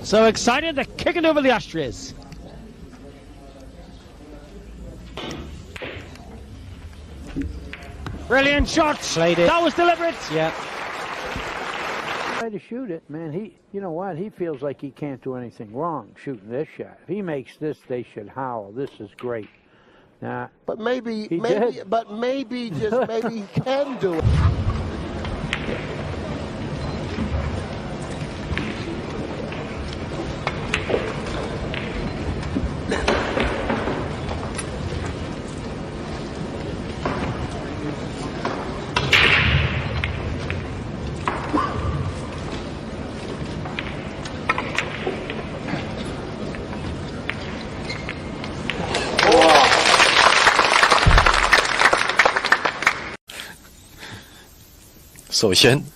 So excited, they're kicking over the ashtrays. Brilliant shot. Played it. That was deliberate. Yeah. Try to shoot it, man. You know what? He feels like he can't do anything wrong shooting this shot. If he makes this, they should howl. This is great. Nah. But maybe, He just maybe he can do it.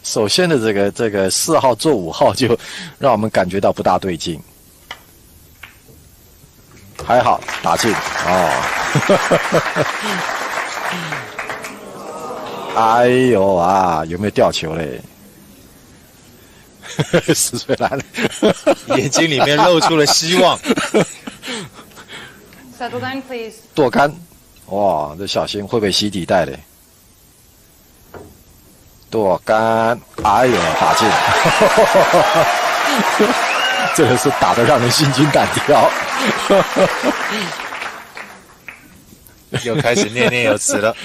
首先的这个4号做5号就让我们感觉到不大对劲，还好打进哦，哎呦啊，有没有吊球嘞？10岁来了，眼睛里面露出了希望。Settle down, please. 剁杆，哇，这小心会不会洗底带嘞？剁杆，哎呦，打进，这个是打得让人心惊胆跳。又开始念念有词了。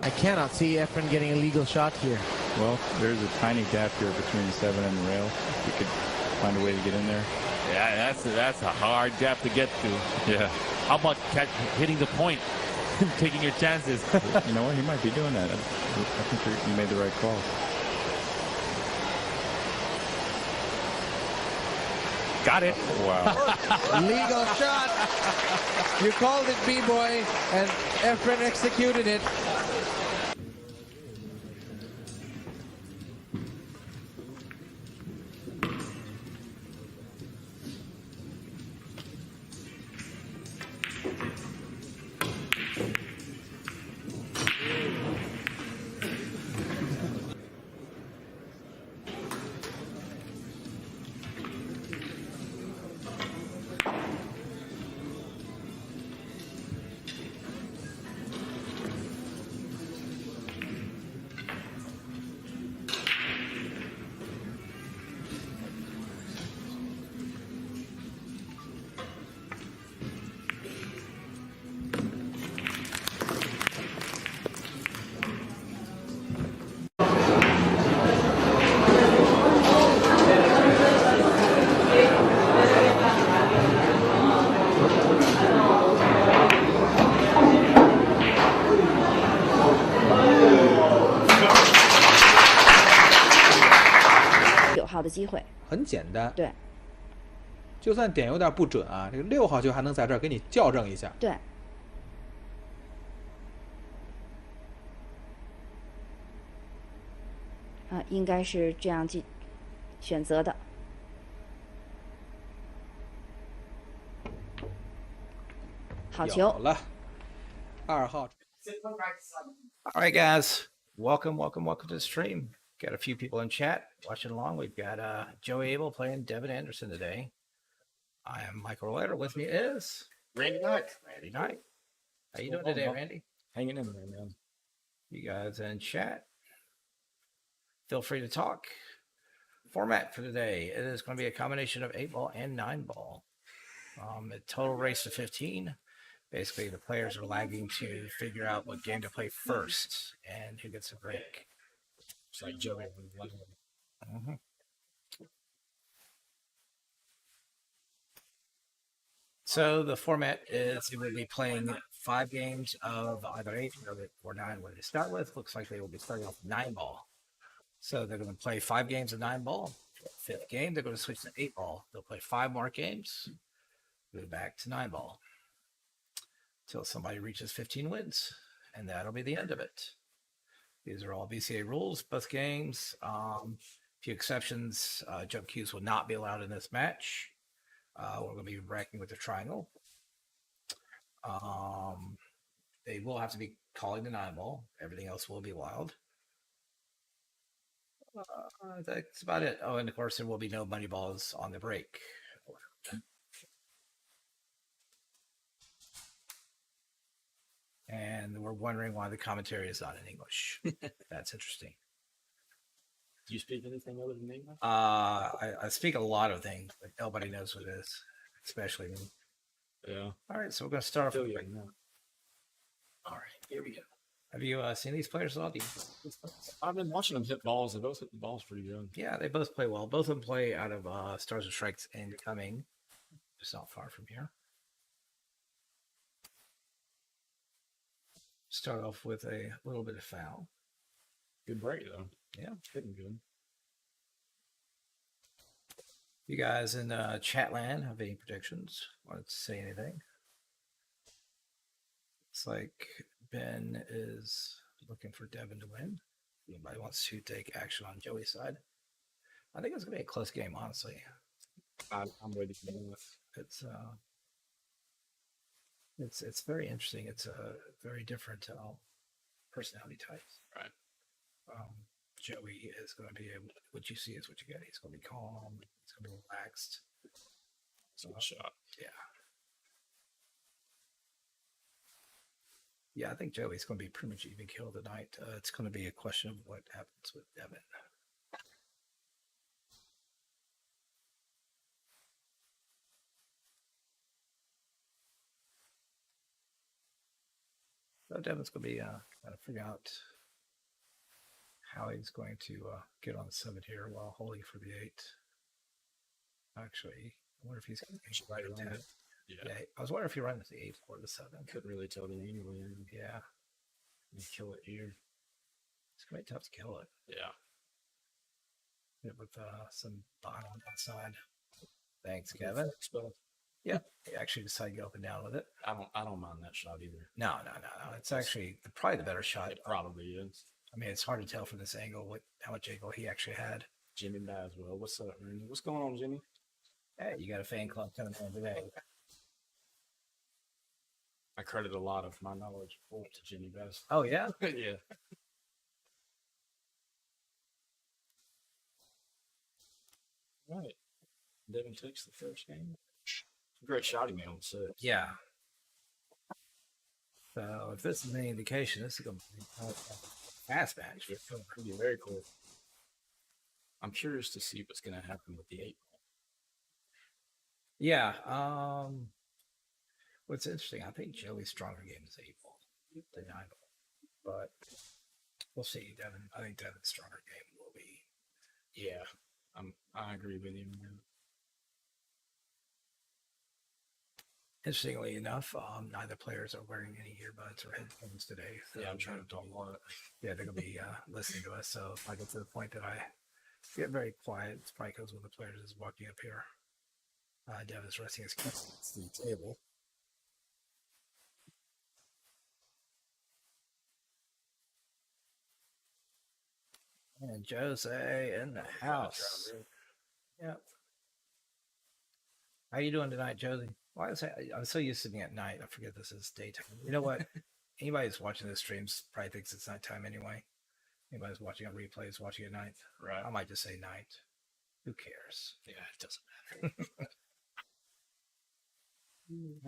I cannot see Efren getting a legal shot here. Well, there's a tiny gap here between the 7 and the rail. If you could find a way to get in there. Yeah, that's a hard gap to get to. Yeah. How about hitting the point, taking your chances? You know what? He might be doing that. I think you made the right call. Got it. Wow. Legal shot. You called it, B-boy, and Efren executed it.9号的机会很简单，对，就算点有点不准啊，这个6号球还能在这儿给你校正一下。对，应该是这样选择的。好球！有了，2号。All right, guys, welcome to the stream. Got a few people in chat watching along. We've got Joe Abel playing Devin Anderson today. I am Michael Roller. With me is Randy Knight. How you doing today, Randy? Hanging in there, man. You guys in chat, feel free to talk. Format for today, it is going to be a combination of 8-ball and 9-ball. A total race to 15. Basically, the players are lagging to figure out what game to play first and who gets a break. It's like Joey. Mm-hmm. So the format is we will be playing 5 games of either 8 or 9 when they start with. Looks like they will be starting off with 9-ball. So they're going to play 5 games of 9-ball. 5th game, they're going to switch to 8-ball. They'll play 5 more games, move back to 9-ball until somebody reaches 15 wins, and that'll be the end of it. These are all BCA rules, both games. Few exceptions. Jump cues will not be allowed in this match. We're going to be racking with the triangle. They will have to be calling the 9-ball. Everything else will be wild. That's about it. Oh, and of course, there will be no money balls on the break. And we're wondering why the commentary is not in English. That's interesting. Do you speak anything other than English? I speak a lot of things, but nobody knows what it is, especially me. Yeah. All right, so we're going to start off. All right, here we go. Have you seen these players at all? I've been watching them hit balls. They both hit the balls pretty good. Yeah, they both play well. Both of them play out of Stars and Strikes Incoming. Just not far from here. Start off with a little bit of foul. Good break, though. Yeah. Hitting good. You guys in Chatland have any predictions? Want to say anything? It's like Ben is looking for Devin to win. Anybody wants to take action on Joey's side? I think it's going to be a close game, honestly. I'm ready for this. It's very interesting. It's a very different personality types. Right. Joey is going to be able. What you see is what you get. He's going to be calm. He's going to be relaxed. It's a good shot. Yeah. Yeah, I think Joey's going to be pretty much even killed tonight. It's going to be a question of what happens with Devin. So Devin's going to be trying to figure out how he's going to get on the 7 here while holding for the 8. Actually, I wonder if he's going to right around it. Yeah, I was wondering if he runs the 8 or the 7. Couldn't really tell the anyway. Yeah. You kill it here. It's going to be tough to kill it. Yeah. With some bot on that side. Thanks, Kevin. Yeah, he actually decided to go up and down with it. I don't mind that shot either. No. It's actually probably the better shot. It probably is. I mean, it's hard to tell from this angle how much angle he actually had. Jimmy Baswell. What's up, Randy? What's going on, Jimmy? Hey, you got a fan club coming in today. I credit a lot of my knowledge to Jimmy Bass. Oh, yeah? Yeah. Right. Devin takes the first game. Great shot he made on set. Yeah. So if this is any indication, this is going to be a fast match. It's going to be very cool. I'm curious to see what's going to happen with the 8-ball. Yeah. What's interesting, I think Joey's stronger game is 8-ball than 9-ball. But we'll see, Devin. I think Devin's stronger game will be. Yeah. I agree with you, man. Interestingly enough, neither players are wearing any earbuds or headphones today. So yeah, I'm trying to talk more. Yeah, they're going to be listening to us. So if I get to the point that I get very quiet, it's probably because one of the players is walking up here. Devin's resting his case against the table. And Jose in the house. Yep. How you doing tonight, Josie? Well, I'm so used to being at night. I forget this is daytime. You know what? Anybody who's watching this stream probably thinks it's nighttime anyway. Anybody who's watching on replays, watching at night. Right. I might just say night. Who cares? Yeah, it doesn't matter.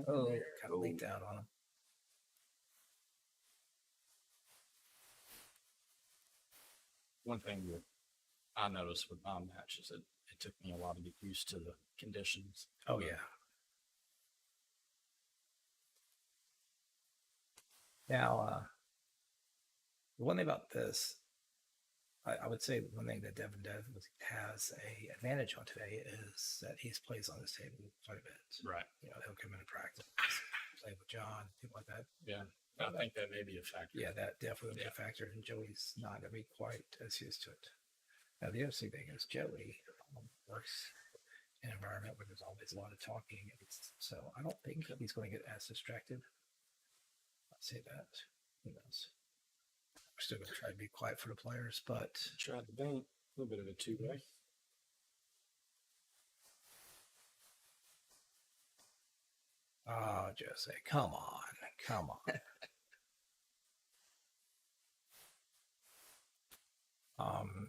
Oh, kind of leaked out on him. One thing that I noticed with my match is that it took me a while to get used to the conditions. Oh, yeah. Now, the one thing about this, I would say one thing that Devin has a advantage on today is that he plays on this table quite a bit. Right. You know, he'll come into practice, play with John, people like that. Yeah. I think that may be a factor. Yeah, that definitely would be a factor. And Joey's not going to be quite as used to it. Now, the other thing is Joey works in an environment where there's always a lot of talking. So I don't think he's going to get as distracted. I'll say that. Who knows? We're still going to try to be quiet for the players, but... Tried the bank. A little bit of a two-way. Oh, Jose, come on. Come on.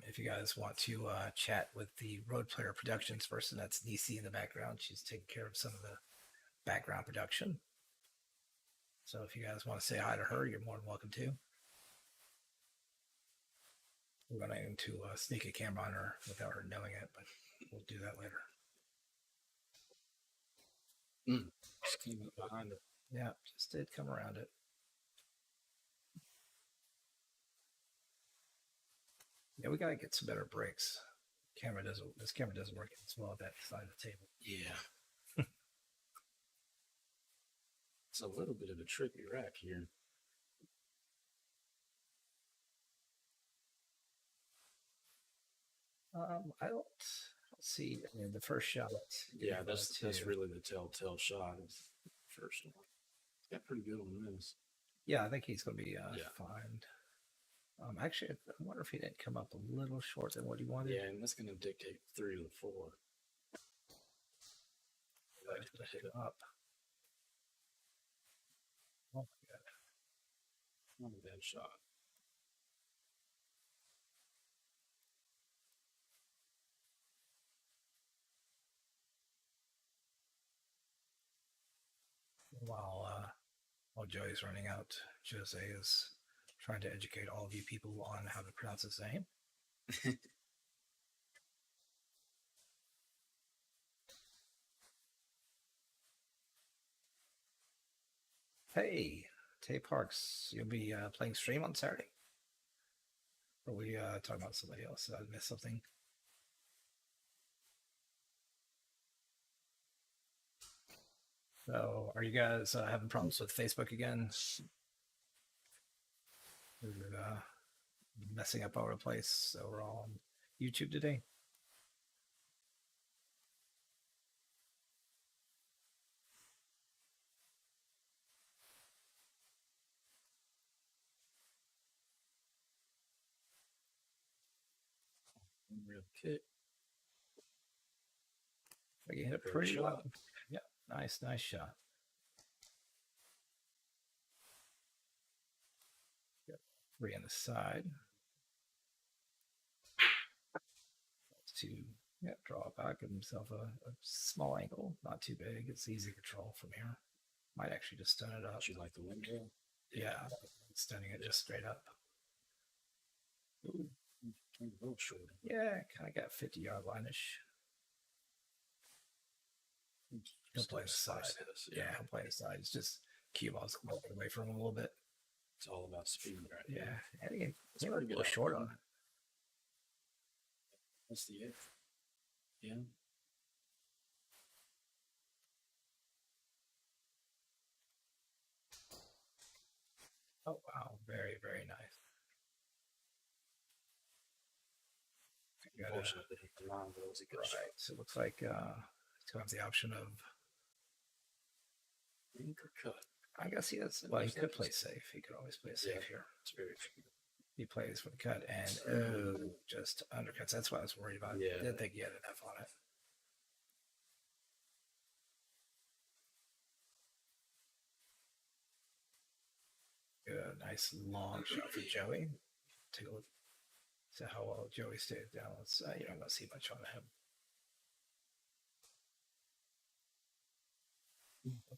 If you guys want to chat with the Road Player Productions person, that's Nisi in the background. She's taking care of some of the background production. So if you guys want to say hi to her, you're more than welcome to. We're going to sneak a camera on her without her knowing it, but we'll do that later. Just came up behind it. Yeah, just did come around it. Yeah, we gotta get some better breaks. This camera doesn't work as well at that side of the table. Yeah. It's a little bit of a tricky rack here. I don't see. I mean, the first shot. Yeah, that's really the telltale shot. Is the first one. He's got pretty good on this. Yeah, I think he's going to be fine. Actually, I wonder if he didn't come up a little short than what he wanted. Yeah, and that's going to dictate 3 to 4. I have to hit up. Oh my god! Not a bad shot. While Joey's running out, Jose is trying to educate all of you people on how to pronounce his name. Hey, Tay Parks, you'll be playing stream on Saturday? Or are we talking about somebody else? Did I miss something? So, are you guys having problems with Facebook again? We're messing up all over the place. So we're all on YouTube today. Real kick. I can hit it pretty well. Yeah, nice shot. Got 3 on the side. To draw it back, give himself a small angle, not too big. It's easy to control from here. Might actually just stun it up. You like the window? Yeah, stunning it just straight up. Ooh, a little short. Yeah, kind of got 50-yard line-ish. He'll play the side. Yeah, he'll play the side. It's just cue balls walking away from him a little bit. It's all about speed, right? Yeah, and again, it's pretty good. Short on it. That's the it. Yeah. Oh wow, very nice. Unfortunately, the line was a good shot. So it looks like it's going to have the option of ink or cut. I guess he has. Well, he could play safe. He could always play safe here. It's very true. He plays for the cut and just undercuts. That's what I was worried about. Yeah. Didn't think he had enough on it. Good, nice long shot for Joey. Take a look. See how well Joey stays down. You're not going to see much on him.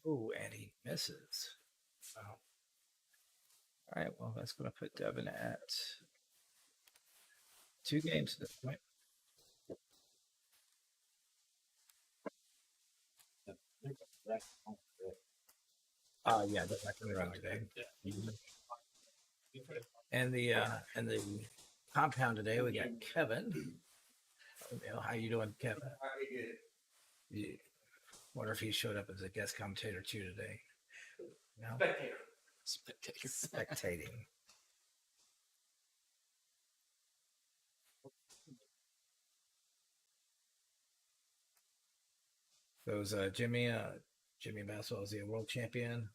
Ooh, and he misses. Wow. All right, well, that's going to put Devin at 2 games at this point. Yeah, that's not going around today. And the compound today, we got Kevin. How you doing, Kevin? Yeah. Wonder if he showed up as a guest commentator too today. No? Spectating. Those Jimmy Basswell is he a world champion?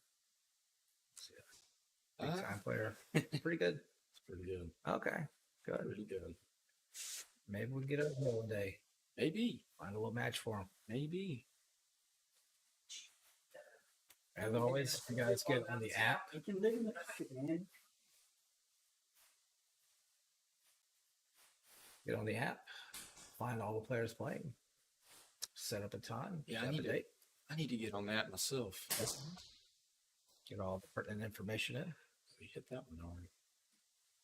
Big time player. Pretty good. It's pretty good. Okay. Good. Pretty good. Maybe we'll get over there one day. Maybe. Find a little match for him. Maybe. As always, you guys get on the app. Get on the app. Find all the players playing. Set up a time. Yeah, set up a date. I need to get on that myself. Get all the pertinent information in. We hit that one already.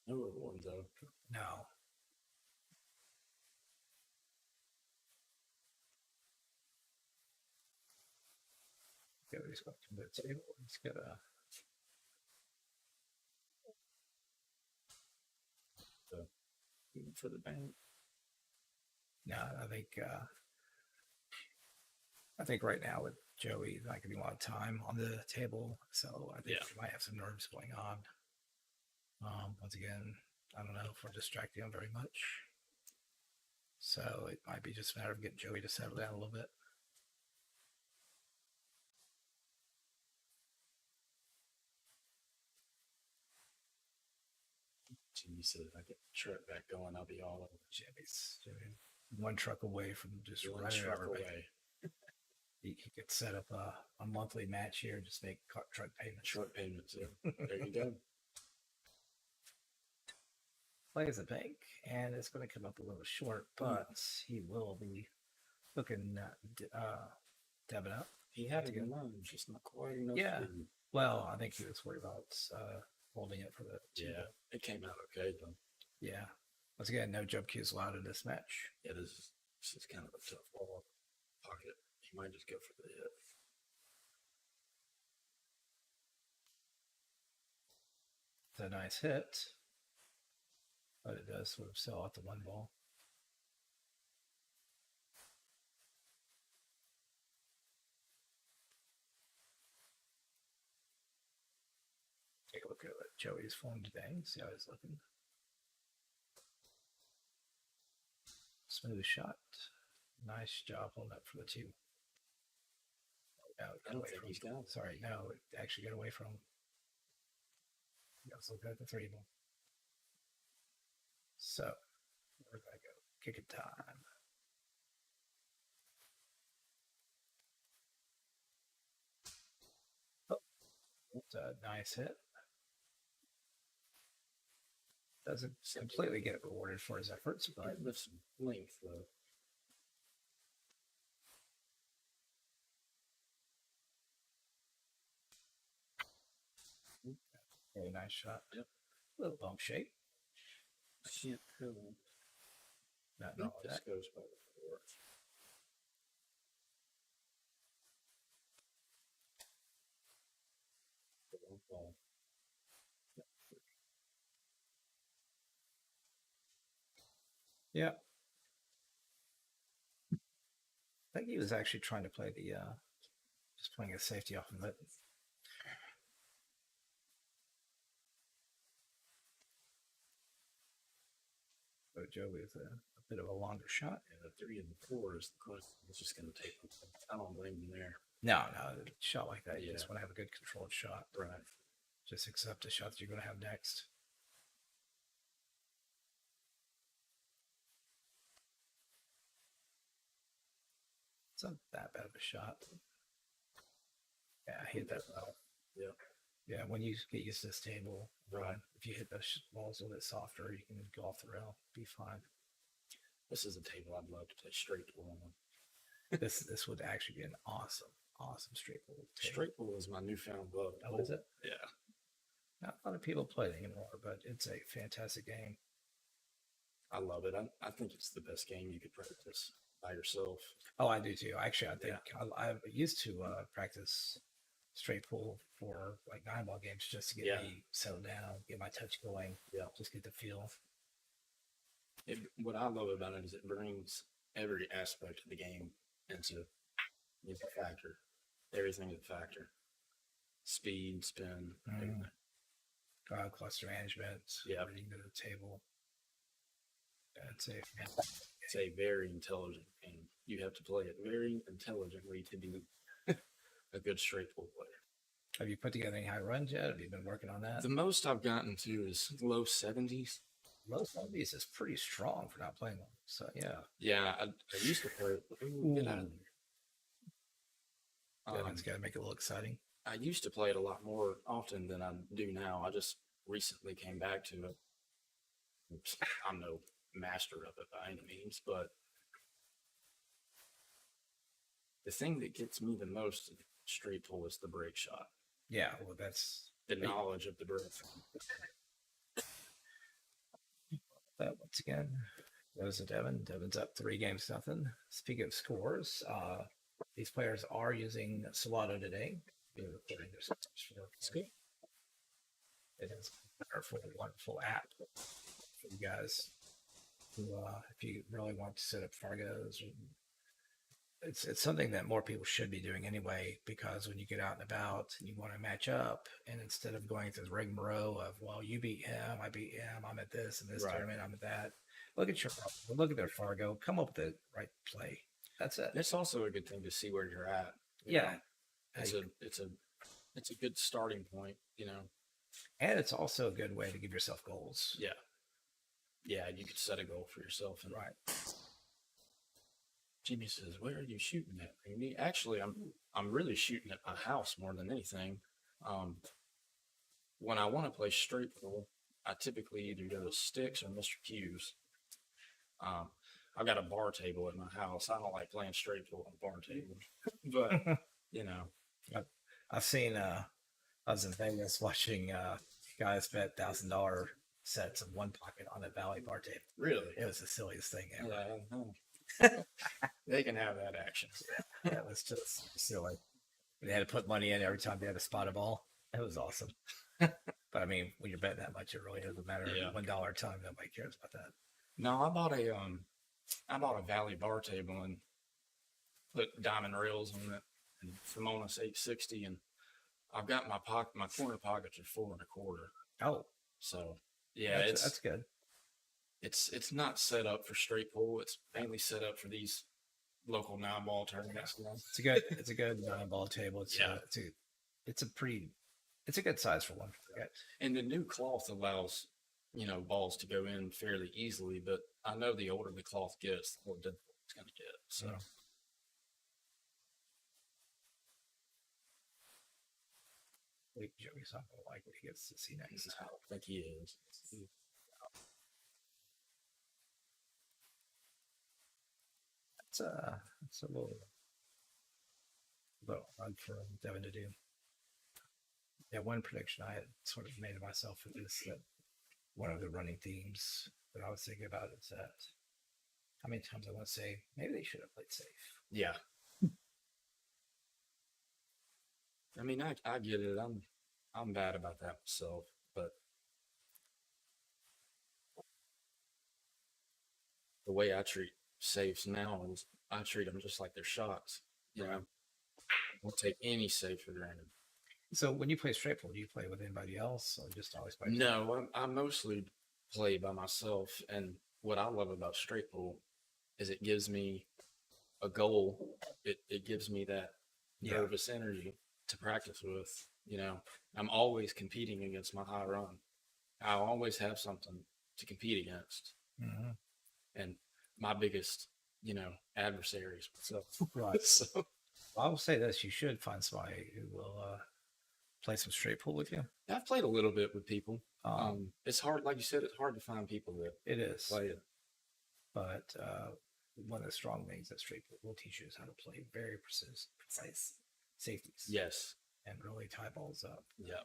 No rewards though. No. Okay, he's got to the table. He's got a for the bank. no, I think right now with Joey, he's not getting a lot of time on the table, so I think he might have some nerves going on. Once again, I don't know if we're distracting him very much, so it might be just a matter of getting Joey to settle down a little bit. Jimmy said if I get the truck back going, I'll be all over. Jimmy's one truck away from just One running truck everybody. away. He could set up a monthly match here, just make truck payments. Truck payments. Yeah. There you go. Plays the bank, and it's going to come up a little short, but he will be looking Devin up. He had to get alone, just not quite enough. Yeah. food. Well, I think he was worried about holding it for the Yeah. It came out okay though. Yeah. Once again, no jump cues allowed in this match. Yeah, this is kind of a tough ball pocket. He might just go for the hit. It's a nice hit, but it does sort of sell out the one ball. Take a look at what Joey's form today. See how he's looking. Smooth shot. Nice job holding up for the 2. No, I don't think he's got it. Sorry, no, it actually got away from him. Let's look at the 3 ball. So, where'd I go? Kick it time. Oh, that's a nice hit. Doesn't completely get rewarded for his efforts, but With some length though. very nice shot. Yep. Little bump shake. Can't feel him. Nothing wrong with This that. goes by the 4. The long ball. Yeah. I think he was actually trying to play the just playing a safety off of it. So Joe with a bit of a longer shot. Yeah, the 3 and the 4 is the question. It's just going to take. I don't blame him there. No, a shot like that, you Yeah. just want to have a good controlled shot. Right. Just accept the shot that you're going to have next. It's not that bad of a shot. Yeah, I hit that well. Yeah. Yeah, when you get used to this table, Right. if you hit those balls a little bit softer, you can go off the rail, be fine. This is a table I'd love to play straight to one. This would actually be an awesome awesome straight pool. Straight pool is my newfound love. Oh, is it? Yeah. Not a lot of people play it anymore, but it's a fantastic game. I love it. I think it's the best game you could practice by yourself. Oh, I do too. Actually, I think I used to practice straight pool for like 9-ball games just to get me settled down, get my touch going. Yeah. Just get the feel. What I love about it is it brings every aspect of the game into the factor. Everything is a factor. Speed, spin, everything. Cluster management, reading to the table. It's a very intelligent game. You have to play it very intelligently to be a good straight pool player. Have you put together any high runs yet? Have you been working on that? The most I've gotten to is low 70s. Low 70s is pretty strong for not playing them. So, yeah. Yeah, I used to play it. Get out of there. Devin's got to make it a little exciting. I used to play it a lot more often than I do now. I just recently came back to it. I'm no master of it by any means, but the thing that gets me the most straight pull is the break shot. Yeah, well, that's the knowledge of the break. That once again goes to Devin. Devin's up 3-0. Speaking of scores, these players are using Salotto today. It's good. It is a wonderful app for you guys who, if you really want to set up Fargos. It's something that more people should be doing anyway, because when you get out and about and you want to match up, and instead of going through the rigmarole of, well, you beat him, I beat him, I'm at this and this tournament, I'm at that. Look at your problem. Look at their Fargo. Come up with the right play. That's it. It's also a good thing to see where you're at. Yeah. It's a good starting point, you know. And it's also a good way to give yourself goals. Yeah. Yeah, you could set a goal for yourself. And Jimmy says, "Where are you shooting at?" Actually, I'm really shooting at my house more than anything. When I want to play straight pool, I typically either go to Sticks or Mr. Q's. I've got a bar table at my house. I don't like playing straight pool on a bar table, but you know, I've seen. I was in Vegas watching guys bet $1,000 sets of one pocket on a Valley bar table. Really, it was the silliest thing ever. Yeah, they can have that action. Yeah, it was just silly. They had to put money in every time they had to spot a ball. It was awesome. But I mean, when you're betting that much, it really doesn't matter. $1 a time, nobody cares about that. No, I bought a Valley bar table and put diamond rails on it and Simonis 860, and I've got my corner pockets are 4 1/4. Oh, so yeah, that's good. It's not set up for straight pool. It's mainly set up for these local 9-ball tournaments. It's a good 9-ball table. It's a good size for one. And the new cloth allows, balls to go in fairly easily, but I know the older the cloth gets, the more difficult it's going to get. So. Yeah. Joey's not going to like what he gets to see next. I don't think he is. It's a little hard for Devin to do. Yeah, one prediction I had sort of made of myself is that one of the running themes that I was thinking about is that how many times I want to say maybe they should have played safe. Yeah. I mean, I get it. I'm bad about that myself, but the way I treat safes now is I treat them just like they're shots. I won't take any safe for granted. So when you play straight pool, do you play with anybody else or just always play? No, I mostly play by myself, and what I love about straight pool is it gives me a goal. It gives me that nervous energy to practice with. I'm always competing against my high run. I always have something to compete against. Mm-hmm. And my biggest, adversary is myself. Right. So I will say this: you should find somebody who will play some straight pool with you. I've played a little bit with people. It's hard, like you said, it's hard to find people that play it. But one of the strong things that straight pool will teach you is how to play very precise. safeties. Yes. And really tie balls up. Yeah.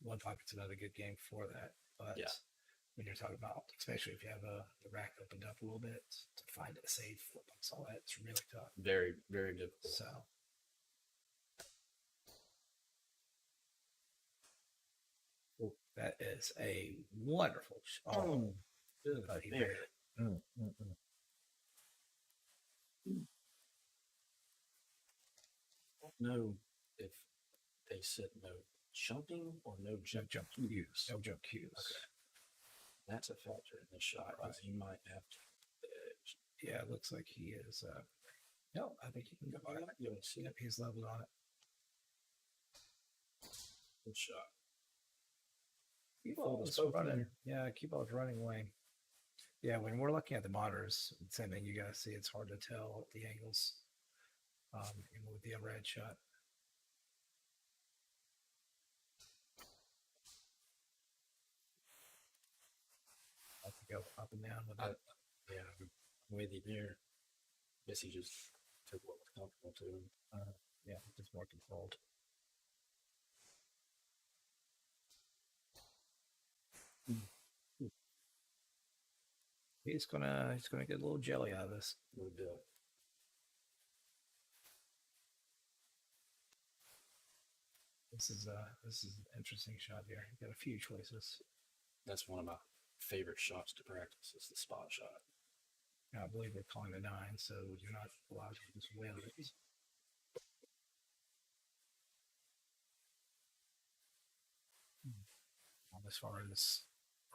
One pocket's another good game for that. But when you're talking about, especially if you have the rack opened up a little bit, to find a safe flip-ups, all that, it's really tough. Very, very difficult. So. Ooh, that is a wonderful shot. Oh, good. He buried it. I don't know if they said no jumping or no jump cues. No jump cues. Okay. That's a factor in this shot. Right. He might have to. Yeah, it looks like he is. No, I think he can go by it. You'll see. Yep, he's leveled on it. Good shot. Cue ball is running. Yeah, cue ball is running away. Yeah, when we're looking at the monitors, same thing you guys see, it's hard to tell the angles with the red shot. I have to go up and down with it. Yeah, I'm with you there. Guess he just took what was comfortable to him. Yeah, just more controlled. He's gonna get a little jelly out of this. A little bit. This is an interesting shot here. You got a few choices. That's one of my favorite shots to practice. Is the spot shot. Now, I believe they're calling the 9, so you're not allowed to just win it. As far as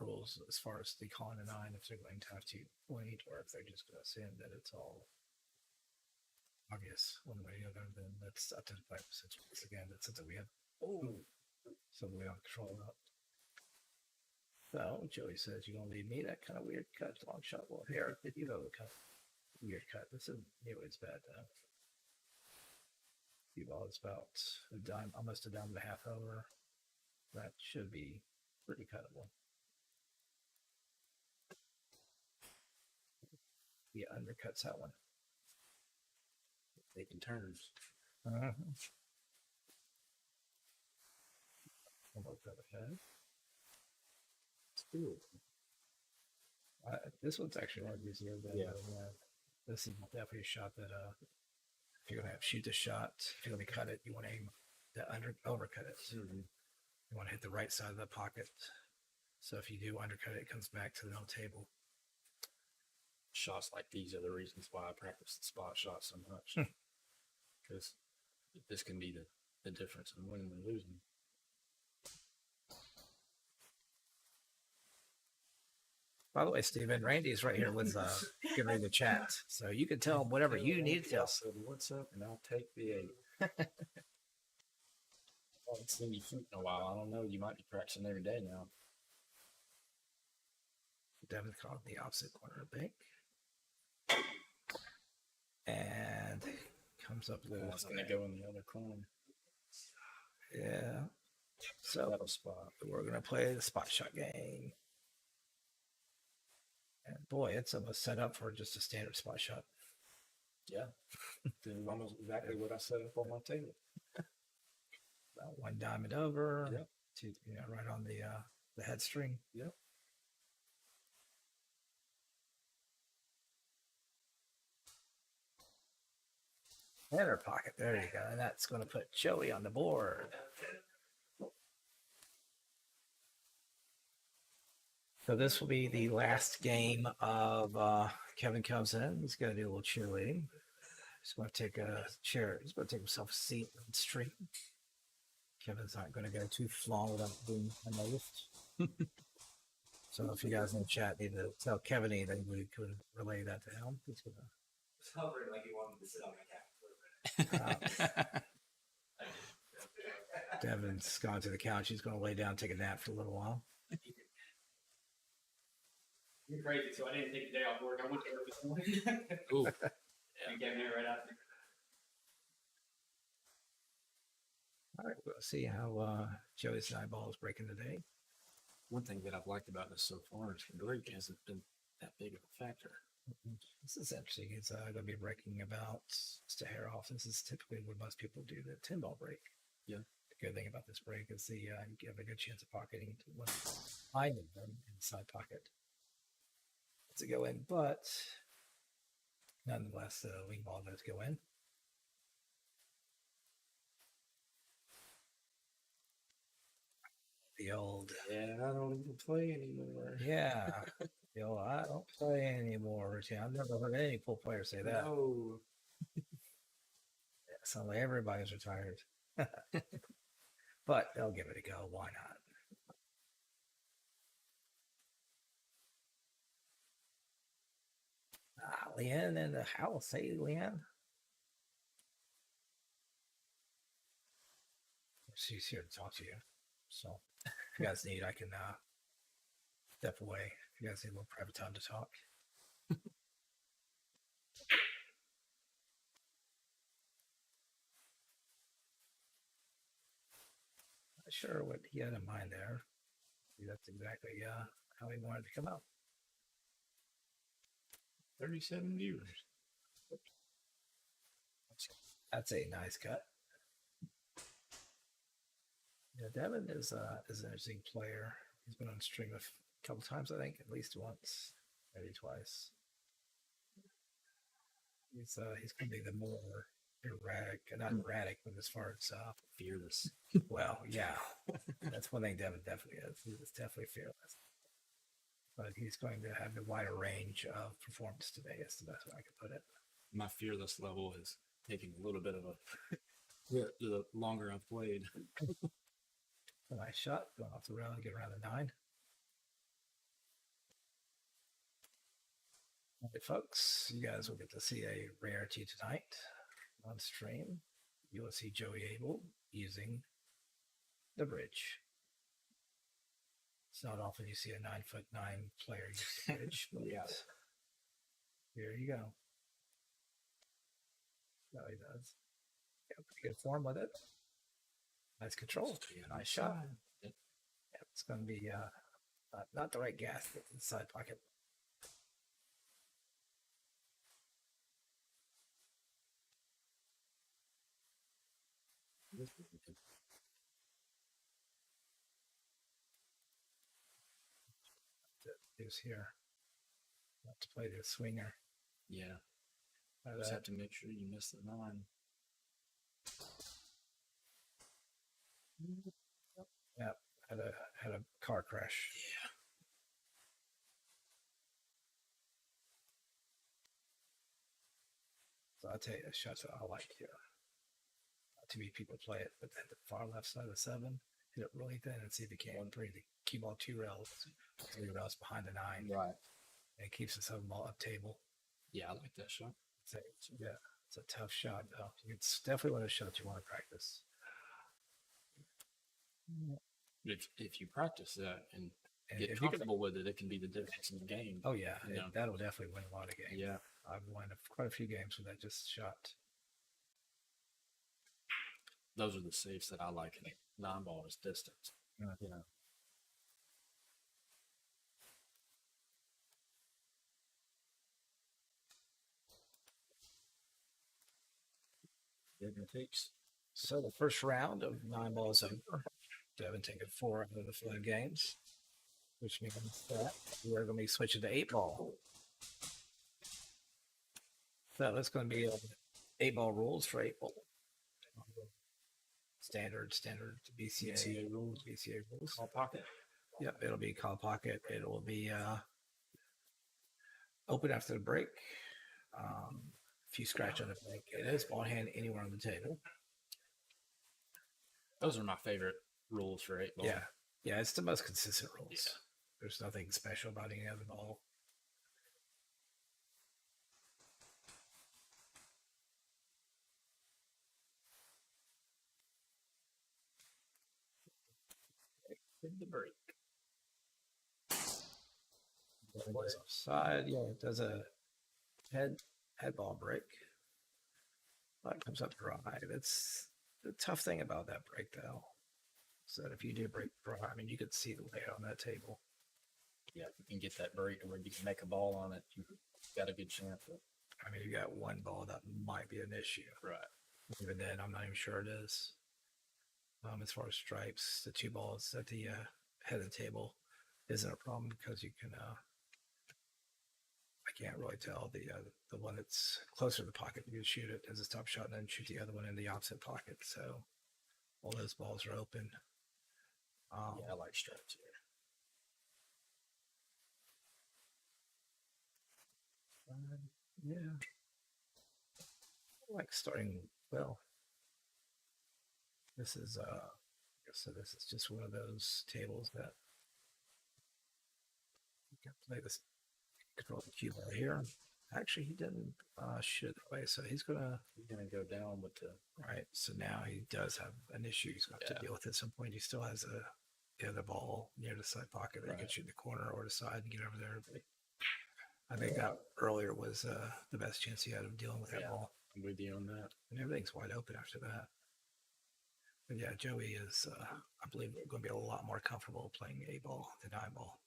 rules, as far as the calling a 9, if they're going to have to point, or if they're just going to assume that it's all obvious one way or the other, then that's up to the player. Once again, that's something we have. Something we don't control that. So Joey says, "You gonna leave me that kind of weird cut, long shot." Well, here, did you have a cut? Weird cut. This is anyways bad. Ball is about a dime, almost a dime and a half over. That should be pretty cuttable. He undercuts that one. Taking turns. This one's actually a lot easier than this is definitely a shot that if you're gonna shoot the shot, if you're gonna cut it, you want to aim to overcut it. You want to hit the right side of the pocket. So if you do undercut it, it comes back to the middle table. Shots like these are the reasons why I practice the spot shot so much. Because this can be the difference in winning and losing. By the way, Steven, Randy's right here with getting ready to chat. So you can tell him whatever you need to tell. What's up? And I'll take the 8. I haven't seen you shoot in a while. I don't know. You might be practicing every day now. Devin called the opposite corner of the bank. And comes up with it's going to go in the other corner. Yeah. So that'll spot. We're going to play the spot shot game. And boy, it's almost set up for just a standard spot shot. Yeah. Almost exactly what I set up on my table. About 1 diamond over. Yep. Right on the head string. Yep. Inner pocket. There you go. And that's going to put Joey on the board. So this will be the last game of Kevin comes in. He's going to do a little cheerleading. He's going to take a chair. He's going to take himself a seat on the street. Kevin's not going to go too long without being unnoticed. So if you guys in the chat need to tell Kevin anything, we could relay that to him. He's going to. It's hovering like you want him to sit on my couch. Devin's gone to the couch. He's going to lay down, take a nap for a little while. You're crazy, so I didn't take the day off work. I went to work this morning. Ooh. And came here right after. All right, we'll see how Joey's eyeball is breaking today. One thing that I've liked about this so far is the break hasn't been that big of a factor. This is interesting. It's going to be breaking about just a hair off. This is typically what most people do, the 10 ball break. Yeah. The good thing about this break is you have a good chance of pocketing one behind them in the side pocket to go in, but nonetheless, the wing ball does go in. The old. Yeah, I don't even play anymore. Yeah. The old, I don't play anymore routine. I've never heard any pool player say that. No. It sounds like everybody's retired. But they'll give it a go. Why not? Leanne in the house. Hey, Leanne. She's here to talk to you. So if you guys need, I can step away. If you guys need a little private time to talk. Not sure what he had in mind there. That's exactly how he wanted to come out. 37 viewers. That's a nice cut. Yeah, Devin is an interesting player. He's been on stream a couple times, I think, at least once, maybe twice. He's going to be the more erratic, not erratic, but as far as fearless. Well, yeah, that's one thing Devin definitely is. He's definitely fearless. But he's going to have a wider range of performance today. Is the best way I could put it. My fearless level is taking a little bit of a the longer I've played. A nice shot going off the rail to get around the 9. All right, folks, you guys will get to see a rarity tonight on stream. You will see Joey Abel using the bridge. It's not often you see a 9'9" player use the bridge, but Yeah. Here you go. No, he does. Yeah, pretty good form with it. Nice control. Nice shot. Yeah, it's going to be not the right gas in the side pocket. Is here. Not to play the swinger. Yeah. Just have to make sure you miss the 9. Yeah, had a car crash. Yeah. So I'll tell you the shots that I like here. Not too many people play it, but then the far left side of the 7, hit it really thin and see if you can bring the cue ball 2 rails, 3 rails behind the 9. Right. And it keeps the 7 ball up table. Yeah, I like that shot. It's a tough shot though. It's definitely one of the shots you want to practice. If you practice that and get if you comfortable with it, it can be the difference in the game. Oh yeah, you know? that'll definitely win a lot of games. Yeah. I've won quite a few games with that just shot. Those are the safes that I like. And 9 ball is distance. You know. Devin takes. So the first round of 9 balls over. Devin taking 4 out of the 5 games, which means that we're going to be switching to 8 ball. So it's going to be 8 ball rules for 8 ball. Standard BCA rules. Call pocket. Yep, it'll be call pocket. It will be open after the break. If you scratch on the break, it is ball hand anywhere on the table. Those are my favorite rules for 8 ball. Yeah, it's the most consistent rules. Yeah. There's nothing special about any other ball. The break. Offside, it does a head ball break. That comes up dry. That's the tough thing about that break, though. So that if you do break dry, I mean, you could see the layout on that table. Yeah, if you can get that break where you can make a ball on it, got a good chance. I mean, you got one ball that might be an issue. Right. Even then, I'm not even sure it is. As far as stripes, the 2 balls at the head of the table isn't a problem because you can. I can't really tell the one that's closer to the pocket. You can shoot it as a stop shot and then shoot the other one in the opposite pocket. So all those balls are open. Yeah, I like stripes here. Yeah. I like starting well. This is so this is just one of those tables that you can play this control the cue ball here. Actually, he didn't shoot it that way, so he's gonna go down with the right. So now he does have an issue he's going to have to deal with at some point. He still has the other ball near the side pocket that he can shoot in the corner or the side and get over there. But I think that earlier was the best chance he had of dealing with that ball. I'm with you on that. And everything's wide open after that. But yeah, Joey is, I believe, going to be a lot more comfortable playing A ball than I ball.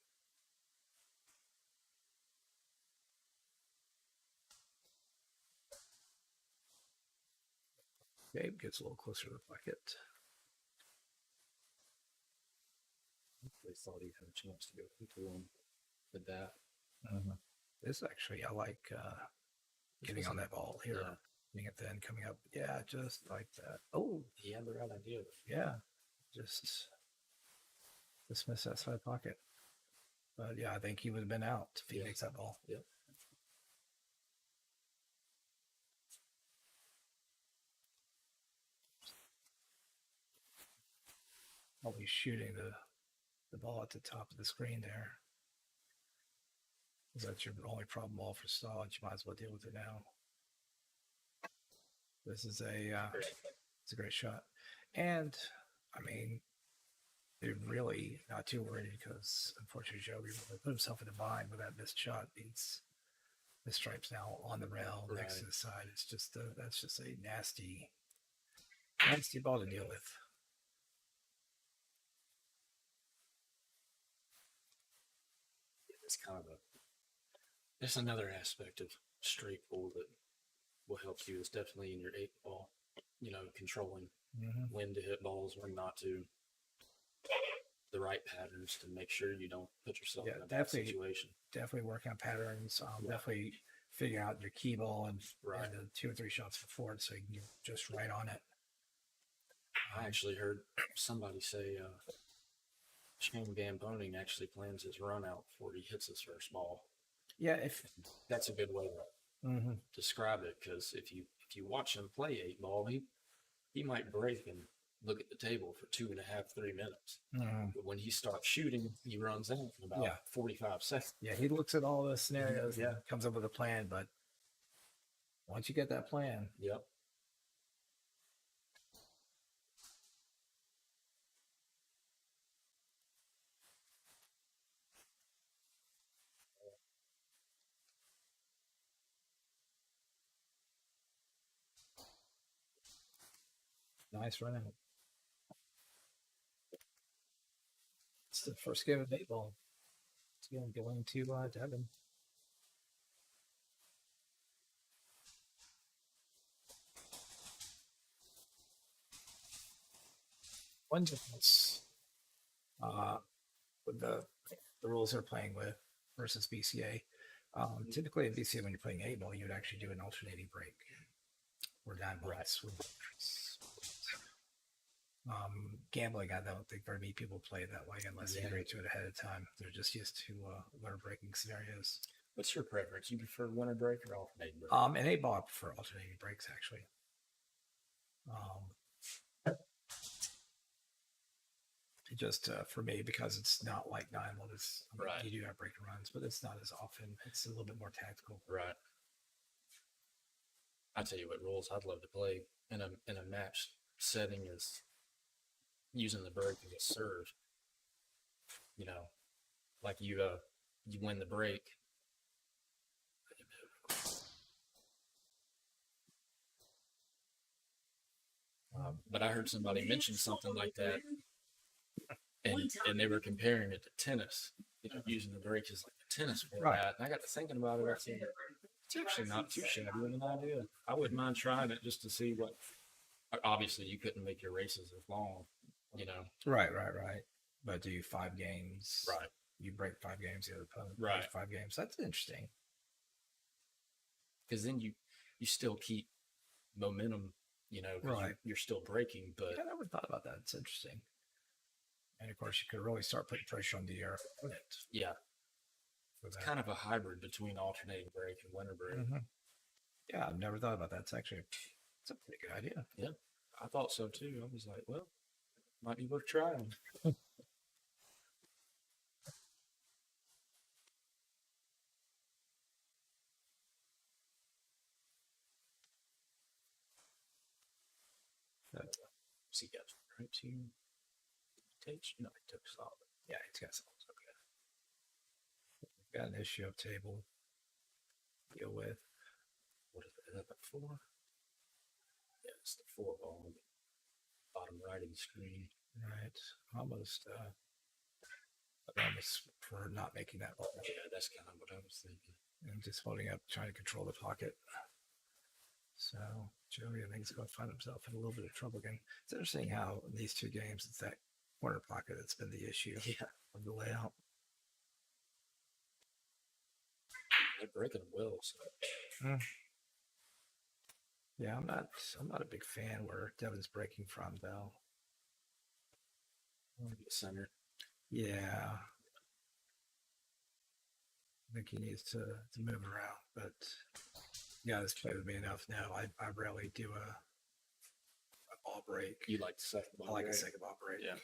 Gabe gets a little closer to the bucket. They thought he had a chance to go into him with that. This actually, I like getting on that ball here. Getting it then coming up. Yeah, just like that. Oh, he had the right idea. Yeah, just dismiss that side pocket. But yeah, I think he would have been out if he makes that ball. Yep. I'll be shooting the ball at the top of the screen there. Is that your only problem ball for Stallage? You might as well deal with it now. This is it's a great shot. And I mean, they're really not too worried because unfortunately Joey really put himself in a bind with that missed shot. Means the stripes now on the rail next to the side. It's just that's just a nasty ball to deal with. It's kind of there's another aspect of straight pull that will help you. Is definitely in your 8 ball, controlling when to hit balls, when not to, the right patterns to make sure you don't put yourself in a bad situation. Definitely working on patterns. Definitely figure out your key ball and the 2 or 3 shots before it so you can get just right on it. I actually heard somebody say Shane Van Boning actually plans his run out before he hits his first ball. Yeah, that's a good way to describe it, because if you watch him play 8 ball, he might break and look at the table for 2.5, 3 minutes. But when he starts shooting, he runs out in about 45 seconds. Yeah, he looks at all the scenarios and comes up with a plan, but once you get that plan. Yep. Nice run out. It's the first game of 8 ball. It's going to Devin. One difference with the rules they're playing with versus BCA. Typically in BCA, when you're playing 8 ball, you would actually do an alternating break. Or 9 balls. Gambling, I don't think very many people play it that way unless they agree to it ahead of time. They're just used to winner breaking scenarios. What's your preference? You prefer winner break or alternating break? In 8 ball, I prefer alternating breaks actually. Just for me, because it's not like 9 ball. You do have break and runs, but it's not as often. It's a little bit more tactical. Right. I tell you what rules I'd love to play in a match setting is using the break as a serve. Like you win the break. But I heard somebody mention something like that, and they were comparing it to tennis. Using the break as like a tennis format. And I got to thinking about it. I said, It's actually not too shabby of an idea. I wouldn't mind trying it just to see what. Obviously, you couldn't make your races as long, you know. Right. But do 5 games? Right. You break 5 games, the other opponent Right. breaks 5 games. That's interesting. Because then you still keep momentum, you know. 'Cause Right. You're still breaking, but Yeah, I never thought about that. It's interesting. And of course, you could really start putting pressure on the opponent. yeah, For it's that. kind of a hybrid between alternating break and winter break. Yeah, I've never thought about that. It's a pretty good idea. Yeah, I thought so too. I was like, well, might be worth trying. See, got right to takes. No, it took solid. Yeah, it's got some. Okay. We've got an issue of table to deal with. What is it? Is that the 4? Yeah, it's the 4 ball. Bottom right of the screen. Right. Almost. I almost for not making that ball. Yeah, that's kind of what I was thinking. And just holding up, trying to control the pocket. So Joey, I think, is going to find himself in a little bit of trouble again. It's interesting how in these 2 games, it's that corner pocket that's been the issue of the layout. They're breaking them well. So. Yeah, I'm not a big fan where Devin's breaking from though. Center. Yeah. I think he needs to move around, but yeah, this played with me enough now. I rarely do a ball break. You like the second ball break? I like a second ball break. Yeah.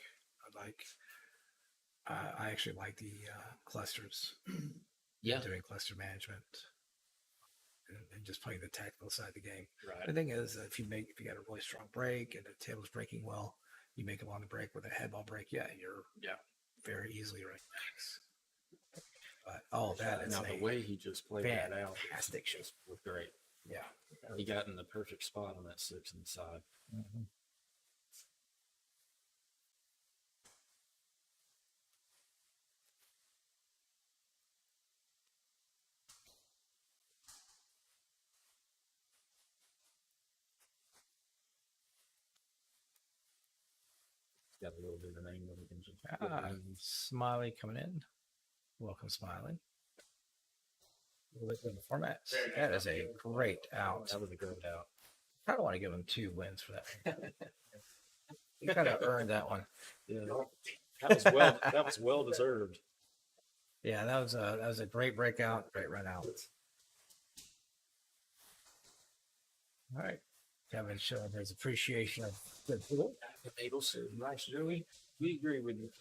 I actually like the clusters. Yeah. Doing cluster management and just playing the tactical side of the game. Right. The thing is, if you got a really strong break and the table's breaking well, you make a long break with a head ball break. Yeah, you're very easily right next. But all that is now the way he just played that out, fantastic. Was great. Yeah, he got in the perfect spot on that 6 inside. Mm-hmm. Got a little bit of name that we can just Smiley coming in. Welcome, Smiley. Look at the format. That is a great out. That was a great out. I don't want to give him 2 wins for that. He kind of earned that one. Yeah, that was well deserved. Yeah, that was a great breakout, great run out. All right. Devin showing his appreciation of good pool. Abel said, nice, Joey. We agree with you.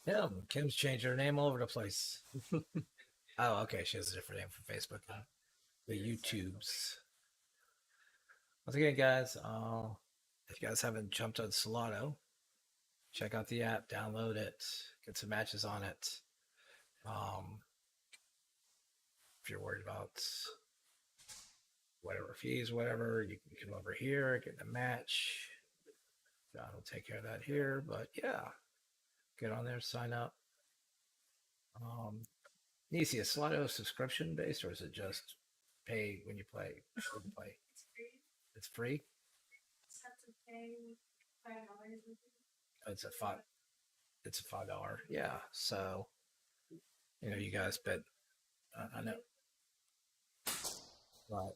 Yeah, Kim's changed her name all over the place. Oh, okay. She has a different name for Facebook. The YouTubes. Once again, guys, if you guys haven't jumped on Salotto, check out the app, download it, get some matches on it. If you're worried about whatever fees, whatever, you can come over here, get a match. John will take care of that here, but yeah, get on there, sign up. Nisi, is Salotto subscription based, or is it just pay when you play? It's free. It's have to pay $5. It's a $5. Yeah, so you guys bet. I know. Right.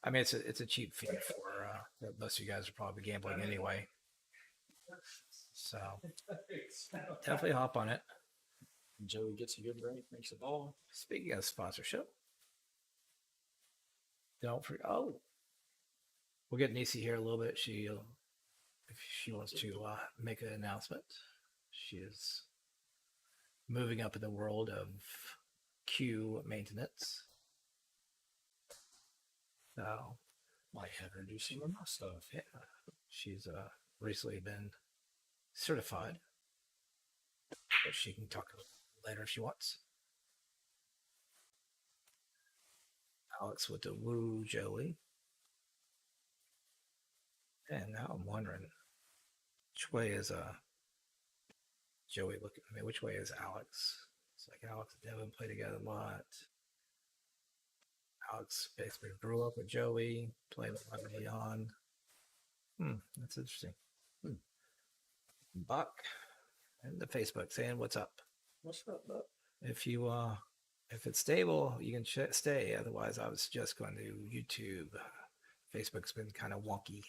I mean, it's a cheap fee for most of you guys are probably gambling anyway. So definitely hop on it. Joey gets a good break, makes a ball. Speaking of sponsorship, don't forget. Oh, we'll get Nisi here a little bit. If she wants to make an announcement, she is moving up in the world of Q maintenance. So might have her do some of my stuff. Yeah, she's recently been certified, but she can talk later if she wants. Alex with the woo Joey. And now I'm wondering, which way is Joey looking? I mean, which way is Alex? It's like Alex and Devin play together a lot. Alex basically grew up with Joey, played with him early on. That's interesting. Buck and the Facebook saying, "What's up?" What's up, Buck? If you if it's stable, you can stay. Otherwise, I was just going to YouTube. Facebook's been kind of wonky.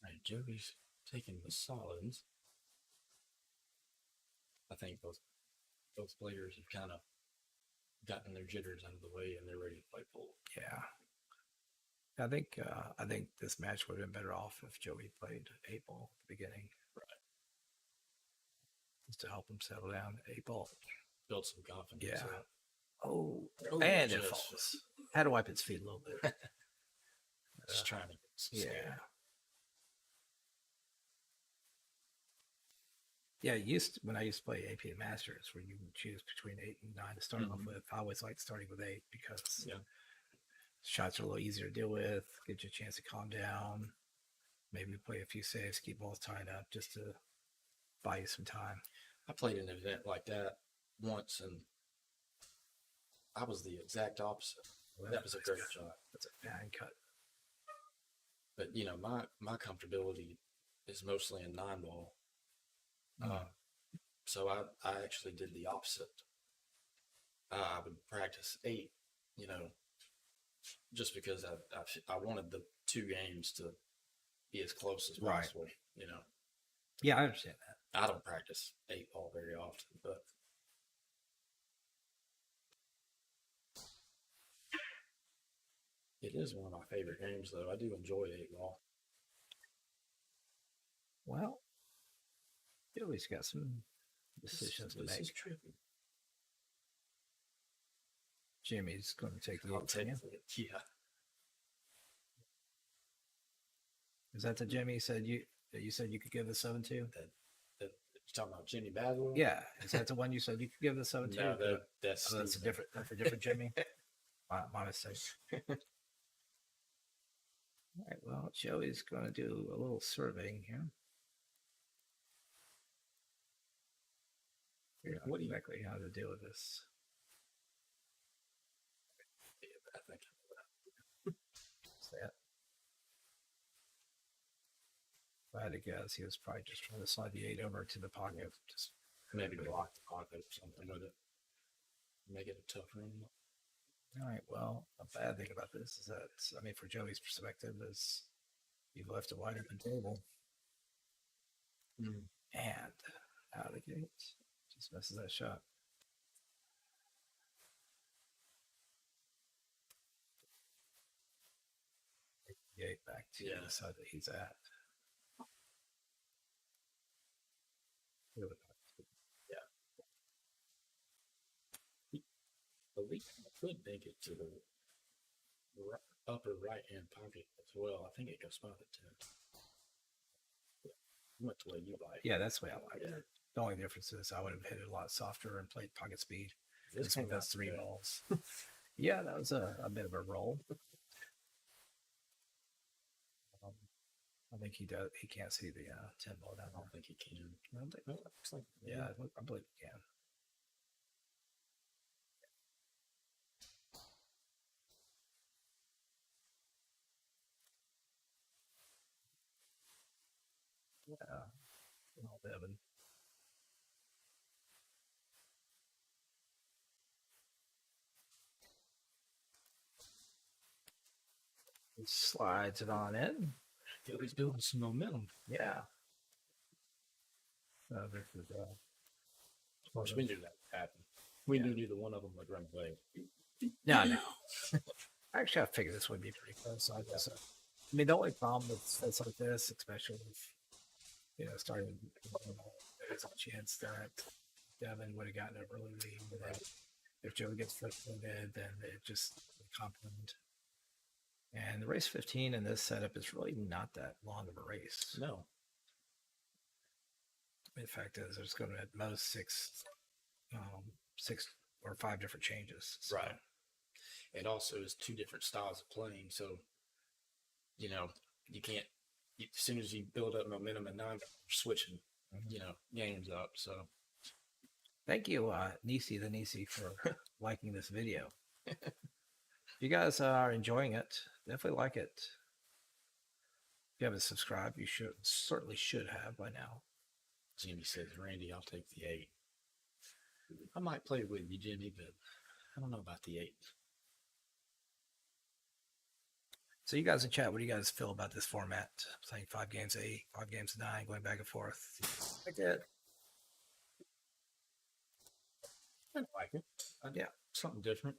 Right, Joey's taking the solids. I think both players have kind of gotten their jitters out of the way and they're ready to play full. Yeah. I think this match would have been better off if Joey played Abel at the beginning. Right. Just to help him settle down. Abel. Build some confidence. Yeah. Up. Oh, and it falls. Had to wipe its feet a little bit. Just trying to get some scare. Yeah, when I used to play AP and Masters, where you would choose between 8 and 9 to start off with. I always liked starting with 8 because shots are a little easier to deal with, gives you a chance to calm down, maybe play a few saves, keep balls tied up just to buy you some time. I played an event like that once, and I was the exact opposite. Well, that was a great shot. That's a fine cut. But, you know, my comfortability is mostly in 9-ball. So I actually did the opposite. I would practice 8, you know, just because I wanted the 2 games to be as close as possible, you know. Yeah, I understand that. I don't practice 8-ball very often, but it is one of my favorite games, though. I do enjoy 8-ball. Well, Joey's got some decisions to make. This is tricky. Jimmy's going to take the 8 from you. Yeah. Is that the Jimmy you said you could give the 7-2? You're talking about Jimmy Baswell? Yeah. Is that the one you said you could give the 7-2? No, that's a different Jimmy. My mistake. All right. Well, Joey's going to do a little surveying here. Figure out exactly how to deal with this. I think that. If I had to guess, he was probably just trying to slide the 8 over to the pocket. Just maybe block the pocket or something with it. Make it a tough room. All right. Well, a bad thing about this is that, I mean, for Joey's perspective, is you've left a wide open table. And out of the gate, just misses that shot. Gate back to the side that he's at. Yeah. The lead could make it to the upper right hand pocket as well. I think it goes spot at 10. Went the way you like. Yeah, that's the way I like it. The only difference is I would have hit it a lot softer and played pocket speed. This one does 3 balls. Yeah, that was a bit of a roll. I think he does. He can't see the 10 ball down. I don't think he can. I don't think, yeah, I believe he can. Yeah, Devin. He slides it on in. He's building some momentum. Yeah. This is, of course, we knew that would happen. We knew neither one of them would run away. No. Actually, I figured this would be pretty close. I mean, the only problem with sets like this, especially with, starting, there's a chance that Devin would have gotten an early lead. Right. If Joe gets flipped-footed, then it just compound. And the race 15 in this setup is really not that long of a race. No. The fact is, there's going to be at most 6 or 5 different changes. So. Right. It also is 2 different styles of playing, so you can't as soon as you build up momentum at 9, you're switching, games up. So Thank you, Nisi the Nisi, for liking this video. If you guys are enjoying it, definitely like it. If you haven't subscribed, you certainly should have by now. Jimmy says, Randy, I'll take the 8. I might play with you, Jimmy, but I don't know about the 8. So you guys in chat, what do you guys feel about this format? Playing 5 games 8, 5 games 9, going back and forth. Like that. I like it. Yeah. Something different.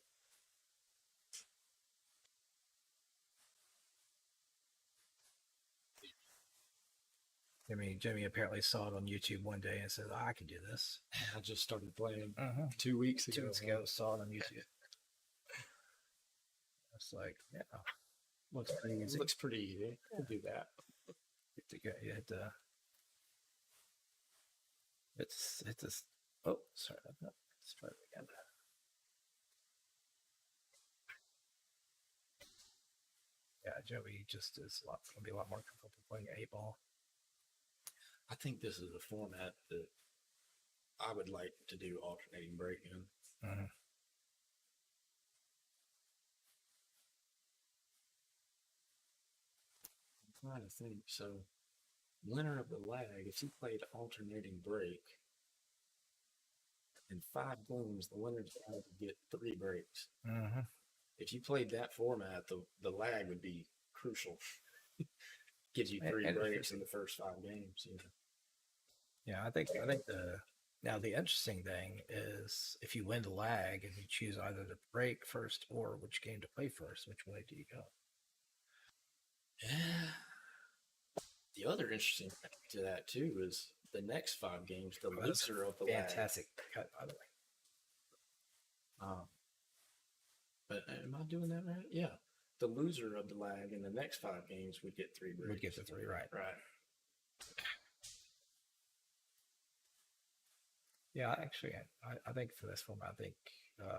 Jimmy apparently saw it on YouTube one day and said, I can do this. I just started playing 2 weeks ago. 2 weeks ago, saw it on YouTube. It's like, yeah. Looks pretty easy. Looks pretty easy. We'll do that. You hit the... It's this... Oh, sorry about that. Let's try it again. Yeah, Joey just is going to be a lot more comfortable playing 8-ball. I think this is a format that I would like to do alternating break in. Mm-hmm. I'm trying to think. So, winner of the lag, if you played alternating break, in 5 games, the winner's going to get 3 breaks. Mm-hmm. If you played that format, the lag would be crucial. Gives you 3 breaks in the first 5 games. Yeah, I think the interesting thing is if you win the lag and you choose either to break first or which game to play first, which way do you go? Yeah. The other interesting thing to that too is the next 5 games, the loser of the lag. Fantastic cut, by the way. But am I doing that right? Yeah. The loser of the lag in the next 5 games would get 3 breaks. Would get the 3, right. Right. Yeah, actually, I think for this format, I think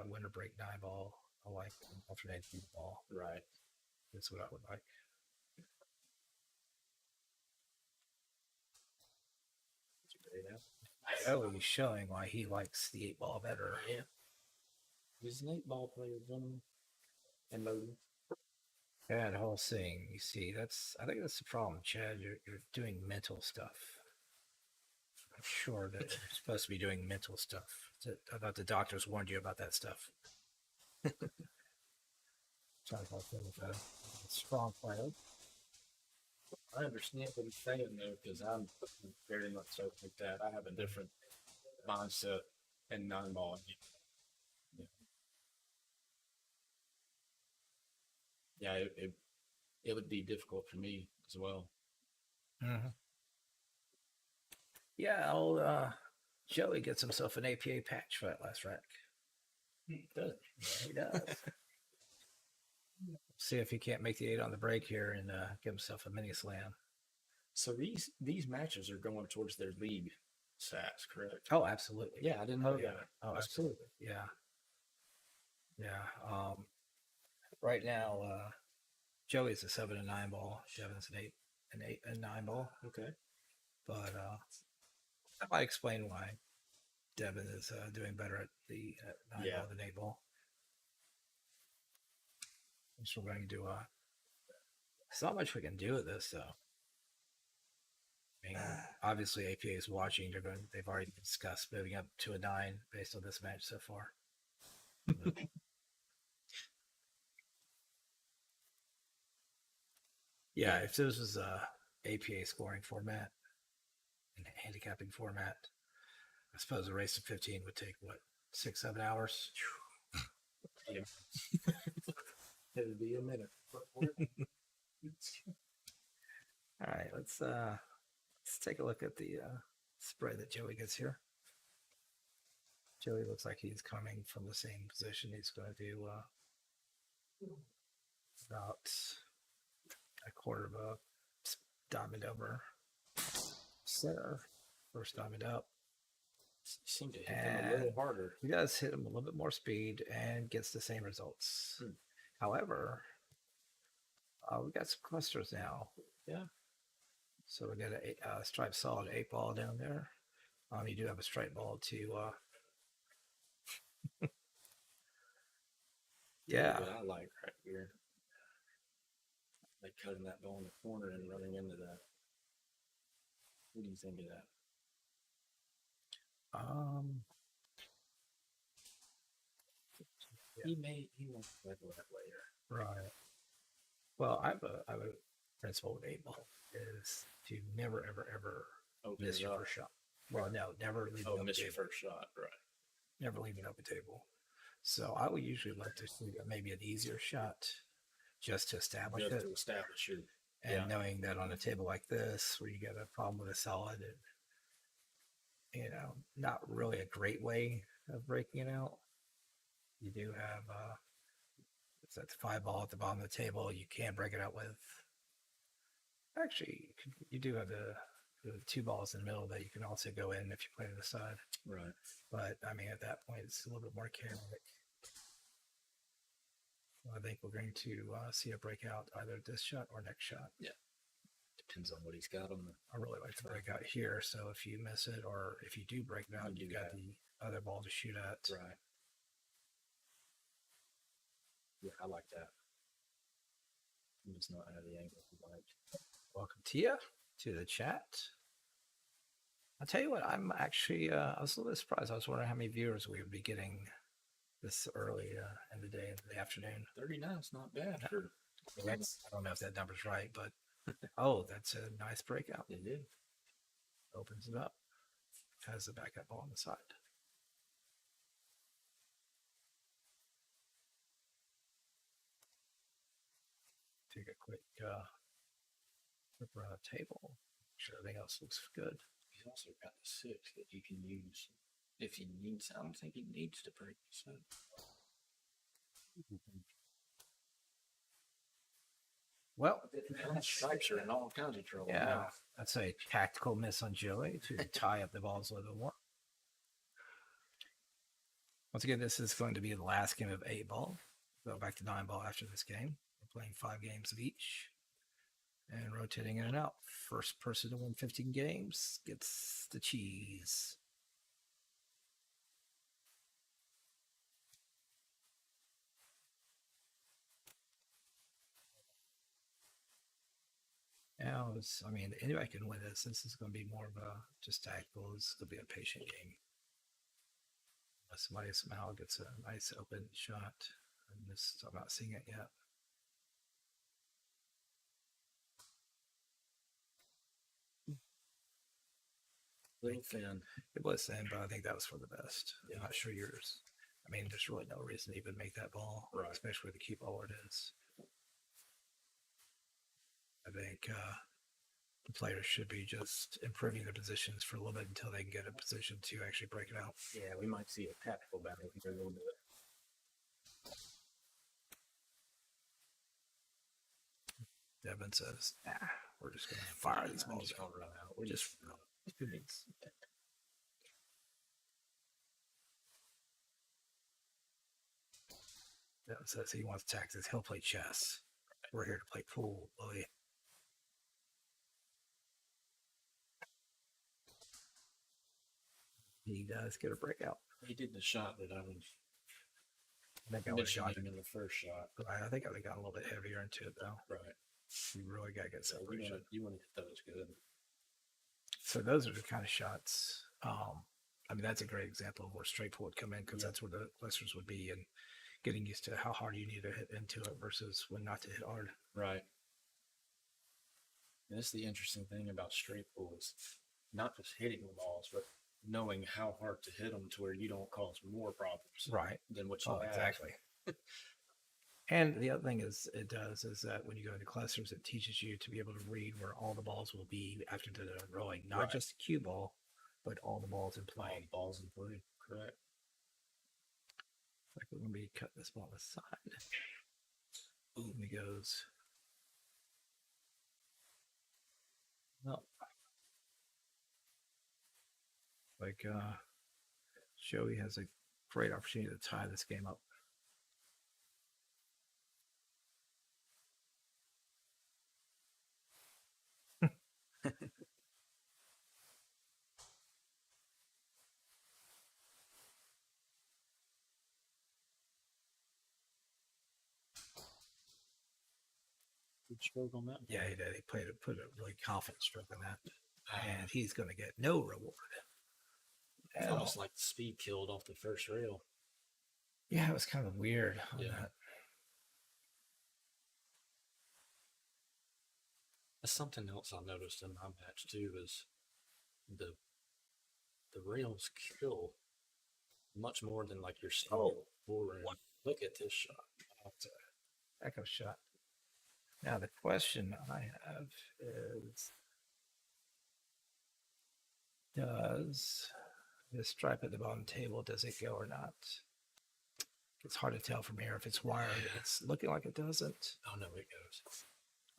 winner break 9-ball. I like alternate ball. Right. That's what I would like. Oh, he's showing why he likes the 8-ball better. Yeah. He's an 8-ball player, gentlemen. And loading. Yeah, the whole thing. You see, I think that's the problem, Chad. You're doing mental stuff. I'm sure that you're supposed to be doing mental stuff. I thought the doctors warned you about that stuff. Trying to help him with a strong player. I understand what he's saying though, because I'm very much so like that. I have a different mindset in 9-ball. Yeah, it would be difficult for me as well. Mm-hmm. Yeah, old Joey gets himself an APA patch for that last rack. He does. Yeah, he does. See if he can't make the 8 on the break here and give himself a mini slam. So these matches are going towards their league stats, correct? Oh, absolutely. Yeah, I didn't know that. Oh, absolutely. Yeah. Yeah. Right now, Joey's a 7 and 9-ball. Devin's an 8 and 9-ball. Okay. But that might explain why Devin is doing better at the 9-ball than 8-ball. So we're going to do there's not much we can do with this though. I mean, obviously APA is watching. They've already discussed moving up to a 9 based on this match so far. Yeah, if this was a APA scoring format and handicapping format, I suppose a race to 15 would take what, 6-7 hours. Yeah. It would be a minute. All right, let's take a look at the spread that Joey gets here. Joey looks like he's coming from the same position. He's going to do about a quarter of a diamond over center. First diamond up. You seem to hit him a little harder. He does hit him a little bit more speed and gets the same results. However, we got some clusters now. Yeah. So we got a striped solid 8-ball down there. You do have a striped ball to yeah. What I like right here. Like cutting that ball in the corner and running into that. What do you think of that? He wants to play that later. Right. Well, I have a principle with 8-ball is to never ever miss your first shot. Well, no, never leave it miss your first shot, right? Never leave an open table. So I would usually like to see maybe an easier shot just to establish it. To establish it. And knowing that on a table like this, where you got a problem with a solid, and not really a great way of breaking it out. You do have it's that 5-ball at the bottom of the table. You can break it out with. Actually, you do have the 2 balls in the middle that you can also go in if you play to the side. Right. But I mean, at that point, it's a little bit more chaotic. I think we're going to see a breakout either this shot or next shot. Yeah. Depends on what he's got on the. I really like to break out here. So if you miss it, or if you do break it out, you got the other ball to shoot at. Right. Yeah, I like that. I'm just not out of the angle he liked. Welcome, Tia, to the chat. I'll tell you what, I'm actually, I was a little bit surprised. I was wondering how many viewers we would be getting this early in the day, in the afternoon. 39 is not bad. Sure. I don't know if that number's right, but oh, that's a nice breakout. It did. Opens it up. Has the backup ball on the side. Take a quick flip around the table. Make sure everything else looks good. He's also got the 6 that you can use if he needs. I don't think he needs to break the 7. Well, stripes are in all kinds of trouble. Yeah, now. that's a tactical miss on Joey to tie up the balls a little bit more. Once again, this is going to be the last game of 8-ball. Go back to 9-ball after this game. We're playing 5 games of each and rotating in and out. First person to win 15 games gets the cheese. Now, I mean, anybody can win this. This is going to be more of a just tactical. This is going to be a patient game. Unless somebody somehow gets a nice open shot. I'm not seeing it yet. Little thin. It was thin, but I think that was for the best. Yeah. I'm not sure yours. I mean, there's really no reason to even make that ball, right? Especially with the cue ball where it is. I think the players should be just improving their positions for a little bit until they can get a position to actually break it out. Yeah, we might see a tactical battle here a little bit. Devin says, we're just going to fire these balls. Just gonna run out. We're just Devin says he wants taxes. He'll play chess. We're here to play pool, boy. He does get a breakout. He did the shot that I was. I think I would have got him in the first shot. I think I would have got a little bit heavier into it though. Right. You really got to get separation. You want to hit those good. So those are the kind of shots. I mean, that's a great example of where straight pull would come in because that's where the listeners would be and getting used to how hard you need to hit into it versus when not to hit hard. Right. And that's the interesting thing about straight pull is not just hitting the balls, but knowing how hard to hit them to where you don't cause more problems than what you have. Exactly. And the other thing is that when you go into clusters, it teaches you to be able to read where all the balls will be after they're rolling, not just the cue ball, but all the balls in play. All the balls in play, correct. Like we're going to be cutting this ball aside. Boom, he goes. No. Like Joey has a great opportunity to tie this game up. stroke on that. Yeah, he did. He put a really confident stroke on that, and he's going to get no reward. It's almost like the speed killed off the first rail. Yeah, it was kind of weird on that. That's something else I noticed in my match too is the rails kill much more than like your style forward. Look at this shot. That's a heck of a shot. Now the question I have is, does this stripe at the bottom table, does it go or not? It's hard to tell from here. If it's wired, it's looking like it doesn't. Oh no, it goes.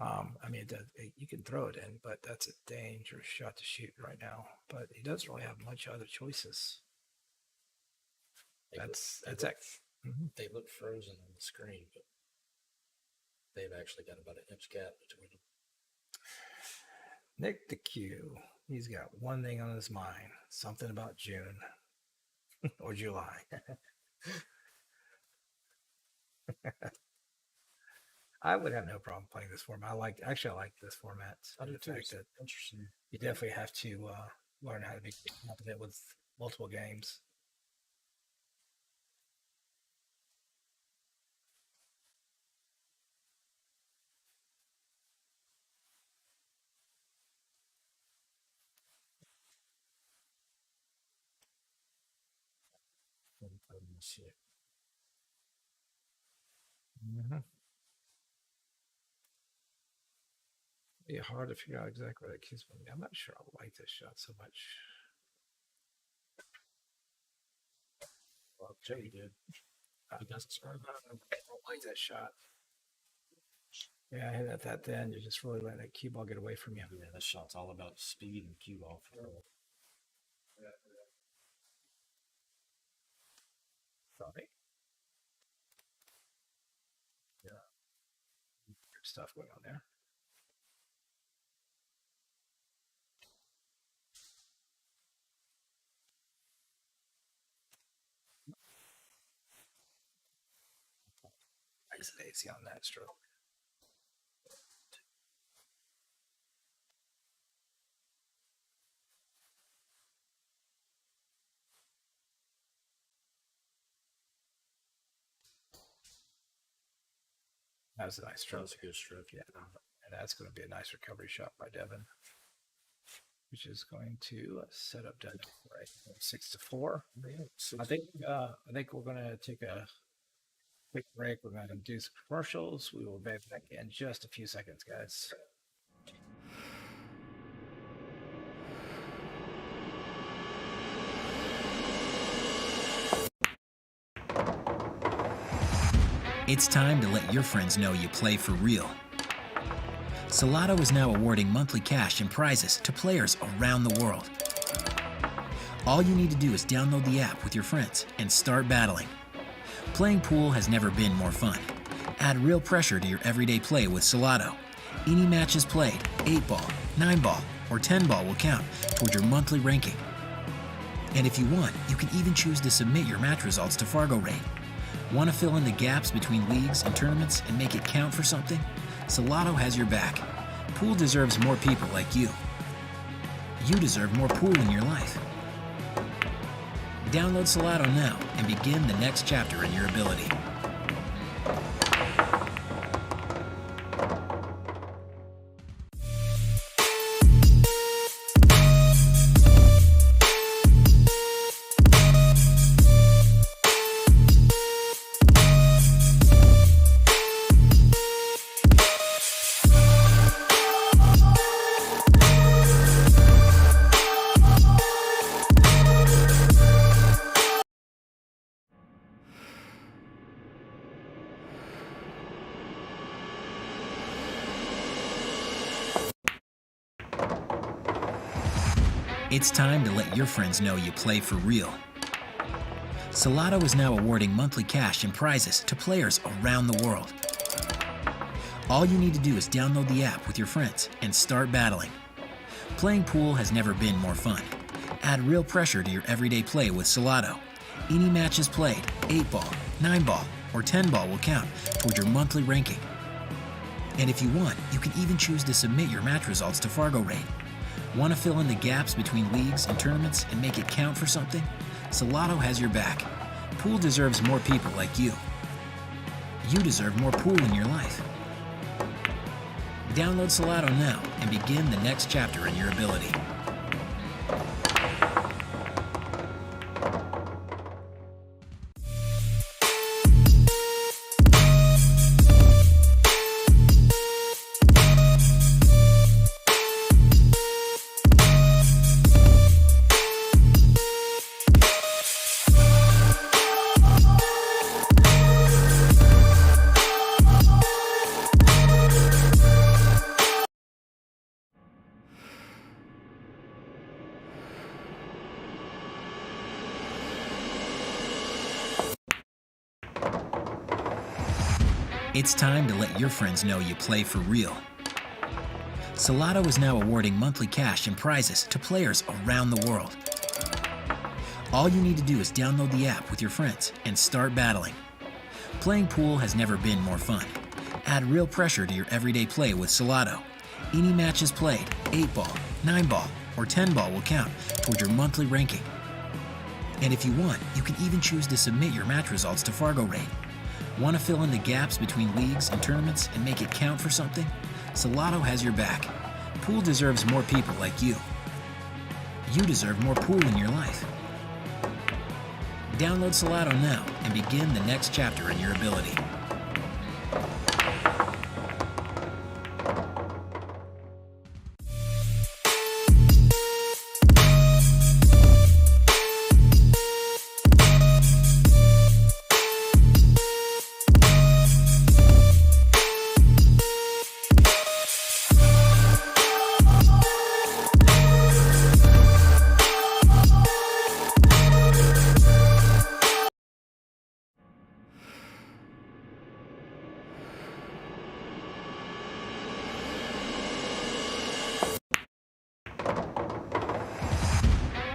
I mean, you can throw it in, but that's a dangerous shot to shoot right now. But he doesn't really have much other choices. They look frozen on the screen, but they've actually got about an inch gap between them. Nick the Q, he's got one thing on his mind, something about June or July. I would have no problem playing this format. I like this format. I do too. Interesting. You definitely have to learn how to be confident with multiple games. Be hard to figure out exactly what it keeps me. I'm not sure I like this shot so much. Well, Jody did. He doesn't start. I don't like that shot. Yeah, I hit at that then. You're just really letting that cue ball get away from you. Yeah, this shot's all about speed and cue ball. Sorry. Yeah. Weird stuff going on there. Nice lazy on that stroke. That was a nice stroke. That was a good stroke. Yeah. And that's going to be a nice recovery shot by Devin, which is going to set up Devin for a 6-4. I think we're going to take a quick break. We're going to do some commercials. We will be back in just a few seconds, guys. It's time to let your friends know you play for real. Salotto is now awarding monthly cash and prizes to players around the world. All you need to do is download the app with your friends and start battling. Playing pool has never been more fun. Add real pressure to your everyday play with Salotto. Any matches played, 8-ball, 9-ball, or 10-ball will count toward your monthly ranking. And if you want, you can even choose to submit your match results to Fargo Rate. Want to fill in the gaps between leagues and tournaments and make it count for something? Salotto has your back. Pool deserves more people like you. You deserve more pool in your life. Download Salotto now and begin the next chapter in your ability. It's time to let your friends know you play for real. Salotto is now awarding monthly cash and prizes to players around the world. All you need to do is download the app with your friends and start battling. Playing pool has never been more fun. Add real pressure to your everyday play with Salotto. Any matches played, 8-ball, 9-ball, or 10-ball will count toward your monthly ranking. And if you want, you can even choose to submit your match results to Fargo Rate. Want to fill in the gaps between leagues and tournaments and make it count for something? Salotto has your back. Pool deserves more people like you. You deserve more pool in your life. Download Salotto now and begin the next chapter in your ability. It's time to let your friends know you play for real. Salotto is now awarding monthly cash and prizes to players around the world. All you need to do is download the app with your friends and start battling. Playing pool has never been more fun. Add real pressure to your everyday play with Salotto. Any matches played, 8-ball, 9-ball, or 10-ball will count toward your monthly ranking. And if you want, you can even choose to submit your match results to Fargo Rate. Want to fill in the gaps between leagues and tournaments and make it count for something? Salotto has your back. Pool deserves more people like you. You deserve more pool in your life. Download Salotto now and begin the next chapter in your ability.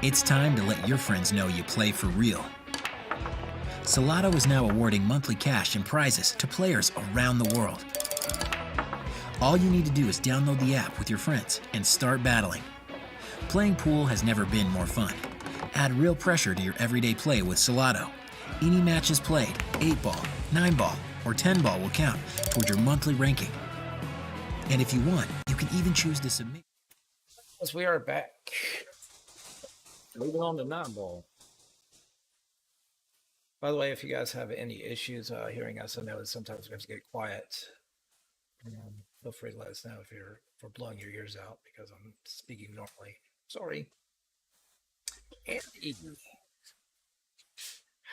It's time to let your friends know you play for real. Salotto is now awarding monthly cash and prizes to players around the world. All you need to do is download the app with your friends and start battling. Playing pool has never been more fun. Add real pressure to your everyday play with Salotto. Any matches played, 8-ball, 9-ball, or 10-ball will count toward your monthly ranking. And if you want, you can even choose to submit. As we are back. Moving on to 9-ball. By the way, if you guys have any issues hearing us, I know that sometimes we have to get quiet. Feel free to let us know if we're blowing your ears out because I'm speaking normally. Sorry. Andy.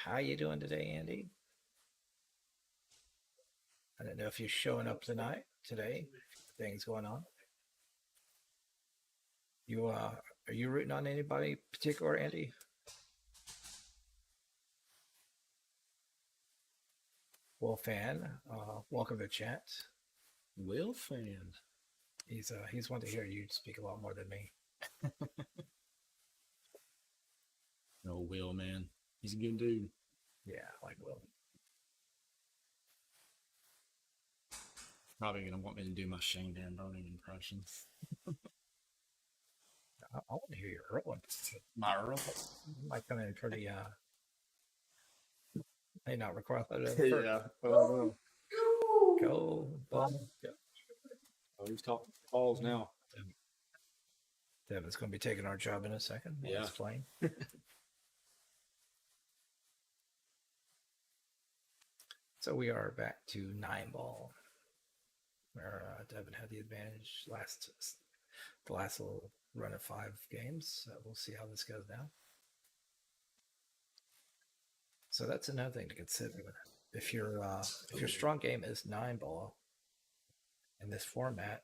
How you doing today, Andy? I don't know if you're showing up today. Things going on. You are you rooting on anybody particular, Andy? Will fan, welcome to chat. Will fan. He's one to hear you speak a lot more than me. No, Will, man. He's a good dude. Yeah, I like Will. Probably gonna want me to do my Shane Van Bonen impressions. I want to hear your Earl one. My Earl? Might come in pretty may not require that. Yeah. Go ball. Oh, he's talking balls now. Devin's going to be taking our job in a second. Yeah. He's playing. So we are back to 9-ball, where Devin had the advantage the last little run of 5 games. So we'll see how this goes now. So that's another thing to consider. If your strong game is 9-ball in this format,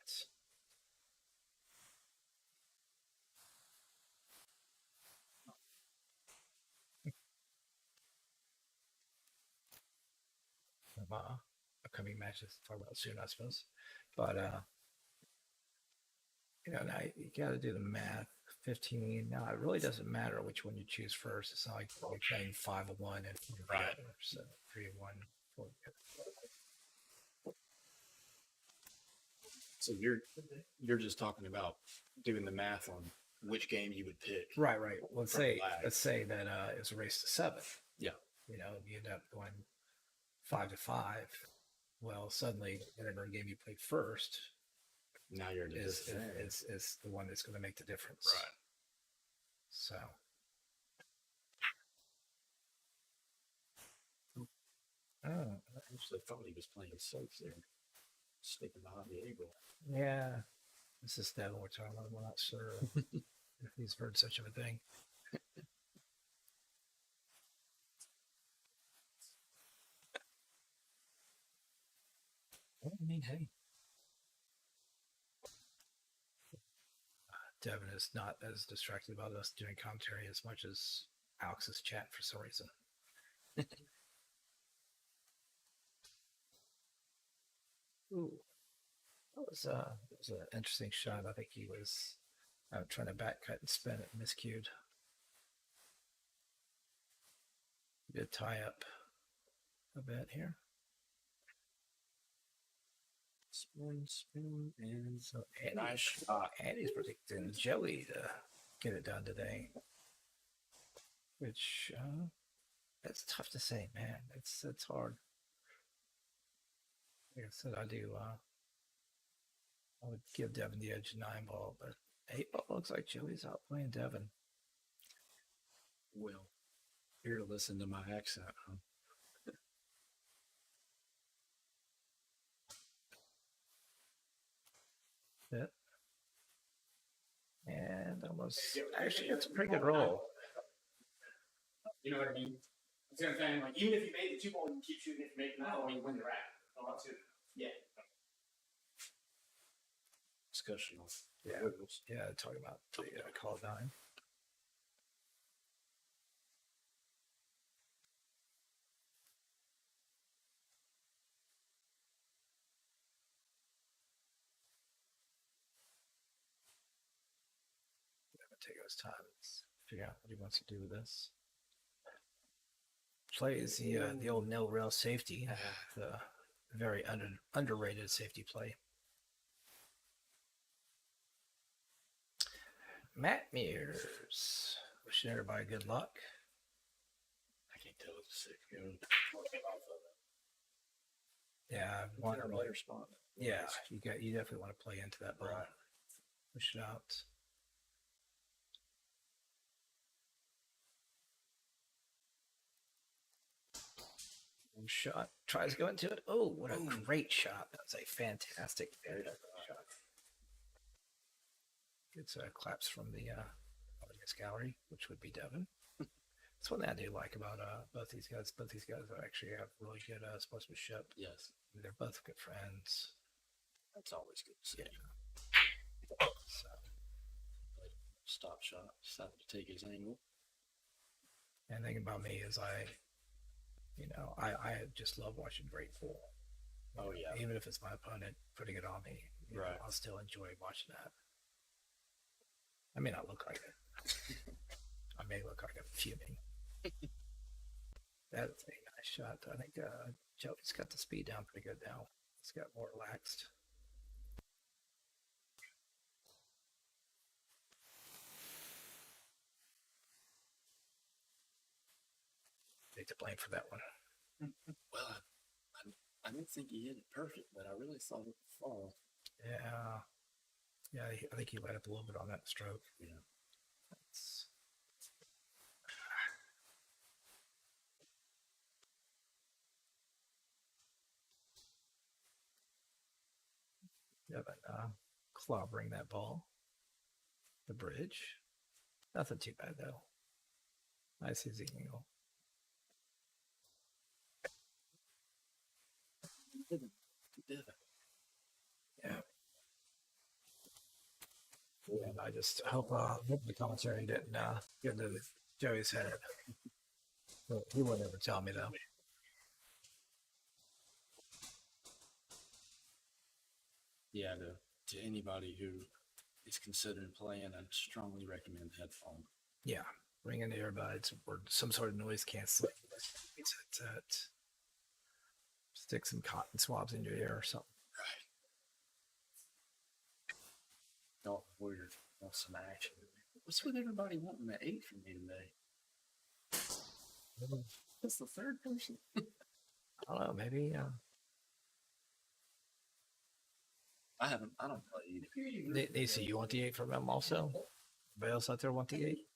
upcoming matches to talk about soon, I suppose. But now you got to do the math. 15. Now it really doesn't matter which one you choose first. It's not like we're playing 5 of one and 4 of the other. So 3 of one, 4 of the other. So you're just talking about doing the math on which game you would pick. Right. Let's say lag. that it's a race to 7. Yeah. You end up going 5-5. Well, suddenly whatever game you played first Now you're is the one that's going to make the difference. Right. So. I actually thought he was playing safe there, sneaking behind the Abel. Yeah, this is Devin we're talking about. We're not sure if he's heard such of a thing. I mean, hey, Devin is not as distracted about us doing commentary as much as Alex is chat for some reason. Ooh, that was an interesting shot. I think he was trying to back cut and spin it, miscued. Good tie up a bit here. Spin, and so nice shot. Andy's predicting Joey to get it done today, which that's tough to say, man. It's hard. Like I said, I would give Devin the edge 9-ball, but 8-ball looks like Joey's outplaying Devin. Well, here to listen to my accent, huh? Bit. And almost actually it's a pretty good roll. You know what I mean? That's what I'm saying. Like, even if you made the 2-ball, you keep shooting it, make that ball, you win the rack. Oh, that's good. Yeah. Discussion on Yeah, talking about the call 9. Take his time and figure out what he wants to do with this. Plays the old no rail safety, the very underrated safety play. Matt Mears, wishing everybody good luck. I can't tell it's a sick game. Yeah, One player spot. Yeah, you definitely want to play into that ball. Right. Push it out. Shot, tries to go into it. Oh, what a great shot. That's a fantastic shot. Gets claps from the audience gallery, which would be Devin. That's one thing I do like about both these guys. Both these guys actually have really good sportsmanship. Yes. They're both good friends. That's always good to see. Yeah. So. Stop shot. Decided to take his angle. And the thing about me is I just love watching great pool. Oh yeah. Even if it's my opponent putting it on me, right? I'll still enjoy watching that. I may not look like it. I may look like I'm fuming. That's a nice shot. I think Joey's got the speed down pretty good now. It's got more relaxed. Take the blame for that one. Well, I didn't think he hit it perfect, but I really thought it would fall. Yeah, I think he let up a little bit on that stroke. Yeah. Devin clobbering that ball. The bridge. Nothing too bad, though. Nice easy angle. Yeah. And I just hope the commentary didn't get into Joey's head. But he wouldn't ever tell me, though. Yeah, to anybody who is considering playing, I strongly recommend headphones. Yeah, bring in the earbuds or some sort of noise canceling headset. Stick some cotton swabs in your ear or something. Dalton Warrior wants some action. What's with everybody wanting the 8 from me today? That's the third person. I don't know. Maybe. I don't play either. They see you want the 8 from him also. Everybody else out there want the 8?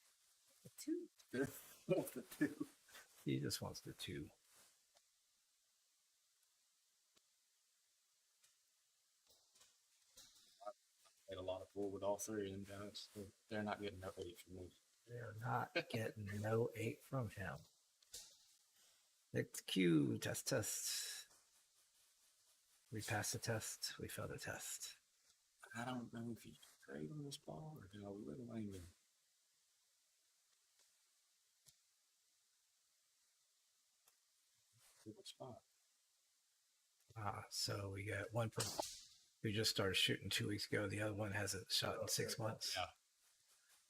The 2. He just wants the 2. Played a lot of pool with all 3 of them guys. They're not getting no 8 from me. They're not getting no 8 from him. Next Q, test. We passed the test. We failed the test. I don't know if he's trade on this ball or do I let him aim in. Good spot. So we got one who just started shooting 2 weeks ago. The other one hasn't shot in 6 months. Yeah.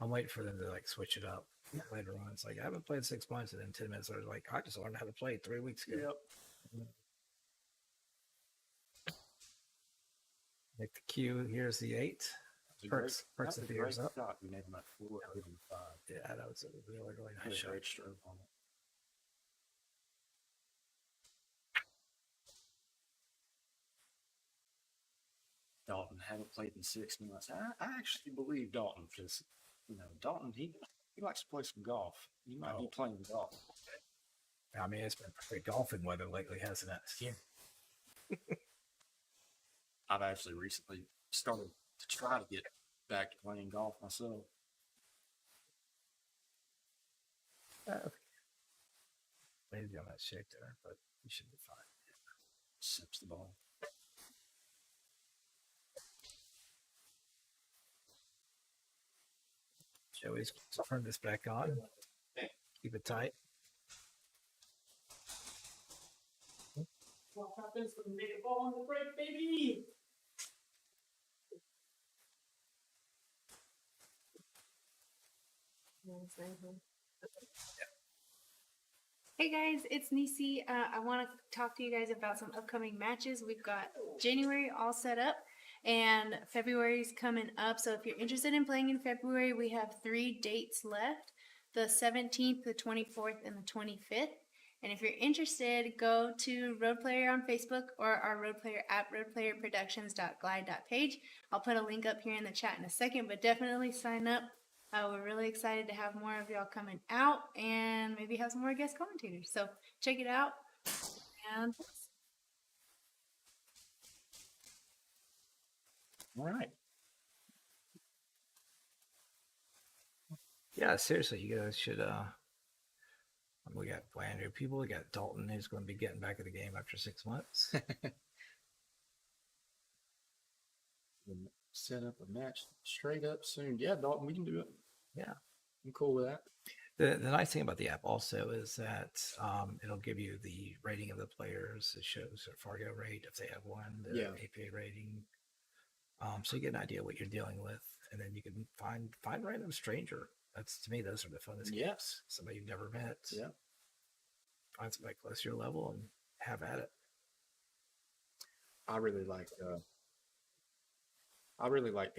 I'm waiting for them to like switch it up later on. It's like I haven't played 6 months, and then 10 minutes later, like I just learned how to play 3 weeks ago. Yep. Make the Q. Here's the 8. Perks the beers up. Shot. You made him at 4, I gave him 5. Yeah, that was a really nice shot. Great stroke on it. Dalton haven't played in 6 months. I actually believe Dalton because, Dalton, he likes to play some golf. He might be playing golf. I mean, it's been pretty golfing weather lately, hasn't it? Yeah. I've actually recently started to try to get back to playing golf myself. Maybe on that shake there, but you should be fine. Sips the ball. Joey's turn this back on. Keep it tight. What happens when we make a ball on the break, baby? Hey guys, it's Nisi. I want to talk to you guys about some upcoming matches. We've got January all set up and February's coming up. So if you're interested in playing in February, we have 3 dates left, the 17th, the 24th, and the 25th. And if you're interested, go to Road Player on Facebook or our Road Player app, roadplayerproductions.glide.page. I'll put a link up here in the chat in a second, but definitely sign up. We're really excited to have more of y'all coming out and maybe have some more guest commentators. So check it out. And all right. Yeah, seriously, you guys should. We got brand new people. We got Dalton, who's going to be getting back in the game after 6 months. Set up a match straight up soon. Yeah, Dalton, we can do it. Yeah, I'm cool with that. The nice thing about the app also is that it'll give you the rating of the players. It shows their Fargo rate if they have one, their APA rating. So you get an idea what you're dealing with, and then you can find a random stranger. That's, to me, those are the funnest games. Somebody you've never met. Yeah. Find somebody close to your level and have at it. I really like the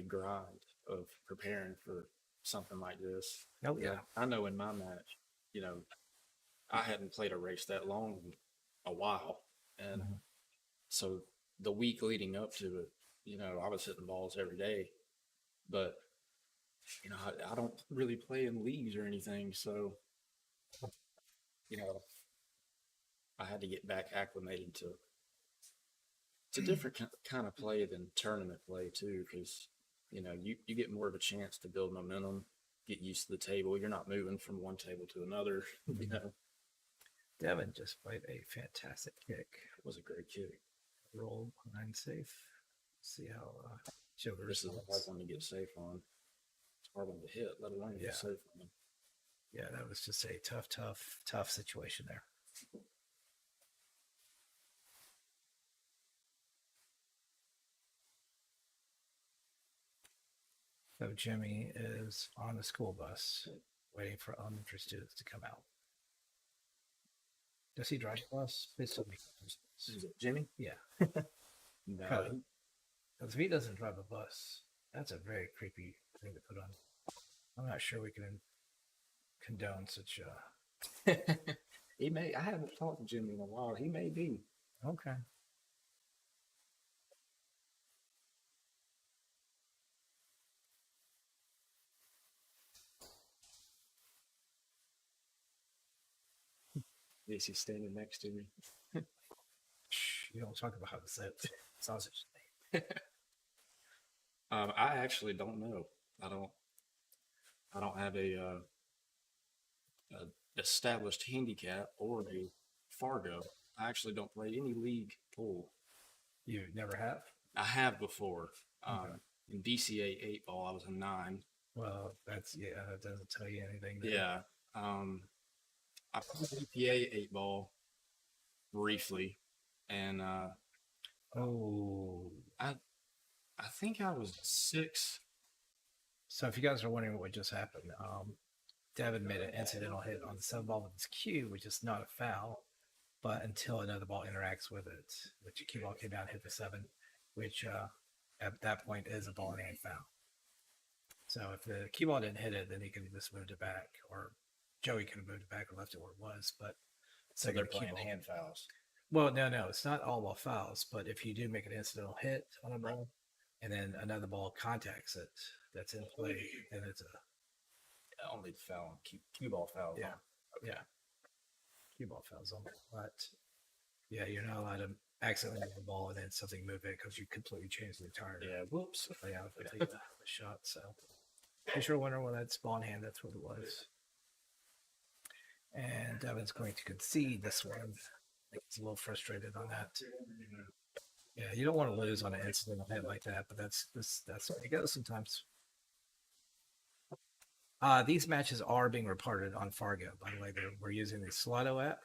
grind of preparing for something like this. Oh yeah. I know in my match, I hadn't played a race that long in a while. And so the week leading up to it, I was hitting balls every day, but I don't really play in leagues or anything. So, I had to get back acclimated to it's a different kind of play than tournament play too, because you get more of a chance to build momentum, get used to the table. You're not moving from one table to another. Devin just played a fantastic kick. It was a great kick. Roll behind safe. See how Joker. This is a hard one to get safe on. It's a hard one to hit, let alone get safe on. Yeah, that was just a tough situation there. So Jimmy is on the school bus waiting for elementary students to come out. Does he drive the bus? Is it Jimmy? Yeah. No. Because if he doesn't drive a bus That's a very creepy thing to put on. I'm not sure we can condone such. He may. I haven't talked to Jimmy in a while. He may be. Okay. Yes, he's standing next to me. Shh, you don't talk about how to say it. Sausage. I actually don't know. I don't have a established handicap or a Fargo. I actually don't play any league pool. You never have? I have before. Okay. In DCA 8 ball, I was a 9. Well, that doesn't tell you anything. There. Yeah. I played DPA 8 ball briefly, and I think I was 6. So if you guys are wondering what just happened, Devin made an incidental hit on the 7 ball with his cue, which is not a foul, but until another ball interacts with it, which the cue ball came down, hit the 7, which at that point is a ball and hand foul. So if the cue ball didn't hit it, then he could have just moved it back, or Joey could have moved it back or left it where it was. But so they're playing hand fouls. Well, no, it's not all ball fouls, but if you do make an incidental hit on a ball and then another ball contacts it that's in play, then it's only the foul, cue ball foul. Yeah, yeah, cue ball fouls on. But yeah, you're not allowed to accidentally move the ball and then something move it because you completely changed the entire whoops layout of the shot. So if you're wondering when that's ball in hand, that's what it was. And Devin's going to concede this one. He's a little frustrated on that. Yeah, you don't want to lose on an incidental hit like that, but that's what it goes sometimes. These matches are being reported on Fargo. By the way, we're using the Salotto app.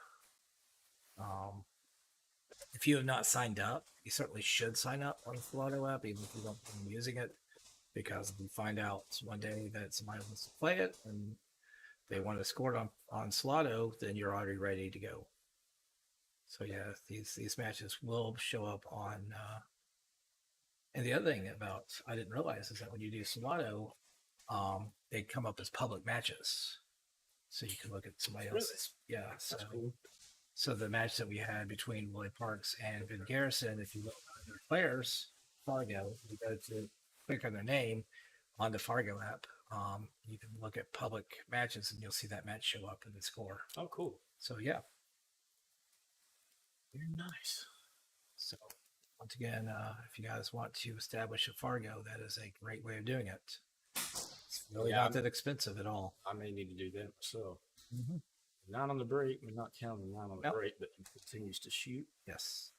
If you have not signed up, you certainly should sign up on the Salotto app, even if you don't be using it, because if you find out one day that somebody wants to play it and they want to score it on Salotto, then you're already ready to go. So yeah, these matches will show up on. And the other thing about I didn't realize is that when you do Salotto, they come up as public matches, so you can look at somebody else's. Yeah, so cool. So the match that we had between Willie Parks and Vin Garrison, if you look at their players, Fargo, you go to click on their name on the Fargo app. You can look at public matches and you'll see that match show up in the score. Oh, cool. So yeah. Very nice. So once again, if you guys want to establish a Fargo, that is a great way of doing it. It's really not that expensive at all. I may need to do that myself. Mm-hmm. Not on the break. We're not counting 9 on the break, but he continues to shoot. Yes.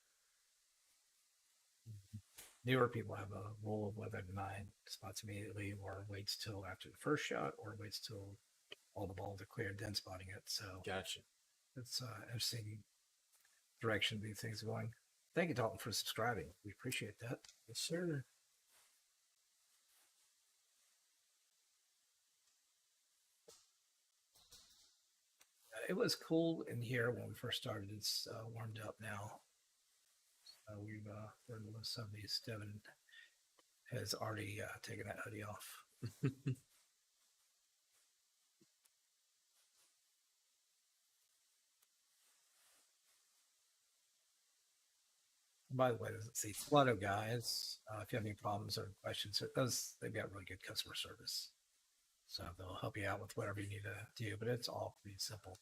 Newer people have a rule of whether to 9 spots immediately or waits till after the first shot or waits till all the balls are cleared, then spotting it. So gotcha. It's interesting direction these things are going. Thank you, Dalton, for subscribing. We appreciate that. Yes, sir. It was cool in here when we first started. It's warmed up now. We're in the low 70s. Devin has already taken that hoodie off. By the way, the Salotto guys, if you have any problems or questions, they've got really good customer service. So they'll help you out with whatever you need to do, but it's all pretty simple.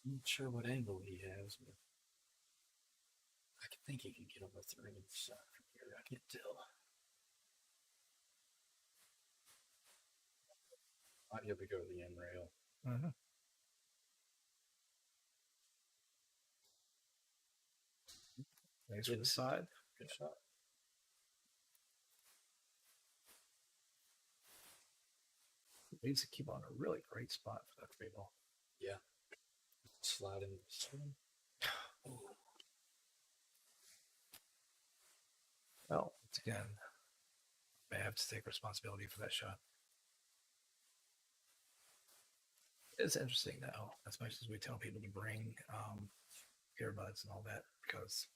I'm not sure what angle he has, but I think he can get on the 3 side from here. I can't tell. Might be able to go to the end rail. Mm-hmm. Thanks for the side. Good shot. Needs to keep on a really great spot for that free ball. Yeah. Slide into the swing. Well, once again, I have to take responsibility for that shot. It's interesting, though, as much as we tell people to bring earbuds and all that, because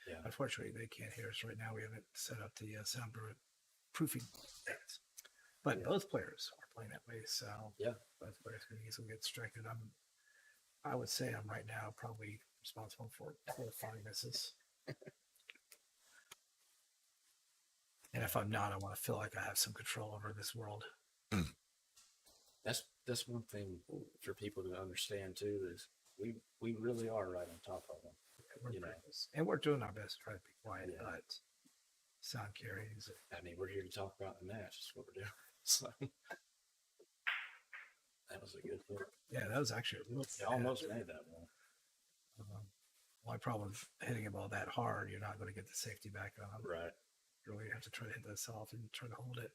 Yeah. Unfortunately, they can't hear us right now. We haven't set up the soundproofing yet. But both players are playing that way, so both players can easily get stricken. I would say I'm right now probably responsible for 4 or 5 misses. And if I'm not, I want to feel like I have some control over this world. That's one thing for people to understand too, is we really are right on top of them. And we're doing our best to try to be quiet, but sound carries. I mean, we're here to talk about the match. That's what we're doing. So that was a good hit. Yeah, that was actually a real almost made that one. My problem with hitting a ball that hard, you're not going to get the safety back on. Right. You really have to try to hit that soft and try to hold it.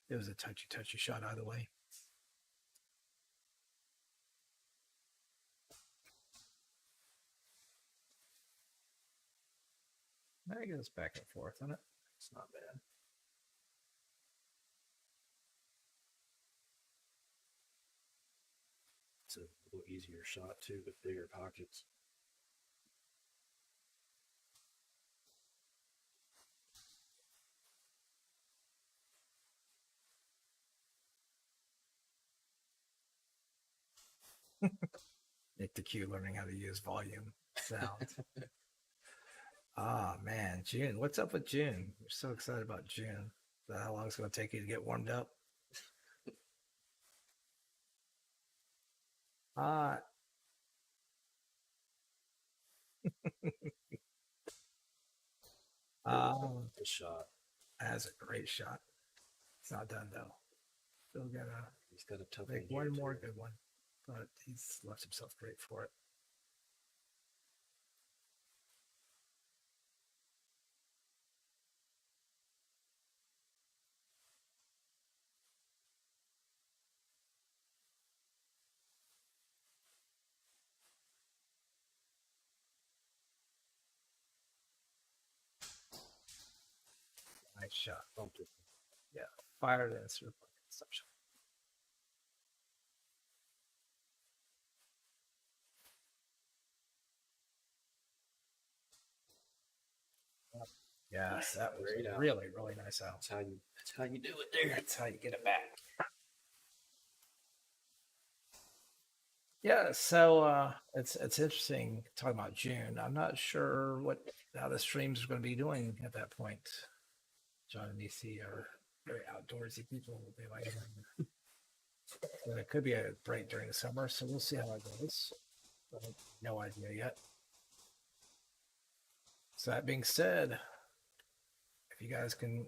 It was a touchy shot either way. There it goes back and forth, isn't it? It's not bad. It's a little easier shot too, with bigger pockets. Nick the Q learning how to use volume sound. Man, June. What's up with June? We're so excited about June. Is that how long it's going to take you to get warmed up? Good shot. That's a great shot. It's not done though. Still he's got a tough make one more good one, but he's left himself great for it. Nice shot. Yeah, fired and sort of consumption. Yes, that was really, really nice out. That's how you do it there. That's how you get it back. Yeah, so it's interesting talking about June. I'm not sure how the streams are going to be doing at that point. John and DC are very outdoorsy people. They like it. So it could be a break during the summer, so we'll see how it goes. No idea yet. So that being said, if you guys can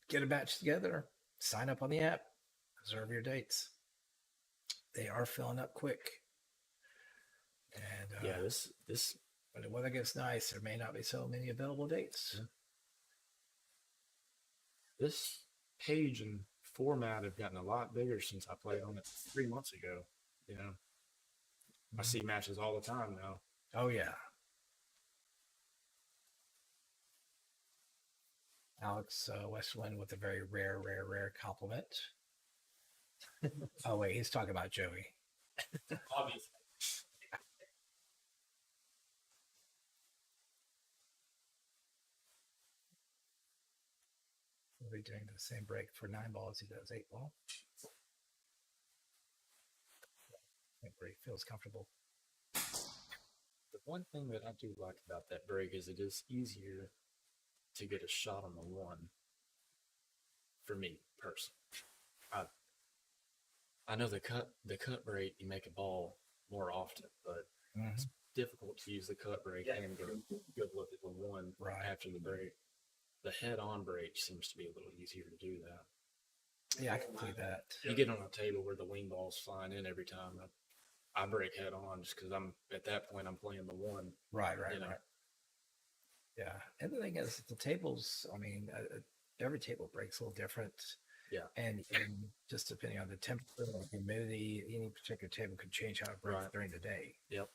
get a match together, sign up on the app, reserve your dates. They are filling up quick. And this when the weather gets nice, there may not be so many available dates. Yeah. This page and format have gotten a lot bigger since I played on it 3 months ago. I see matches all the time now. Oh yeah. Alex Westland with a very rare compliment. Oh wait, he's talking about Joey. Obviously. We'll be doing the same break for 9 ball as he does 8 ball. I think where he feels comfortable. The one thing that I do like about that break is it is easier to get a shot on the one for me personally. I know the cut break, you make a ball more often, but it's difficult to use the cut break and get a good look at the one after the break. The head-on break seems to be a little easier to do that. Yeah, I can see that. You get on a table where the wing ball's flying in every time. I break head-on just because I'm at that point I'm playing the one. Right. Yeah, and the thing is, the tables. I mean, every table breaks a little different. Yeah, and just depending on the temperature and humidity, any particular table could change how it breaks during the day. Yep.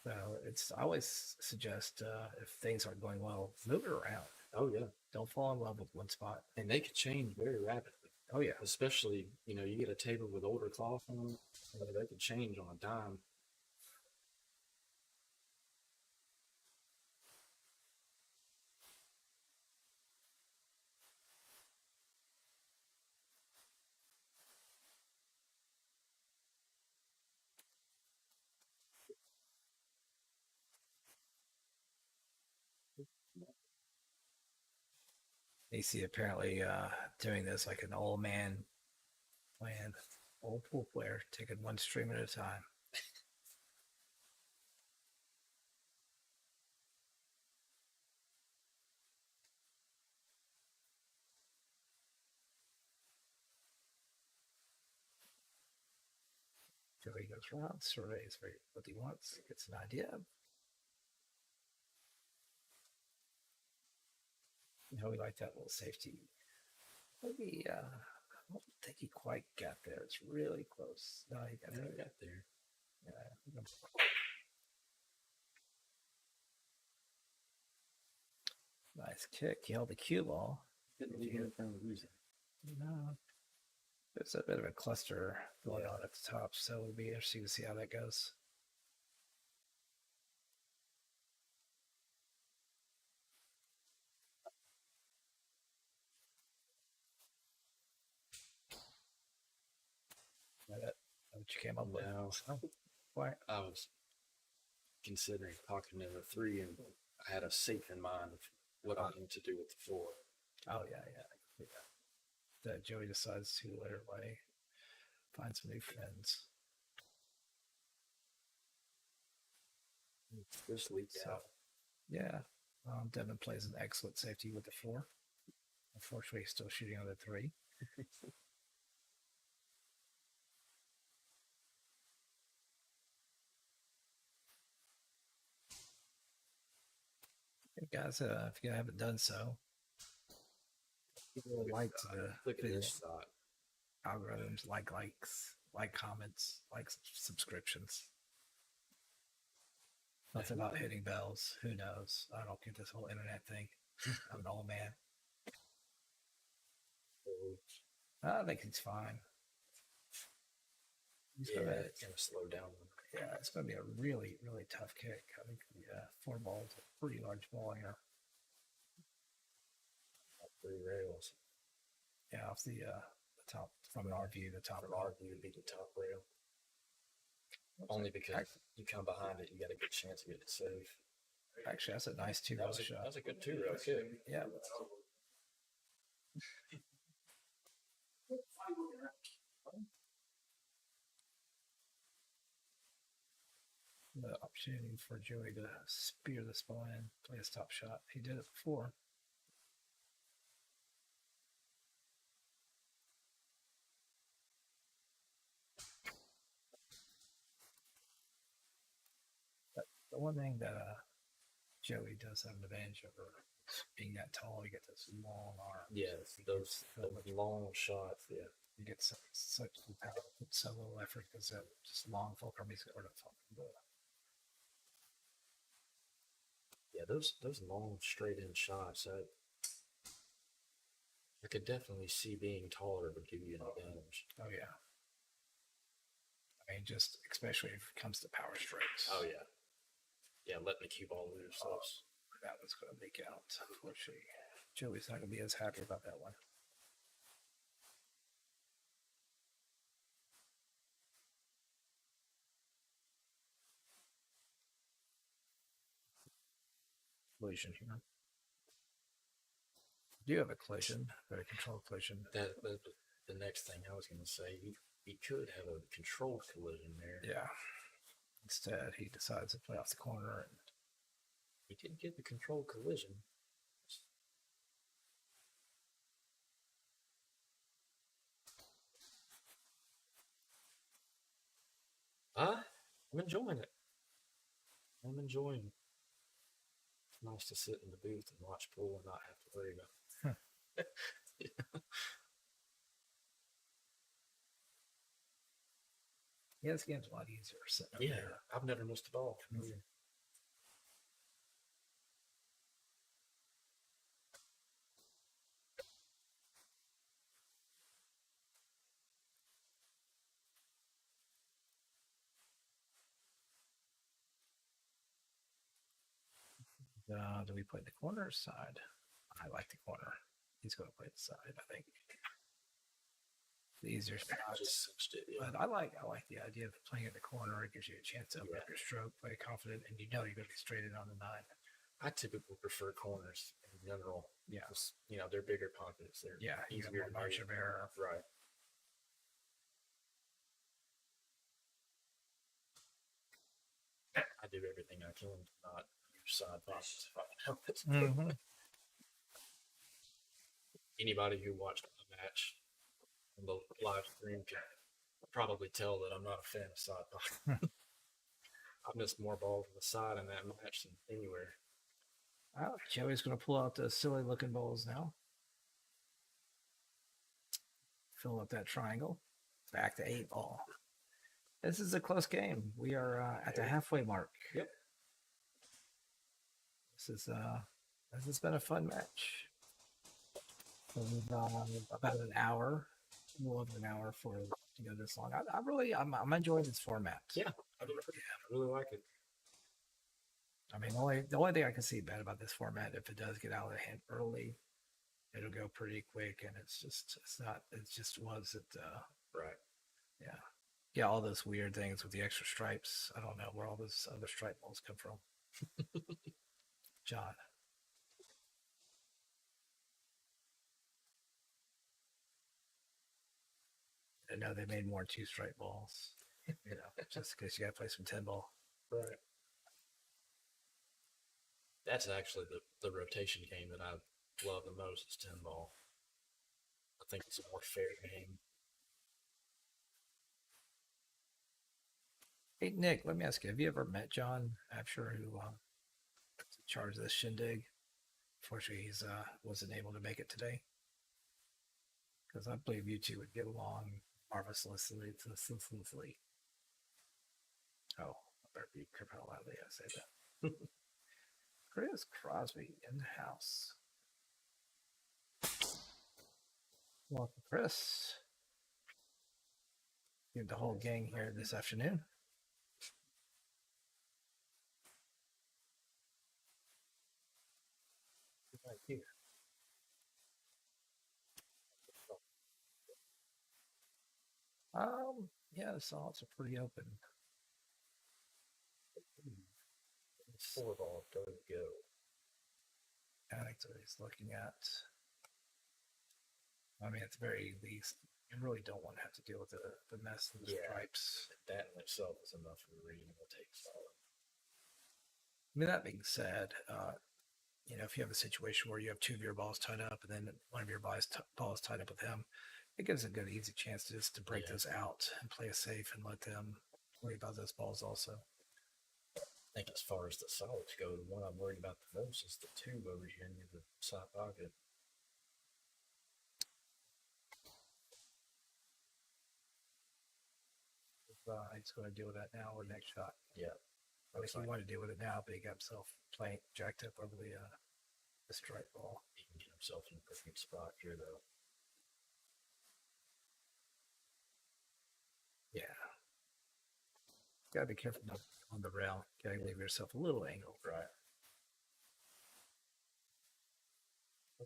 So I always suggest if things aren't going well, move it around. Oh yeah. Don't fall in love with one spot. And they could change very rapidly. Oh yeah. Especially, you get a table with older cloth on it, they could change on a dime. AC apparently doing this like an old man playing, old pool player, taking one stream at a time. Joey goes around, surveys what he wants, gets an idea. We like that little safety. Maybe, I don't think he quite got there. It's really close. No, he got there. Yeah. Nice kick. He held the cue ball. Didn't leave it from losing. No. There's a bit of a cluster going on at the top, so it'll be interesting to see how that goes. That what you came up with? No. Why? I was considering pocketing the 3, and I had a safe in mind of what I need to do with the 4. Oh, yeah. That Joey decides to let her away, find some new friends. Just leaked out. Yeah. Devin plays an excellent safety with the 4. Unfortunately, he's still shooting on the 3. Hey guys, if you haven't done so, people like to Look at this shot. Algorithms, likes, like comments, like subscriptions. Nothing about hitting bells. Who knows? I don't get this whole internet thing. I'm an old man. I think he's fine. It's gonna slow down. Yeah, it's going to be a really, really tough kick. I think the 4 ball is a pretty large ball here. 3 rails. Yeah, off the top, from our view, the top. From our view would be the top rail. Only because you come behind it, you got a good chance of getting it safe. Actually, that's a nice 2-rail shot. That was a good 2-rail kick. Yeah. The opportunity for Joey to spear this ball in, play a stop shot. He did it before. But the one thing that Joey does have an advantage over being that tall, you get those long arms. Yeah, those long shots. Yeah, you get such power, so little effort because just long fulcrum is or not fulcrum. Yeah, those long straight in shots. I could definitely see being taller would give you an advantage. Oh yeah. I mean, just especially if it comes to power strikes. Oh yeah. Yeah, letting the cue ball loose. That was going to leak out. Unfortunately, Joey's not going to be as happy about that one. Collision here. Do you have a collision? Very controlled collision. That the next thing I was going to say. He could have a controlled collision there. Yeah. Instead, he decides to play off the corner, and he didn't get the controlled collision. I'm enjoying it. I'm enjoying it. It's nice to sit in the booth and watch pool and not have to worry about it. Yeah, this game's a lot easier sitting up there. I've never missed a ball. Do we play the corner side? I like the corner. He's going to play the side, I think. The easier spot. But I like the idea of playing at the corner. It gives you a chance to open up your stroke, play confident, and you know you're going to be straight in on the 9. I typically prefer corners in general. Yeah. You know, they're bigger pockets. They're Yeah, you get easier more to margin of error. Right. I do everything I can to not use side pockets if I can help it. Mm-hmm. Anybody who watched the match on the live stream can probably tell that I'm not a fan of side pockets. I missed more balls on the side in that match than anywhere. Well, Joey's going to pull out the silly looking balls now. Fill up that triangle. Back to 8 ball. This is a close game. We are at the halfway mark. Yep. This has been a fun match. So we've about an hour, a little over an hour for to go this long. I'm enjoying this format. Yeah, I really like it. I mean, the only thing I can see bad about this format, if it does get out of hand early, it'll go pretty quick, and it just wasn't right. Yeah. Yeah, all those weird things with the extra stripes. I don't know where all those other stripe balls come from. John. I know they made more than 2 stripe balls. You know, just because you got to play some 10 ball. Right. That's actually the rotation game that I love the most is 10 ball. I think it's a more fair game. Hey, Nick, let me ask you, have you ever met John Absher, who charged this shindig? Unfortunately, he's wasn't able to make it today. Because I believe you two would get along marvelously. Oh, I better be careful how loudly I say that. Chris Crosby in the house. Welcome, Chris. You have the whole gang here this afternoon. Right here. Yeah, the salads are pretty open. 4 ball, go. I think that's what he's looking at. I mean, at the very least, you really don't want to have to deal with the mess of the stripes. That in itself is enough for a reasonable take solid. I mean, that being said, you know, if you have a situation where you have 2 of your balls tied up and then one of your balls tied up with him, it gives a good, easy chance just to break those out and play it safe and let them worry about those balls also. I think as far as the solids go, the one I'm worried about the most is the 2 over here near the side pocket. He's going to deal with that now or next shot. Yeah. I think he wanted to deal with it now, but he got himself jacked up over the strike ball. He can get himself in a perfect spot here, though. Yeah. Gotta be careful on the rail. Gotta leave yourself a little angle. Right. I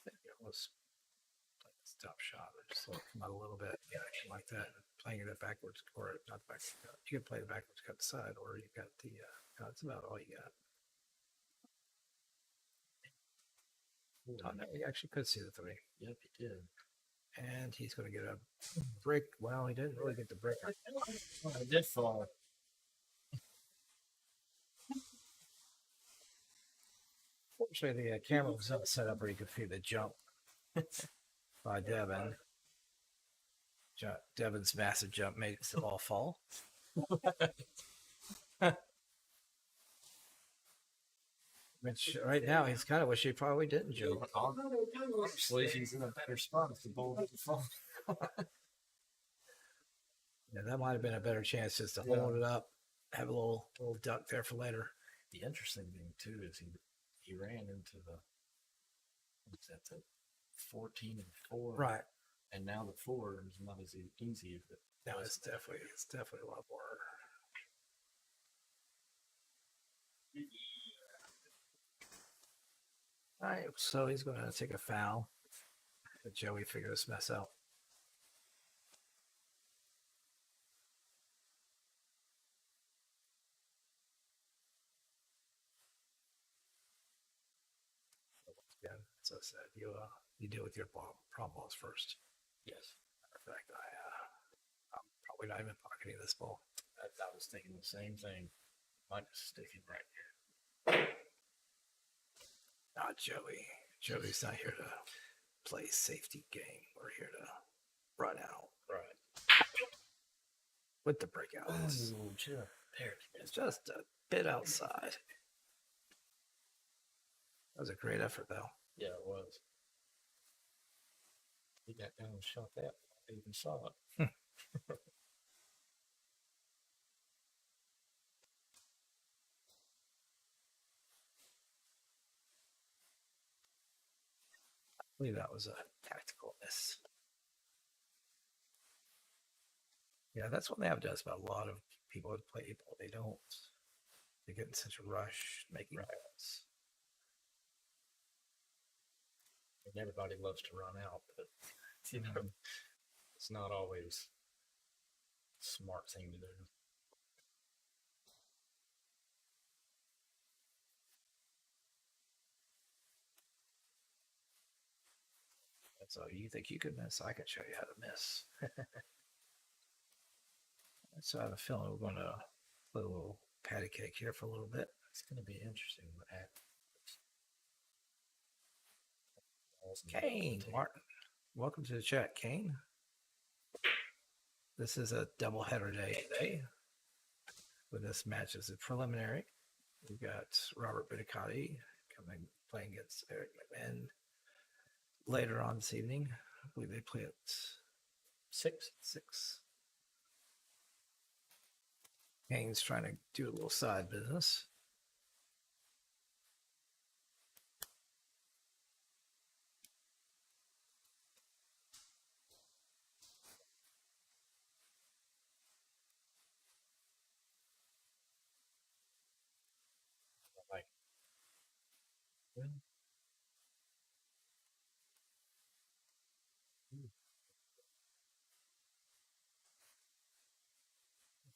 think it was playing this top shot. I just let it come out a little bit. Yeah, like that. Playing it backwards, or not the backwards cut. You can play the backwards cut side, or you got the, that's about all you got. Oh, no, you actually could see the 3. Yep, he did. And he's going to get a break. Well, he didn't really get the break. Oh, it did fall. Fortunately, the camera was not set up where you could see the jump by Devin. Devin's massive jump makes the ball fall. Which right now he's kind of wish he probably didn't jump. Obviously, he's in a better spot if the ball doesn't fall. Yeah, that might have been a better chance just to hold it up, have a little duck there for later. The interesting thing too is he ran into the 14 and 4, right? And now the 4 is not as easy as it. No, it's definitely a lot more. All right, so he's going to take a foul. Let Joey figure this mess out. Yeah, so I said you deal with your problem balls first. Yes. Matter of fact, I'm probably not even pocketing this ball. I was thinking the same thing. Mine is sticking right here. Not Joey. Joey's not here to play safety game. We're here to run out. Right. With the breakouts. Oh, sure. There. It's just a bit outside. That was a great effort, though. Yeah, it was. He got down and shot that. I even saw it. I believe that was a tactical miss. Yeah, that's what Nav does about a lot of people who play Abel. They don't. They get in such a rush making balls. And everybody loves to run out, but you know, it's not always a smart thing to do. So you think you could miss? I can show you how to miss. So I have a feeling we're going to play a little patty cake here for a little bit. It's going to be interesting what happens. Kane Martin, welcome to the chat, Kane. This is a doubleheader day today. With this match as a preliminary, we've got Robert Bidicati playing against Eric McMahon later on this evening. I believe they play at 6. Kane's trying to do a little side business. Like,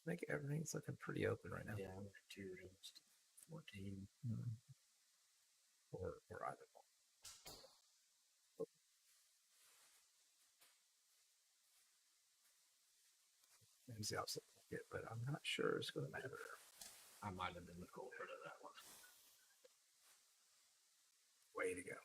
I think everything's looking pretty open right now. yeah, I'm at 2 rings, 14. Or either one. Maybe the opposite pocket, but I'm not sure it's going to matter. I might have been the culprit of that one. Way to go.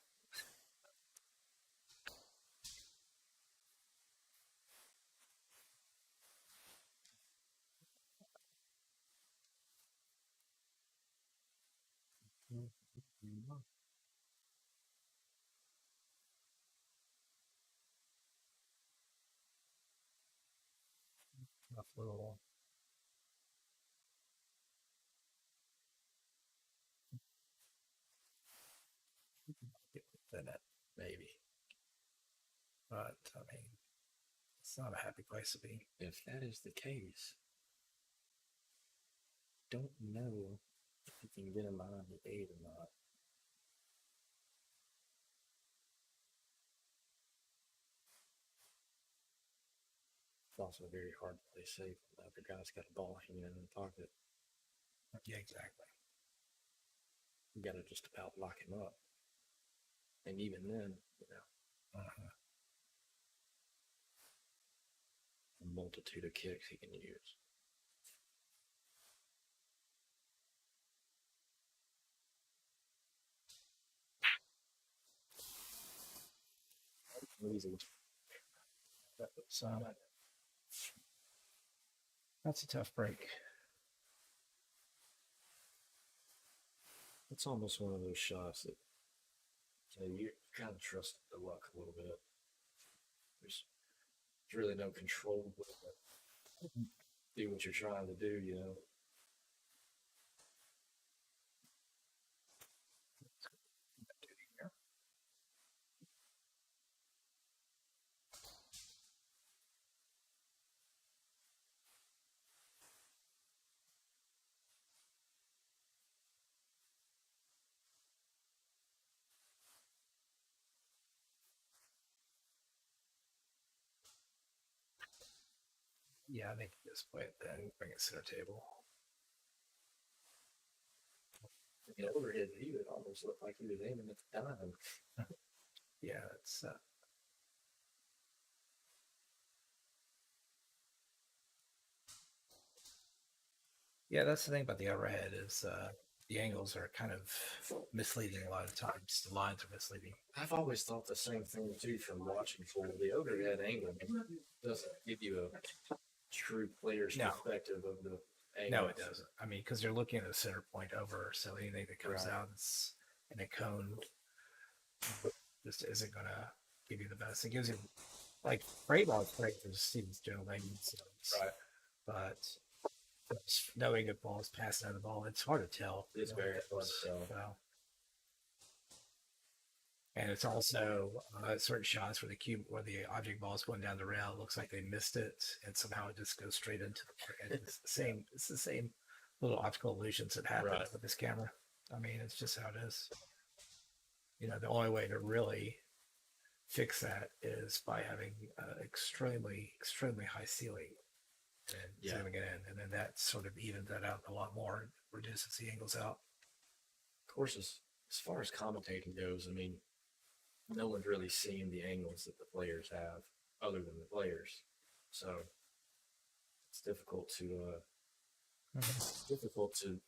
Enough little. Get within it, maybe. But, I mean, it's not a happy place to be. If that is the case, don't know if you can get him behind the 8 or not. It's also very hard to play safe when the other guy's got a ball hanging in the pocket. Yeah, exactly. You got to just about lock him up. And even then, you know, a multitude of kicks he can use. Easy. That's a tough break. It's almost one of those shots that you kind of trust the luck a little bit. There's really no control with it. Do what you're trying to do, you know. Yeah, I think you just play it then, bring it center table. the overhead, he would almost look like he was aiming at the dime. Yeah, it's yeah, that's the thing about the overhead is the angles are kind of misleading a lot of times. The lines are misleading. I've always thought the same thing too from watching for the overhead angle doesn't give you a true player's perspective of the angle. No, it doesn't. I mean, because you're looking at a center point over, so anything that comes out is in a cone just isn't going to give you the best. It gives you, like, great ball is great for Stevens general maintenance, but knowing a ball is passing out of the ball, it's hard to tell. It's very hard to tell. So. And it's also certain shots where the object ball is going down the rail. It looks like they missed it, and somehow it just goes straight into the target. It's the same little optical illusions that happen with this camera. I mean, it's just how it is. You know, the only way to really fix that is by having extremely high ceiling and zooming it in, and then that sort of evens that out a lot more and reduces the angles out. Of course, as far as commentating goes, I mean, no one's really seen the angles that the players have other than the players. So it's difficult to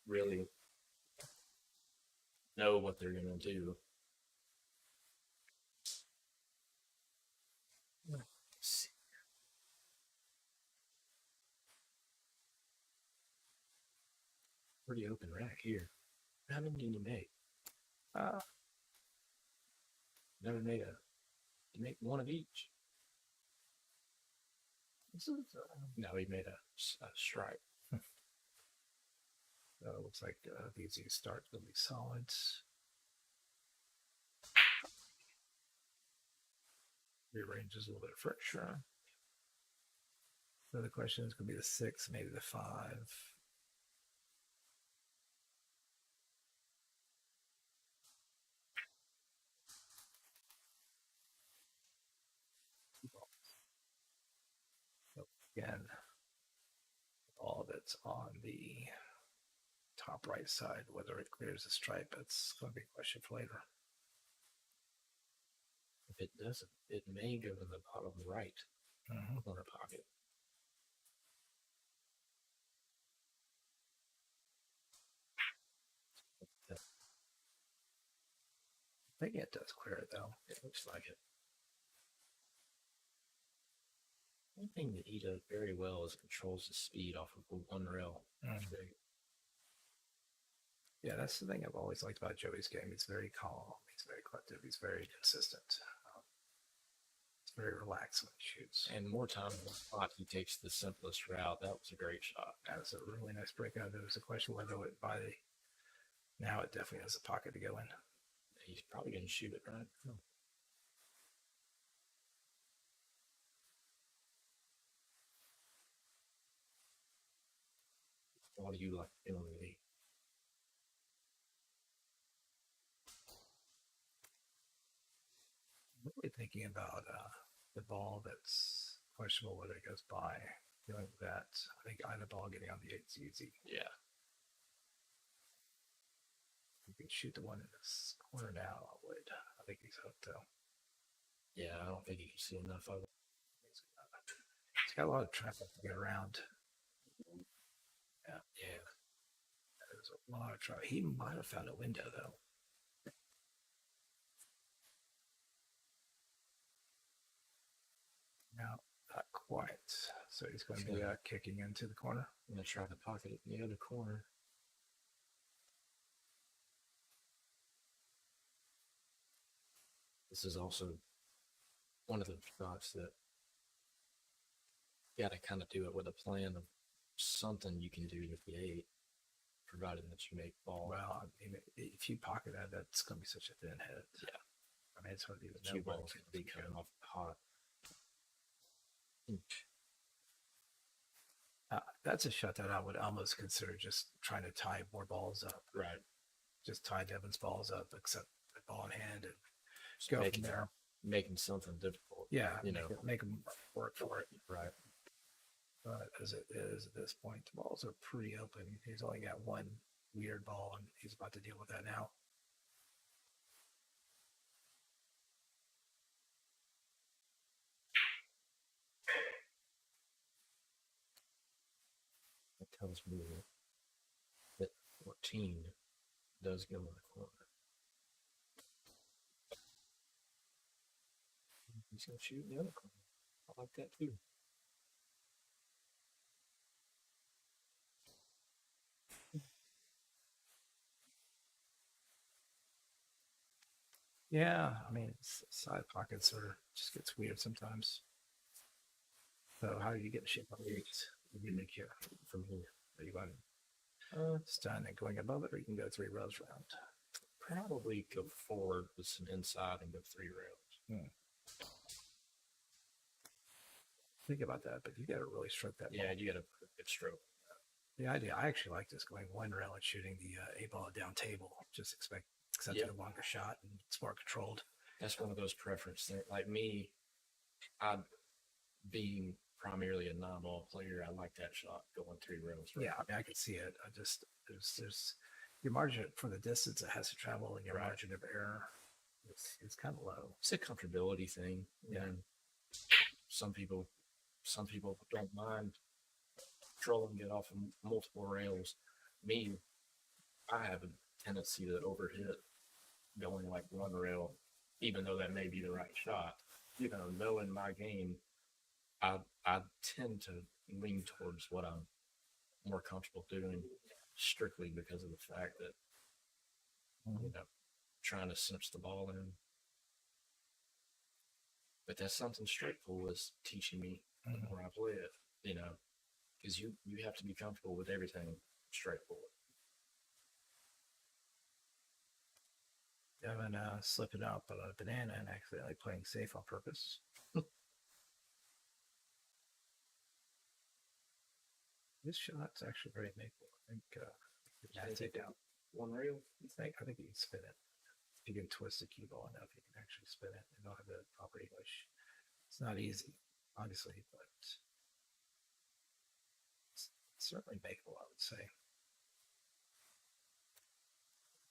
really know what they're going to do. Let's see. Pretty open rack here. How many did you make? Never made you make one of each. This is no, he made a stripe. So it looks like these start will be solids. Rearranges a little bit of friction. So the question is going to be the 6, maybe the 5. Again, all that's on the top right side, whether it clears the stripe, that's going to be a question for later. If it doesn't, it may go to the bottom right corner pocket. I think it does clear it though. It looks like it. One thing that he does very well is controls the speed off of one rail. Yeah, that's the thing I've always liked about Joey's game. He's very calm. He's very collective. He's very consistent. He's very relaxed when he shoots. And more time than the spot, he takes the simplest route. That was a great shot. That was a really nice breakout. There was a question whether it now it definitely has a pocket to go in. He's probably going to shoot it, right? What do you like feeling with it? I'm really thinking about the ball that's questionable whether it goes by. Feeling that I think either ball getting on the 8's easy. Yeah. You can shoot the one in this corner now. I think he's hooked though. Yeah, I don't think you can see enough of it. He's got a lot of traffic to get around. Yeah. There's a lot of traffic. He might have found a window though. No, not quite. So he's going to be kicking into the corner. I'm going to try to pocket it in the other corner. This is also one of the shots that you got to kind of do it with a plan of something you can do with the 8, provided that you make ball. Well, I mean, if you pocket that, that's going to be such a thin hit. Yeah. I mean, it's hard to even Cue know balls can be coming off hot. That's a shot that I would almost consider just trying to tie more balls up. Right. Just tie Devin's balls up, except the ball in hand, and go from there. Making something difficult. Yeah, make them work for it. Right. But as it is at this point, the balls are pretty open. He's only got one weird ball, and he's about to deal with that now. That tells me that 14 does go in the corner. He's going to shoot in the other corner. I like that too. Yeah, I mean, side pockets are just gets weird sometimes. So how do you get shape on the eights? What do you make here from here? Are you going stand and going above it, or you can go 3 rows round? Probably go forward with some inside and go 3 rows. Think about that, but you got to really stroke that. Yeah, ball. you got to put a good stroke. The idea, I actually like this going 1 rail and shooting the A ball down table. Just accepting a longer shot, and it's more controlled. That's one of those preference things. Like me, I being primarily a 9-ball player, I like that shot going 3 rows. Right? Yeah, I mean, I can see it. I just there's your margin for the distance it has to travel, and your margin of error it's kind of low. It's a comfortability thing. Yeah. And some people don't mind trolling, get off of multiple rails. Me, I have a tendency to overhit going like 1 rail, even though that may be the right shot. You know, knowing my game, I tend to lean towards what I'm more comfortable doing, strictly because of the fact that you know, trying to cinch the ball in. But that's something straight pool is teaching me the more I play it, you know, because you have to be comfortable with everything straight pool. Devin slipping up on a banana and accidentally playing safe on purpose. This shot's actually very makeable. I think take out 1 rail. I think you can spin it. If you can twist the cue ball enough, you can actually spin it and not have the proper English. It's not easy, obviously, but it's certainly makeable, I would say.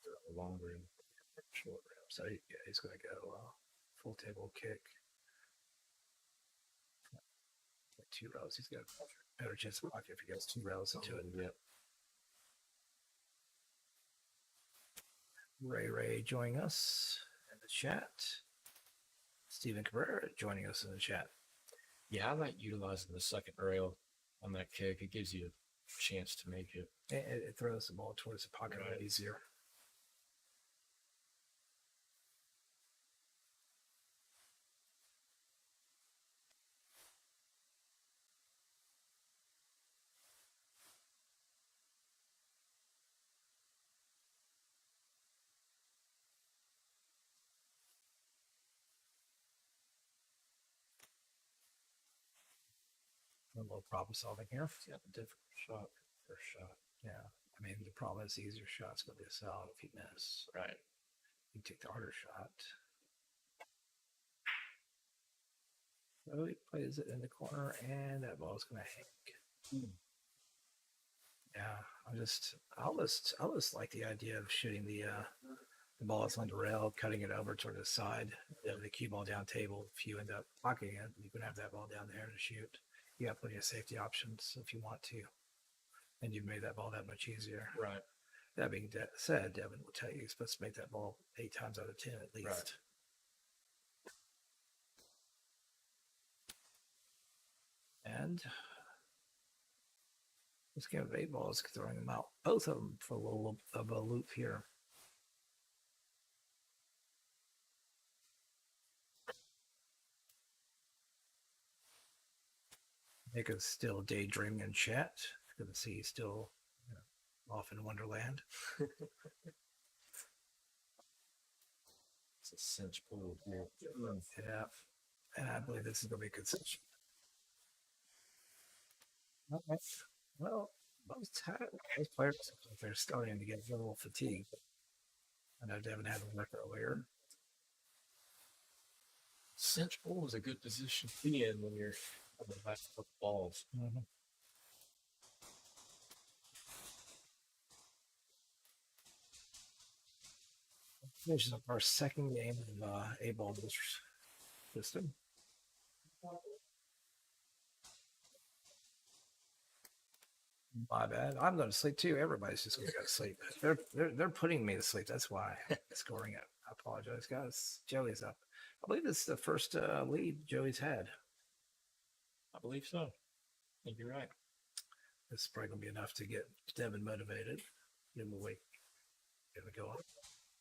A long rail, short rail. So he's going to go full table kick. 2 rows. He's got a better chance of blocking if he goes 2 rows into it. Yep. Ray joining us in the chat. Stephen Cabrera joining us in the chat. Yeah, I like utilizing the second rail on that kick. It gives you a chance to make it. It throws the ball towards the pocket a bit easier. A little problem solving here. Yeah, different shot, first shot. Yeah, I mean the problem is the easier shot's going to be a salad if you miss. Right. You take the harder shot. So he plays it in the corner, and that ball's going to hang. Yeah, I always like the idea of shooting the ball that's on the rail, cutting it over toward the side, the cue ball down table. If you end up blocking it, you can have that ball down there to shoot. You have plenty of safety options if you want to, and you've made that ball that much easier. Right. That being said, Devin will tell you you're supposed to make that ball 8 times out of 10 at least. Right. And this game of 8 ball is throwing them out, both of them, for a little of a loop here. Nick is still daydreaming in chat. Good to see he's still off in Wonderland. It's a cinch pool. Yeah, and I believe this is going to be a good cinch. All right. Well, most players, they're starting to get a little fatigued. I know Devin had a work earlier. Cinch pool is a good position to be in when you're on the last couple balls. Finishes up our second game of Abel system. My bad. I'm going to sleep too. Everybody's just going to go to sleep. They're putting me to sleep. That's why I'm scoring it. I apologize, guys. Joey's up. I believe this is the first lead Joey's had. I believe so. I think you're right. This is probably going to be enough to get Devin motivated. Give him a week. Here we go.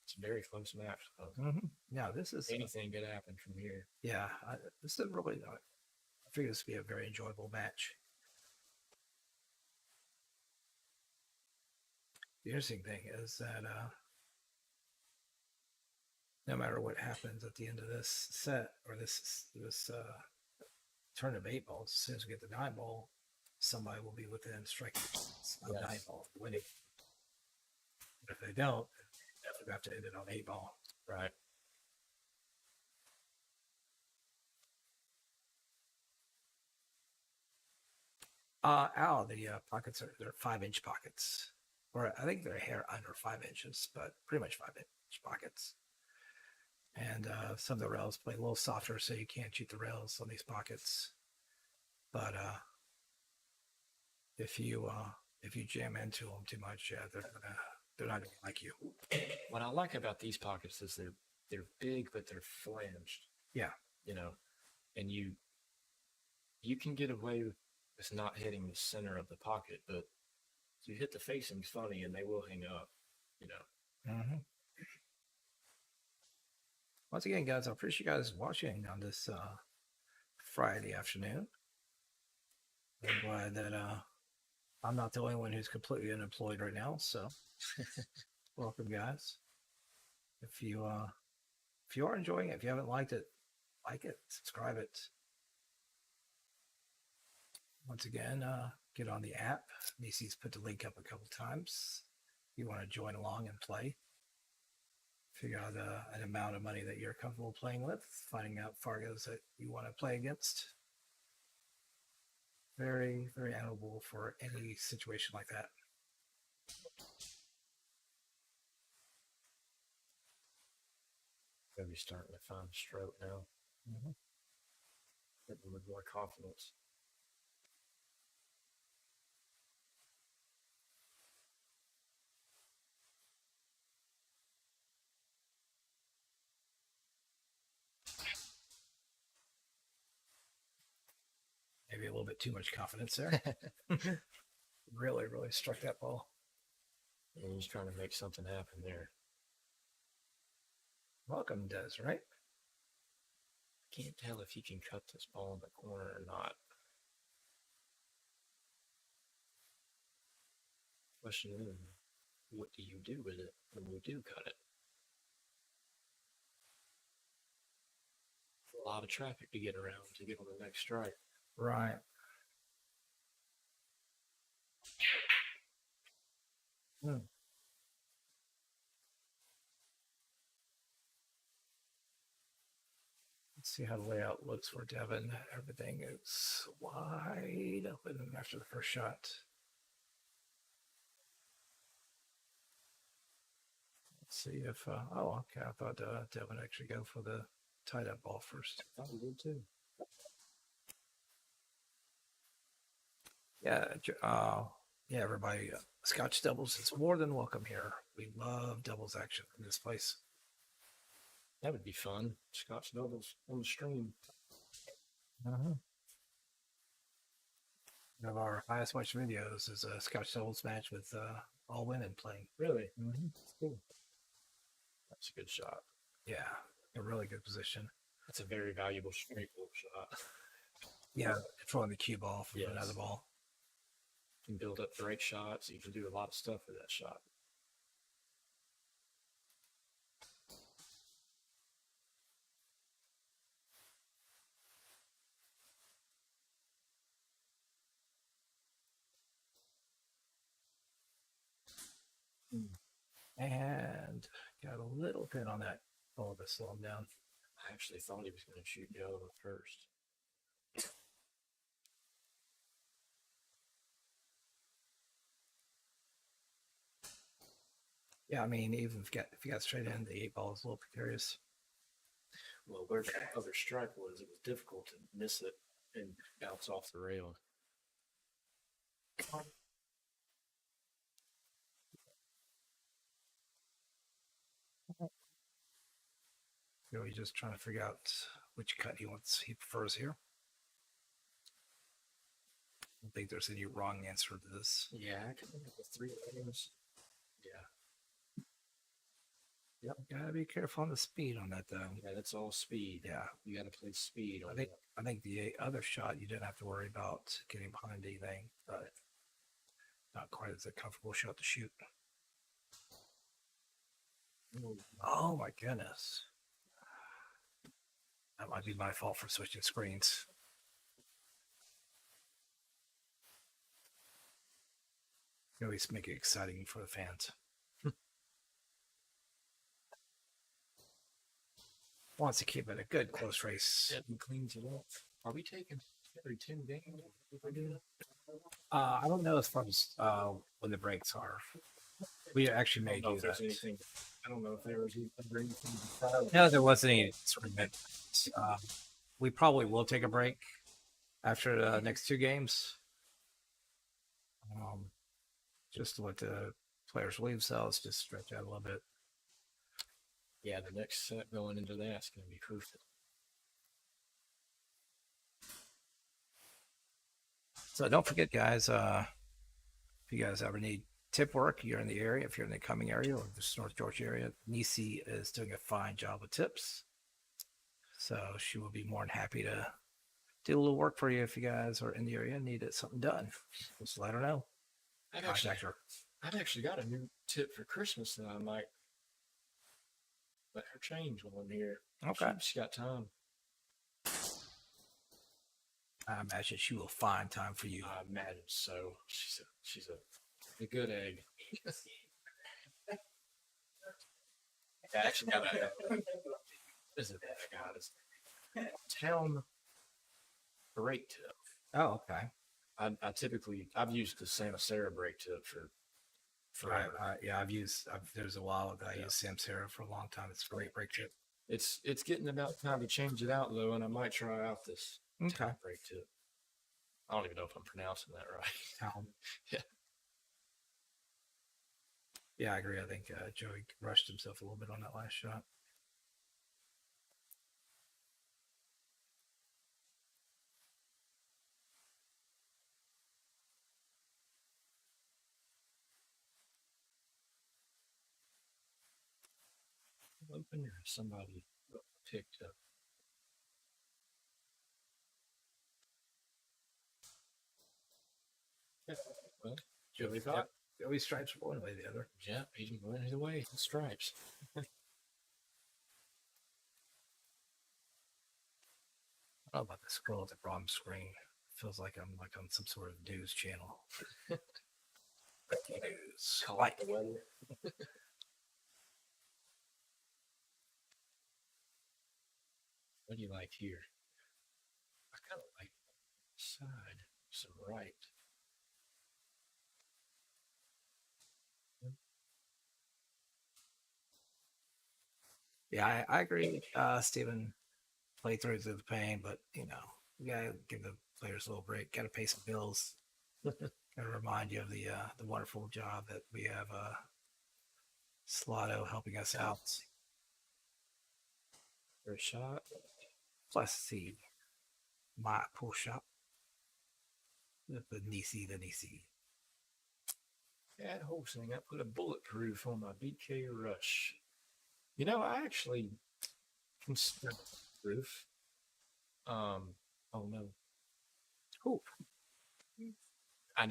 It's a very close match. Yeah, this is anything could happen from here. Yeah, this is really. I figure this would be a very enjoyable match. The interesting thing is that no matter what happens at the end of this set or this turn of 8 balls, as soon as we get the 9 ball, somebody will be within striking distance of 9 ball winning. But if they don't, definitely have to end it on 8 ball. Right. The pockets they're 5-inch pockets, or I think they're a hair under 5 inches, but pretty much 5-inch pockets. And some of the rails play a little softer, so you can't shoot the rails on these pockets. But if you jam into them too much, yeah, they're not gonna like you. What I like about these pockets is they're big, but they're flanged. Yeah, you know, and you can get away with not hitting the center of the pocket, but you hit the facings funny, and they will hang up. You know. Mm-hmm. Once again, guys, I appreciate you guys watching on this Friday afternoon. I'm glad that I'm not the only one who's completely unemployed right now. So, welcome, guys. If you are enjoying it, if you haven't liked it, like it, subscribe it. Once again, get on the app. Nisi's put the link up a couple times. If you want to join along and play, figure out an amount of money that you're comfortable playing with, finding out Fargos that you want to play against. Very, very admirable for any situation like that. Maybe starting to find a stroke now. Hitting with more confidence. Maybe a little bit too much confidence there. Really, really struck that ball. And he's trying to make something happen there. Welcome does, right? Can't tell if he can cut this ball in the corner or not. Question is, what do you do with it when you do cut it? A lot of traffic to get around to get on the next strike. Right. Let's see how the layout looks for Devin. Everything is wide open after the first shot. Let's see if, oh, okay, I thought Devin actually go for the tied up ball first. I thought he did too. Yeah, everybody, Scotch doubles is more than welcome here. We love doubles action in this place. That would be fun. Scotch doubles on the stream. One of our highest watched videos is a Scotch doubles match with all women playing. Really? That's cool. That's a good shot. Yeah, a really good position. That's a very valuable straight ball shot. Yeah, controlling the cue ball from another ball. You can build up break shots. You can do a lot of stuff with that shot. And got a little pin on that ball to slow him down. I actually thought he was going to shoot yellow first. Yeah, I mean, even if you got straight in, the 8-ball is a little precarious. Well, where the other stripe was, it was difficult to miss it and bounce off the rail. He's just trying to figure out which cut he prefers here. I don't think there's any wrong answer to this. Yeah, I can think of the 3 layers. Yeah. Yep, gotta be careful on the speed on that though. Yeah, that's all speed. Yeah, you got to play speed. I think the other shot you didn't have to worry about getting behind anything, but not quite as a comfortable shot to shoot. Oh my goodness. That might be my fault for switching screens. Always make it exciting for the fans. Wants to keep it a good close race. Devin cleans it up. Are we taking every 10 games? I don't know as far as when the breaks are. We actually may do that. I don't know if there was anything. No, there wasn't any disagreement. We probably will take a break after the next 2 games. Just to let the players relieve themselves, just stretch out a little bit. Yeah, the next set going into that's going to be crucial. So don't forget, guys, if you guys ever need tip work, you're in the area, if you're in the Cumming area or the North Georgia area, Nisi is doing a fine job with tips. So she will be more than happy to do a little work for you if you guys are in the area and need something done. Just let her know. I've actually got a new tip for Christmas that I might let her change while I'm here. Okay. She's got time. I imagine she will find time for you. I imagine so. She's a good egg. I actually got this is what I got. It's town brake tip. Oh, okay. I've used the Santa Sarah brake tip for forever. Yeah, there's a while that I used Samsara for a long time. It's a great brake tip. It's getting about time to change it out though, and I might try out this Okay. brake tip. I don't even know if I'm pronouncing that right. Yeah. Yeah, I agree. I think Joey rushed himself a little bit on that last shot. Open or somebody picked up. Yeah, well, Joey thought. Joey stripes one way or the other. Yeah, he went either way. Stripes. I don't know about the scroll at the bottom screen. It feels like I'm on some sort of news channel. Breaking news. Like the weather. What do you like here? I kind of like side, some right. Yeah, I agree. Steven played through the pain, but you gotta give the players a little break. Gotta pay some bills. Gotta remind you of the wonderful job that we have Salotto helping us out. First shot. Plus my pull shot. The Nisi. Yeah, that whole thing. I put a bulletproof on my BK Rush. I actually can start proof. Oh no. Cool. I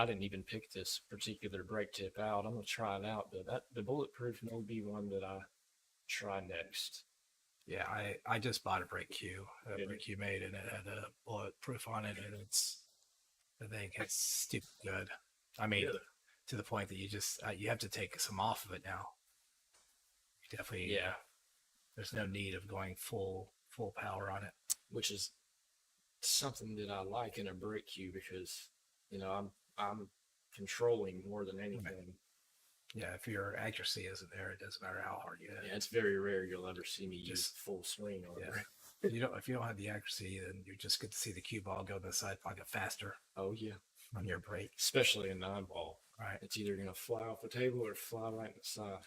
didn't even pick this particular brake tip out. I'm gonna try it out, but the bulletproof may be one that I try next. Yeah, I just bought a brake cue. A brake cue made, and it had a bulletproof on it, and I think it's stupid good. I mean, to the point that you have to take some off of it now. Definitely, yeah. There's no need of going full power on it, which is something that I like in a brake cue because I'm controlling more than anything. Yeah, if your accuracy isn't there, it doesn't matter how hard you hit. Yeah, it's very rare you'll ever see me use full swing on it. If you don't have the accuracy, then you just get to see the cue ball go to the side pocket faster. Oh yeah, on your break, especially a 9-ball. Right, it's either gonna fly off the table or fly right in the side.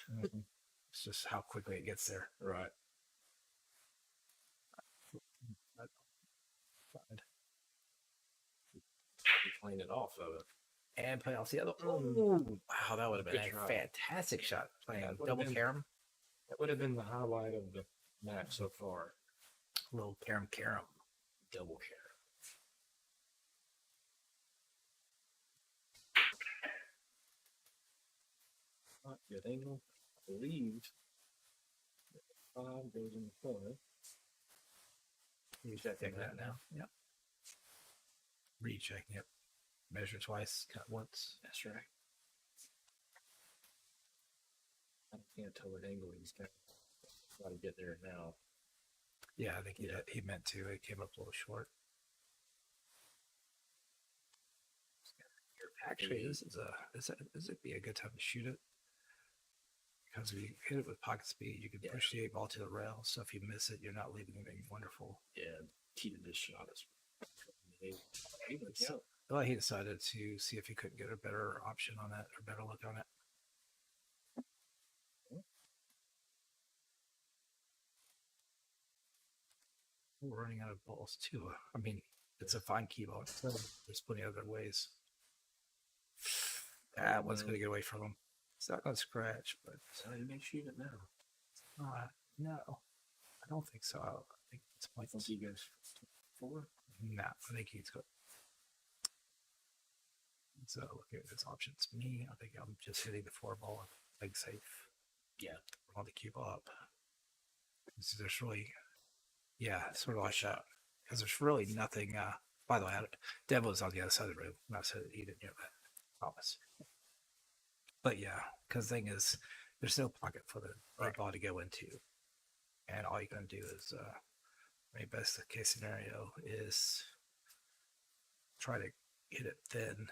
It's just how quickly it gets there. Right. Playing it off of it. And play off the other. Oh, wow, that would have been a fantastic shot. Playing double carom. That would have been the highlight of the match so far. Little carom. Double carom. Not good angle. I believe 5 goes in the corner. You should take that now. Yep. Recheck. Yep. Measure twice, cut once. That's right. I can't tell what angle he's got. Got to get there now. Yeah, I think he meant to. It came up a little short. Actually, this would be a good time to shoot it. Because if you hit it with pocket speed, you can push the 8-ball to the rail. So if you miss it, you're not leaving anything wonderful. Yeah, key to this shot is. Well, he decided to see if he couldn't get a better option on that or better look on it. We're running out of balls too. I mean, it's a fine key ball. There's plenty of other ways. That one's going to get away from him. It's not going to scratch, but you may shoot it now. No, I don't think so. I think it's I think he goes 4. No, I think he's good. So looking at his options, me, I think I'm just hitting the 4-ball, leg safe. Yeah, on the cue ball up. So there's really, sort of like that, because there's really nothing. By the way, Devin was on the other side of the room. Not said he didn't hear that. Promise. But yeah, because the thing is, there's no pocket for the right ball to go into, and all you're going to do is, best case scenario is try to hit it thin.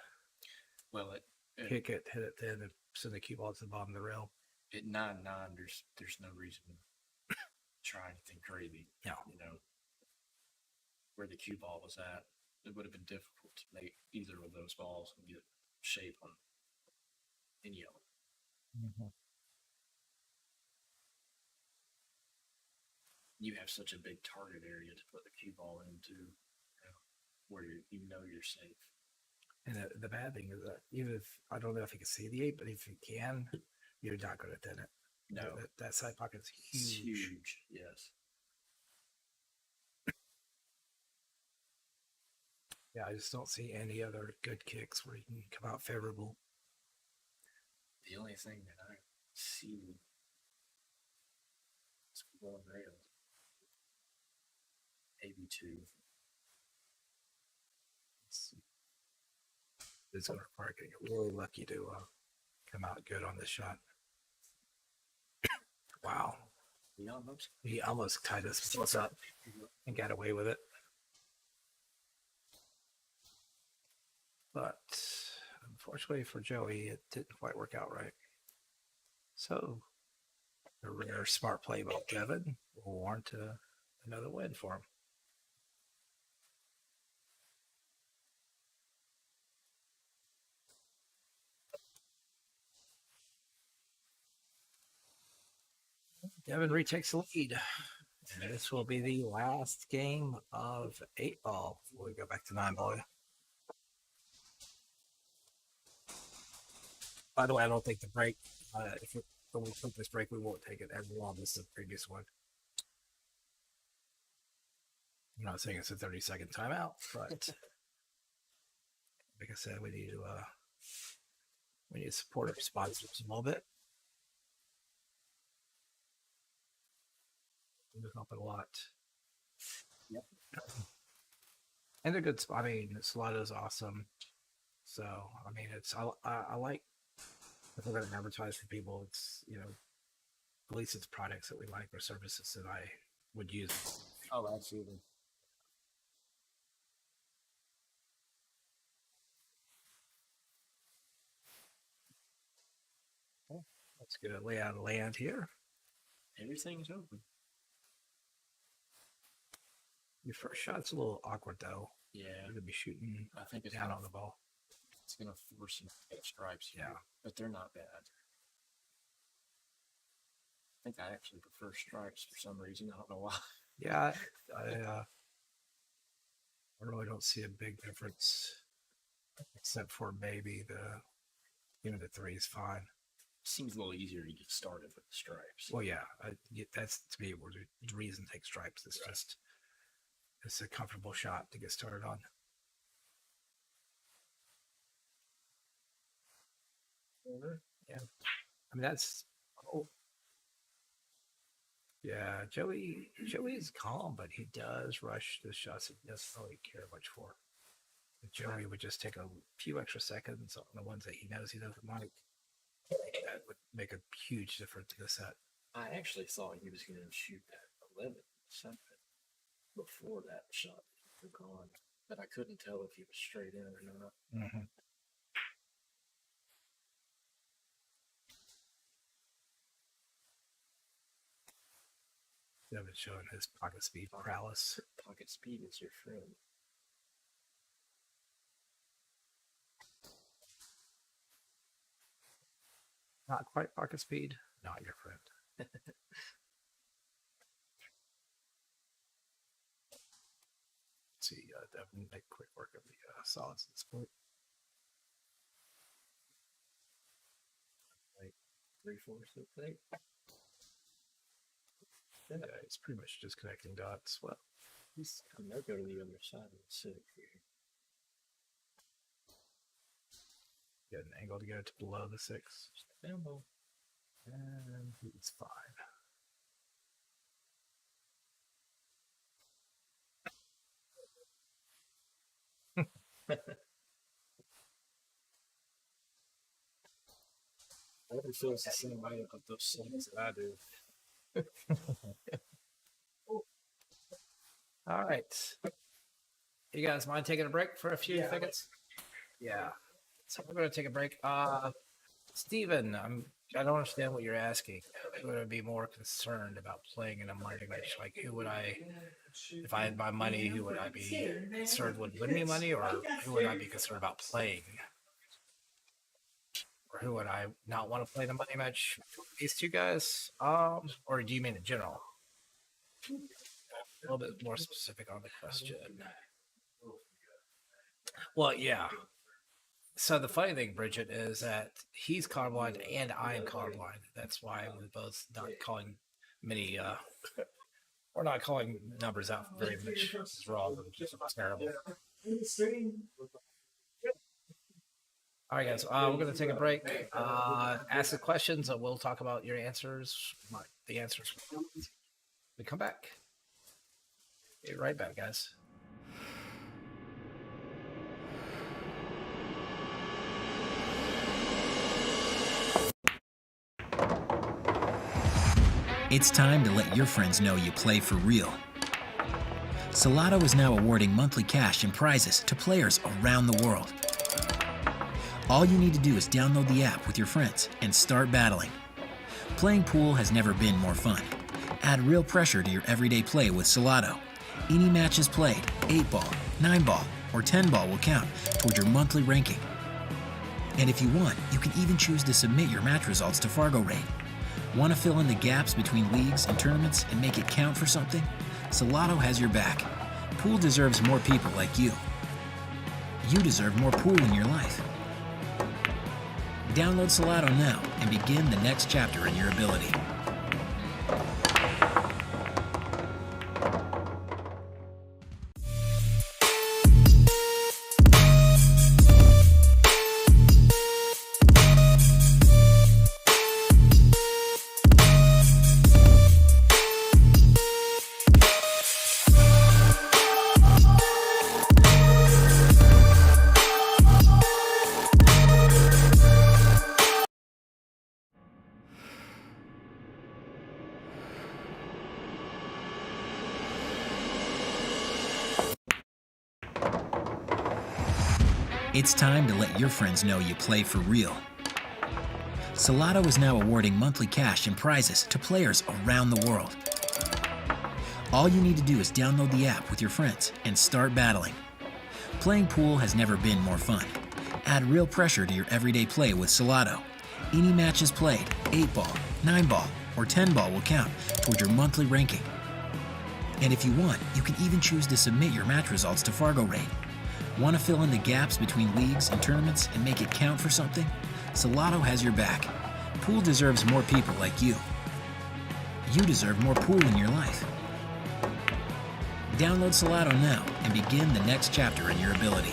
Well, hit it thin, and send the cue ball to the bottom of the rail. At 9-9, there's no reason to try anything crazy. No, where the cue ball was at, it would have been difficult to make either of those balls and get shape on in yellow. You have such a big target area to put the cue ball into, where you know you're safe. And the bad thing is that even if I don't know if you can see the 8, but if you can, you're not going to thin it. No, that side pocket's huge. It's huge. Yes. Yeah, I just don't see any other good kicks where you can come out favorable. The only thing that I see is one rail. Maybe 2. Let's see. It's going to require getting really lucky to come out good on this shot. Wow. He almost tied us up and got away with it. But unfortunately for Joey, it didn't quite work out right. So a rare smart play by Devin will warrant another win for him. Devin retakes the lead. And this will be the last game of 8-ball before we go back to 9-ball. By the way, I don't think the break, when we put this break, we won't take it as long as the previous one. I'm not saying it's a 30-second timeout, but like I said, we need to support our sponsors a little bit. They're helping a lot. Yep. And they're good. I mean, Salotto is awesome. So, I mean, I like, if we're going to advertise for people, it's, at least it's products that we like or services that I would use. Oh, absolutely. Let's get a lay out of land here. Everything's open. Your first shot's a little awkward though. Yeah. You're gonna be shooting I think it's down gonna, on the ball. It's gonna force some stripes here. Yeah. But they're not bad. I think I actually prefer stripes for some reason. I don't know why. Yeah, I really don't see a big difference, except for maybe the 3 is fine. Seems a little easier to get started with the stripes. Well, yeah, that's to me where the reason to take stripes. It's just it's a comfortable shot to get started on. Yeah, I mean that's. Oh. Yeah, Joey's calm, but he does rush the shots he doesn't really care much for. If Joey would just take a few extra seconds on the ones that he knows he doesn't like, that would make a huge difference in the set. I actually thought he was going to shoot that 11 something before that shot took on, but I couldn't tell if he was straight in or not. Mm-hmm. Devin showing his pocket speed prowess. Pocket speed is your friend. Not quite pocket speed, not your friend. Let's see, Devin, make quick work of the solids at this point. Like 3/4 of the plate. Yeah, it's pretty much just connecting dots. Well, I'm going to go to the other side of the 6 here. Get an angle to get it to below the 6. Elbow. And it's 5. Everybody feels the same way about those things that I do. All right. You guys mind taking a break for a few seconds? Yeah. So we're going to take a break. Steven, I don't understand what you're asking. I'm going to be more concerned about playing in a money match. Like, who would I, if I had my money, who would I be concerned would win me money, or who would I be concerned about playing? Or who would I not want to play in a money match? These two guys? Or do you mean in general? A little bit more specific on the question. Well, yeah. So the funny thing, Bridget, is that he's colorblind and I am colorblind. That's why we're both not calling many. We're not calling numbers out very much. This is wrong. It's terrible. All right, guys. We're going to take a break. Ask the questions, and we'll talk about your answers. The answers. We come back. Be right back, guys. It's time to let your friends know you play for real. Salotto is now awarding monthly cash and prizes to players around the world. All you need to do is download the app with your friends and start battling. Playing pool has never been more fun. Add real pressure to your everyday play with Salotto. Any matches played, 8-ball, 9-ball, or 10-ball will count toward your monthly ranking. And if you want, you can even choose to submit your match results to Fargo Rate. Want to fill in the gaps between leagues and tournaments and make it count for something? Salotto has your back. Pool deserves more people like you. You deserve more pool in your life. Download Salotto now and begin the next chapter in your ability. It's time to let your friends know you play for real. Salotto is now awarding monthly cash and prizes to players around the world. All you need to do is download the app with your friends and start battling. Playing pool has never been more fun. Add real pressure to your everyday play with Salotto. Any matches played, 8-ball, 9-ball, or 10-ball will count toward your monthly ranking. And if you want, you can even choose to submit your match results to Fargo Rate. Want to fill in the gaps between leagues and tournaments and make it count for something? Salotto has your back. Pool deserves more people like you. You deserve more pool in your life. Download Salotto now and begin the next chapter in your ability.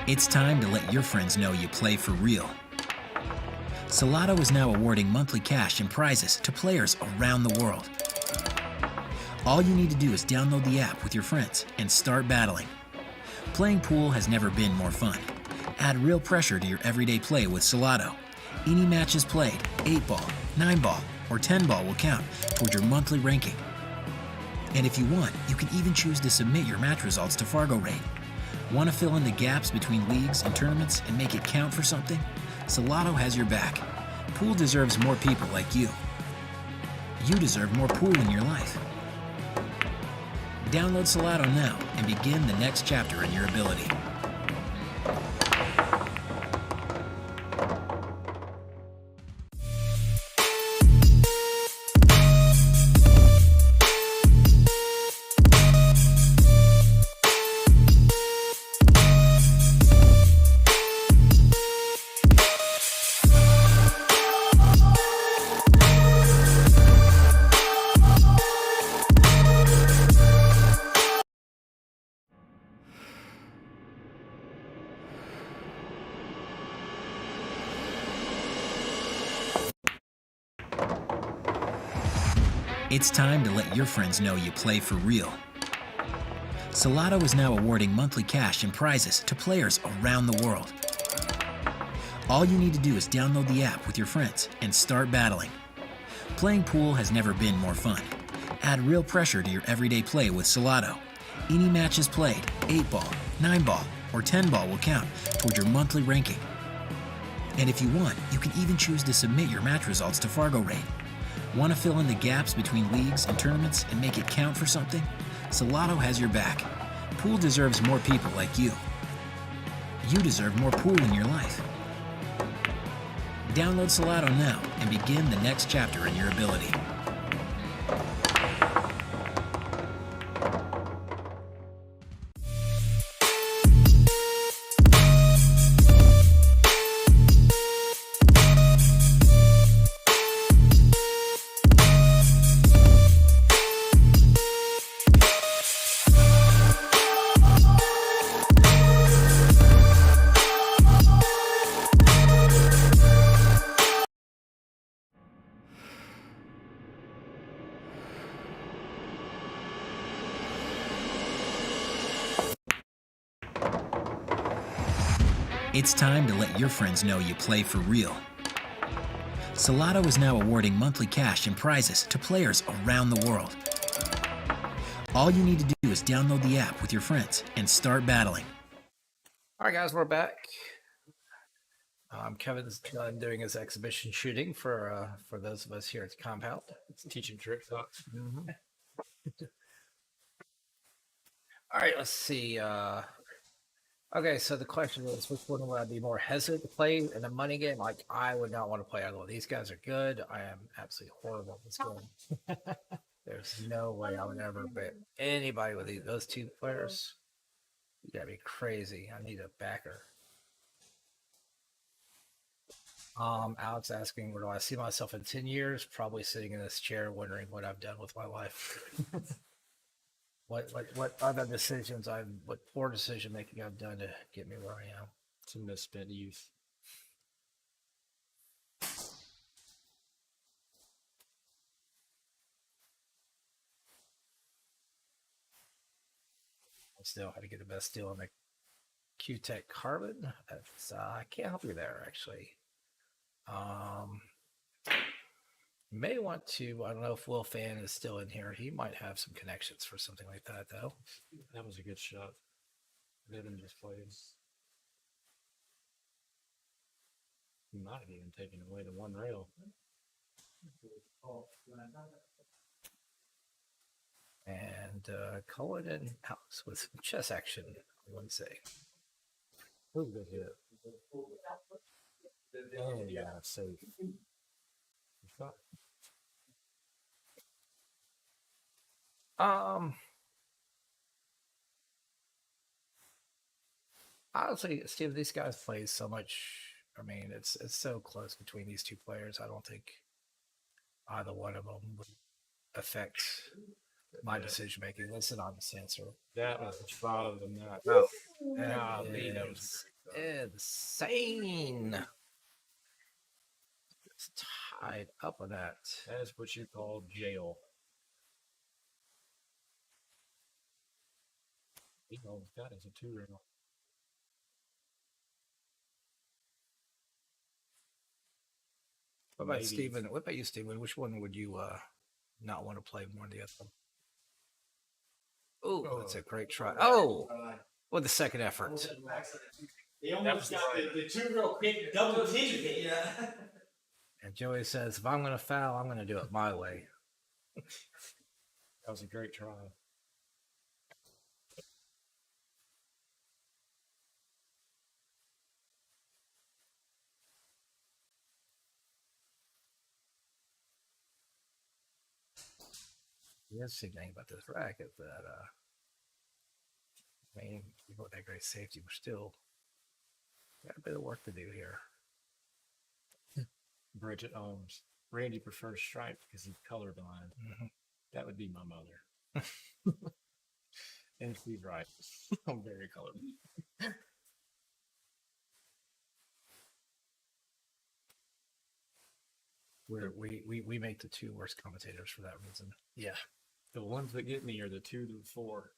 It's time to let your friends know you play for real. Salotto is now awarding monthly cash and prizes to players around the world. All you need to do is download the app with your friends and start battling. Playing pool has never been more fun. Add real pressure to your everyday play with Salotto. Any matches played, 8-ball, 9-ball, or 10-ball will count toward your monthly ranking. And if you want, you can even choose to submit your match results to Fargo Rate. Want to fill in the gaps between leagues and tournaments and make it count for something? Salotto has your back. Pool deserves more people like you. You deserve more pool in your life. Download Salotto now and begin the next chapter in your ability. It's time to let your friends know you play for real. Salotto is now awarding monthly cash and prizes to players around the world. All you need to do is download the app with your friends and start battling. Playing pool has never been more fun. Add real pressure to your everyday play with Salotto. Any matches played, 8-ball, 9-ball, or 10-ball will count toward your monthly ranking. And if you want, you can even choose to submit your match results to Fargo Rate. Want to fill in the gaps between leagues and tournaments and make it count for something? Salotto has your back. Pool deserves more people like you. You deserve more pool in your life. Download Salotto now and begin the next chapter in your ability. It's time to let your friends know you play for real. Salotto is now awarding monthly cash and prizes to players around the world. All you need to do is download the app with your friends and start battling. All right, guys, we're back. Kevin's done doing his exhibition shooting for those of us here at the compound. It's teaching trick shots. Mm-hmm. All right, let's see. Okay, so the question is, which one would I be more hesitant to play in a money game? Like, I would not want to play either one. These guys are good. I am absolutely horrible at this game. There's no way I would ever bet anybody with those two players. You gotta be crazy. I need a backer. Alex asking, where do I see myself in 10 years? Probably sitting in this chair wondering what I've done with my life. what other decisions what poor decision making I've done to get me where I am. Some misspent youth. I still had to get the best deal on the Q-Tech Carbon. I can't help you there, actually. May want to. I don't know if Will Fan is still in here. He might have some connections for something like that, though. That was a good shot. Devin just played. He might have even taken away the one rail. And Cullen House with some chess action, I would say. Who's good hit? And yeah, safe. Honestly, Steve, these guys play so much. I mean, it's so close between these two players. I don't think either one of them would affect my decision making. Listen on the sensor. That was farther than that. That is insane. It's tied up with that. That is what you call jail. He almost got as a 2-rail. What about Steven? What about you, Steven? Which one would you not want to play more than the other one? Oh, that's a great try. Oh, with the second effort. They almost got the 2-rail quick double digit. Yeah. And Joey says, if I'm going to foul, I'm going to do it my way. That was a great try. The interesting thing about this rack is that, I mean, you got that great safety, we're still got a bit of work to do here. Bridget Holmes. Randy prefers stripe because he's colorblind. That would be my mother. And she's right. I'm very colorblind. We make the two worst commentators for that reason. Yeah. The ones that get me are the 2 to the 4.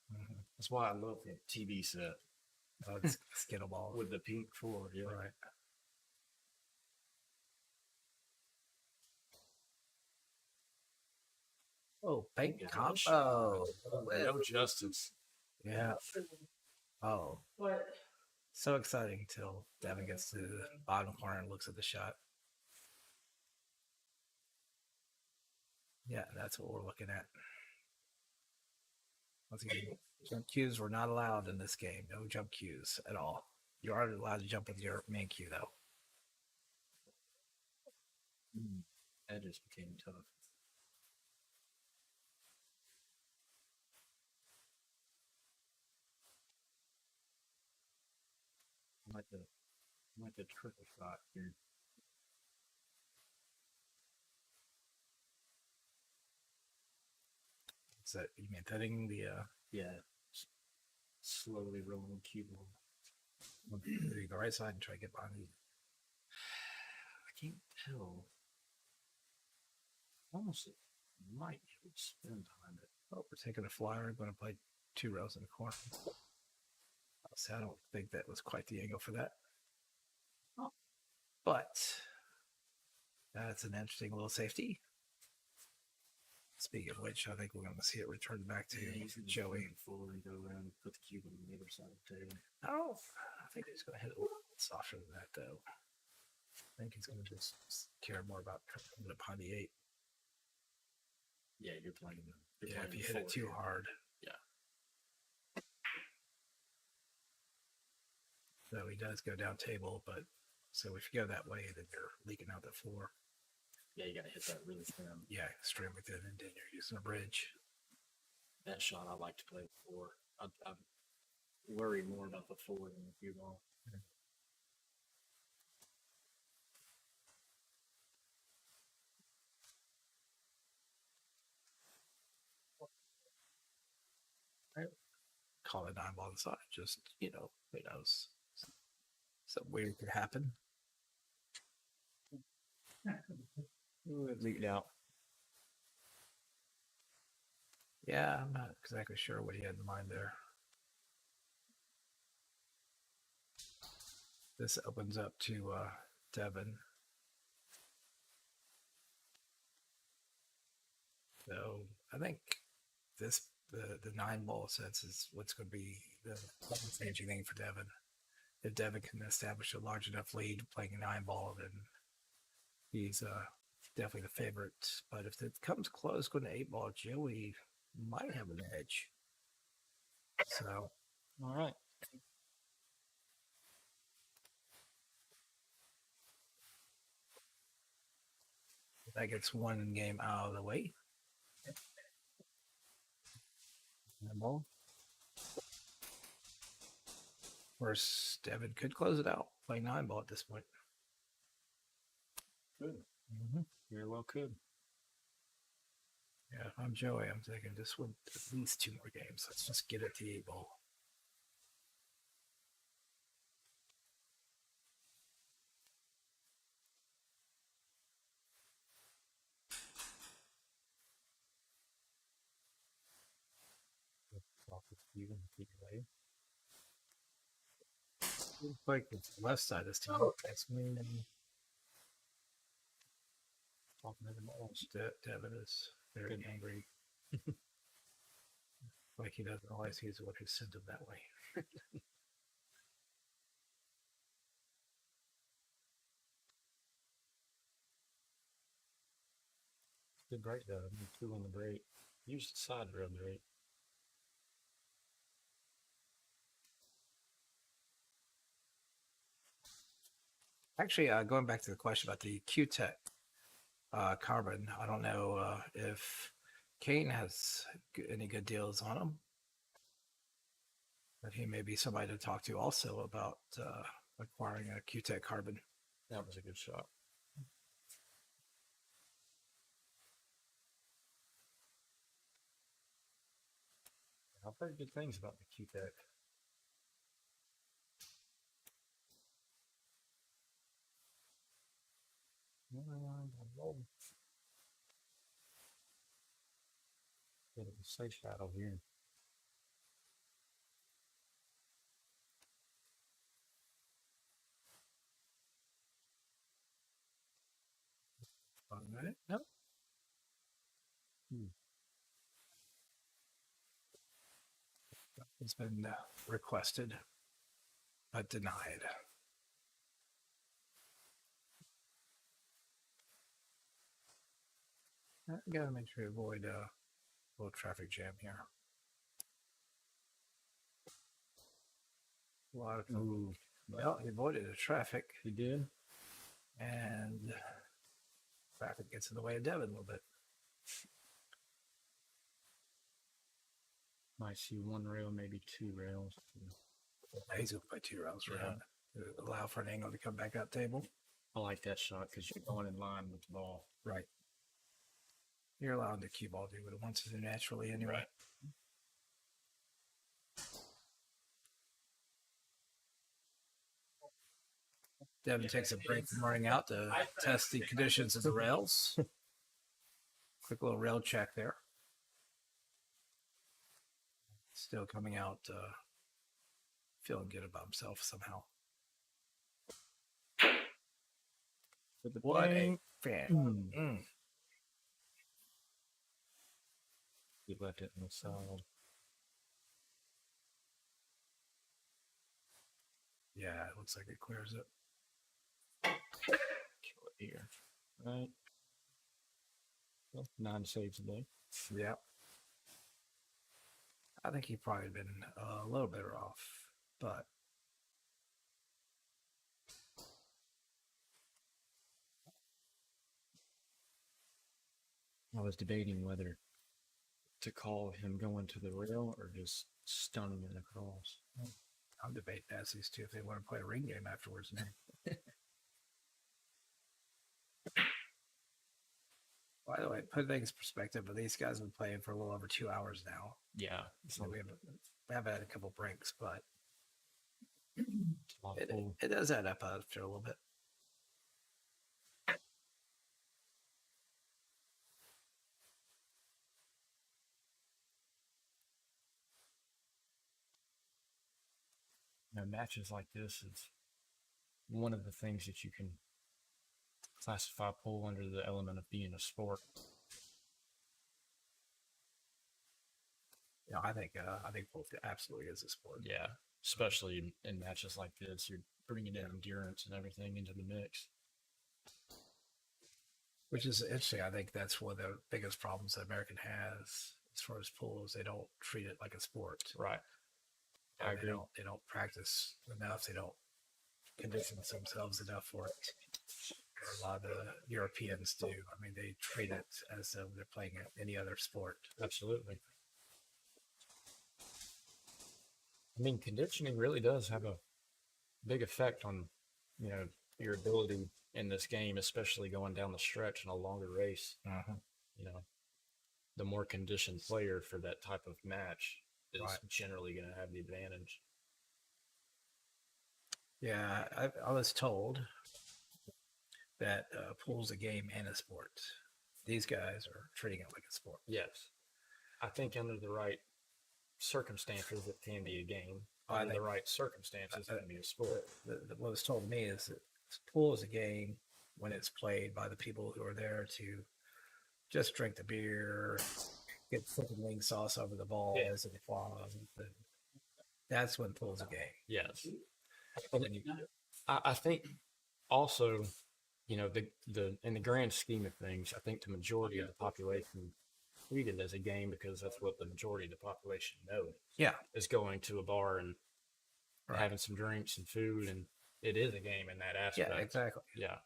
That's why I love the TV set. Oh, it's Skittleball. With the pink 4, yeah. Right. Oh, bank combo. No justice. Yeah. Oh. So exciting until Devin gets to the bottom corner and looks at the shot. Yeah, that's what we're looking at. Once again, jump cues were not allowed in this game. No jump cues at all. You are allowed to jump with your main cue, though. That just became tough. I like the triple shot here. Is that you mean hitting the yeah, slowly rolling cube. You go right side and try to get behind you. I can't tell. Almost might be able to spin behind it. Oh, we're taking a flyer. I'm going to play 2 rows in the corner. So I don't think that was quite the angle for that. Oh. But that's an interesting little safety. Speaking of which, I think we're going to see it return back to Joey. Forward and go around and put the cube on the other side of the table. Oh, I think he's going to hit it a little bit softer than that, though. I think he's going to just care more about coming up on the 8. Yeah, you're playing. Yeah, if you hit it too hard. Yeah. So he does go down table, but so if you go that way, then you're leaking out the floor. Yeah, you got to hit that really thin. Yeah, straight within, and then you're using a bridge. That shot I like to play before. I worry more about the 4 than the cue ball. call it 9 ball on the side. Just, who knows? Something weird could happen. Ooh, it leaked out. Yeah, I'm not exactly sure what he had in mind there. This opens up to Devin. So I think the 9 ball sense is what's going to be the changing thing for Devin. If Devin can establish a large enough lead playing a 9 ball, then he's definitely the favorite. But if it comes close going to 8 ball, Joey might have an edge. So, all right. That gets one game out of the way. 9 ball. Of course, Devin could close it out playing 9 ball at this point. Good. Very well could. Yeah, if I'm Joey, I'm thinking just win at least 2 more games. Let's just get it to 8 ball. Looks like the left side of this team. That's me. Devin is very angry. Like he doesn't realize he's the one who sent him that way. Good break though. 2 on the break. Use the side rail break. Actually, going back to the question about the Q-Tech carbon, I don't know if Kane has any good deals on them. But he may be somebody to talk to also about acquiring a Q-Tech carbon. That was a good shot. I've heard good things about the Q-Tech. Bit of a safe shadow here. All right. Nope. It's been requested, but denied. I gotta make sure to avoid a little traffic jam here. A lot of well, he avoided the traffic. He did, and traffic gets in the way of Devin a little bit. Might see 1 rail, maybe 2 rails. He's going to play 2 rails around. Allow for an angle to come back up table. I like that shot because you're going in line with the ball. Right. You're allowed to cue ball do what it wants to do naturally anyway. Right. Devin takes a break from running out to test the conditions of the rails. Quick little rail check there. Still coming out feeling good about himself somehow. What a fan. He left it on the side. Yeah, it looks like it clears it. Kill it here. Right. Well, 9 saves a day. Yep. I think he probably been a little better off, but I was debating whether to call him going to the rail or just stunning it across. I'm debating as these two if they want to play a ring game afterwards. By the way, put things in perspective, but these guys have been playing for a little over 2 hours now. Yeah. So we have We have had a couple breaks, but it does add up after a little bit. Matches like this is one of the things that you can classify pool under the element of being a sport. Yeah, I think pool absolutely is a sport. Yeah, especially in matches like this, you're bringing in endurance and everything into the mix. Which is interesting. I think that's one of the biggest problems that American has as far as pool is they don't treat it like a sport. Right. I agree. They don't practice enough. They don't condition themselves enough for it. A lot of the Europeans do. I mean, they treat it as though they're playing any other sport. Absolutely. I mean, conditioning really does have a big effect on, your ability in this game, especially going down the stretch in a longer race. The more conditioned player for that type of match is generally going to have the advantage. Yeah, I was told that pool's a game and a sport. These guys are treating it like a sport. Yes. I think under the right circumstances, it can be a game. Under the right circumstances, it can be a sport. What was told to me is that pool is a game when it's played by the people who are there to just drink the beer, get freaking wing sauce over the balls and the flaws. That's when pool's a game. Yes. I think also, the in the grand scheme of things, I think the majority of the population treat it as a game because that's what the majority of the population knows. Yeah. Is going to a bar and having some drinks and food, and it is a game in that aspect. Yeah, exactly. Yeah.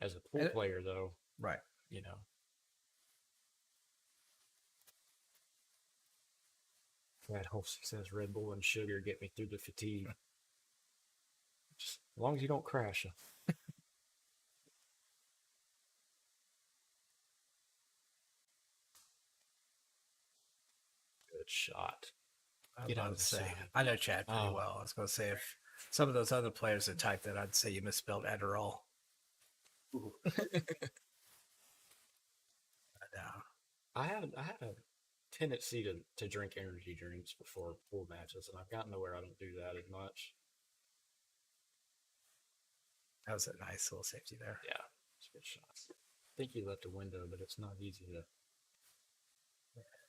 As a pool player, though, right. That whole success, Red Bull and sugar get me through the fatigue. Just as long as you don't crash. Good shot. Get out of the say. I know Chad pretty well. I was going to say if some of those other players had typed that, I'd say you misspelled Adderall. I had a tendency to drink energy drinks before pool matches, and I've gotten to where I don't do that as much. That was a nice little safety there. Yeah, it's a good shot. I think he left a window, but it's not easy to.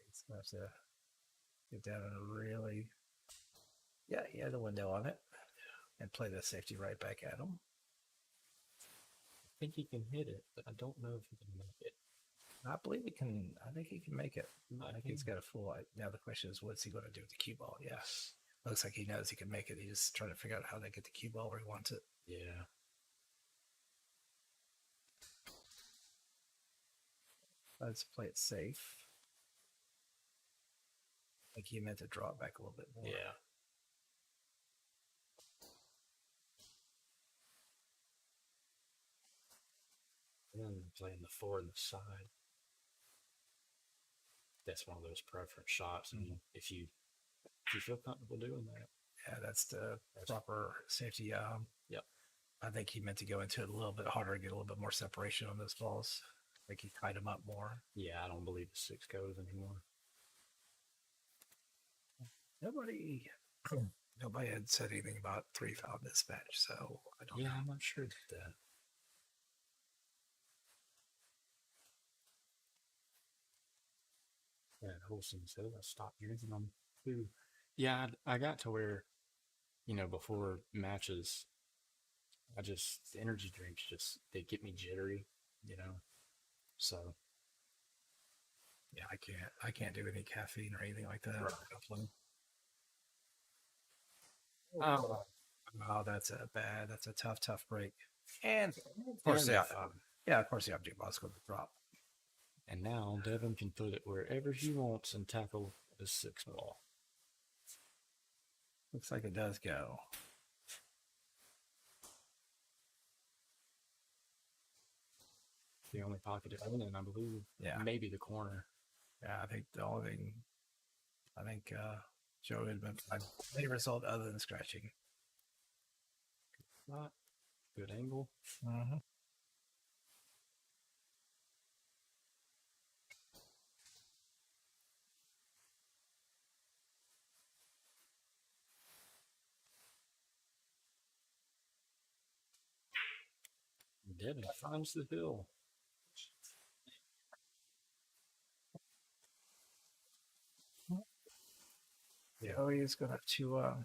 He's going to have to get down in a really. Yeah, he had a window on it, and play the safety right back at him. I think he can hit it, but I don't know if he can make it. I believe he can. I think he can make it. I think he's got a full. Now the question is, what's he going to do with the cue ball? Yes, looks like he knows he can make it. He's just trying to figure out how to get the cue ball where he wants it. Yeah. Let's play it safe. I think he meant to draw it back a little bit more. Yeah. And then playing the 4 on the side. That's one of those preference shots. And if you feel comfortable doing that. Yeah, that's the proper safety. Yep. I think he meant to go into it a little bit harder, get a little bit more separation on those balls. I think he tied them up more. Yeah, I don't believe the 6 goes anymore. Nobody had said anything about 3 foul mismatch, so I don't know. Yeah, I'm not sure about that. Yeah, Holston said I stopped drinking them too. Yeah, I got to where, before matches, the energy drinks they get me jittery, So. Yeah, I can't do any caffeine or anything like that. Oh, that's a tough break. And of course, of course the object ball is going to drop. And now Devin can put it wherever he wants and tackle the 6 ball. Looks like it does go. The only pocket it went in, I believe. Yeah. Maybe the corner. Yeah, I think the only thing. I think Joey had been fine. Any result other than scratching. Not good angle. Mm-hmm. Devin finds the hill. Joey is going to have to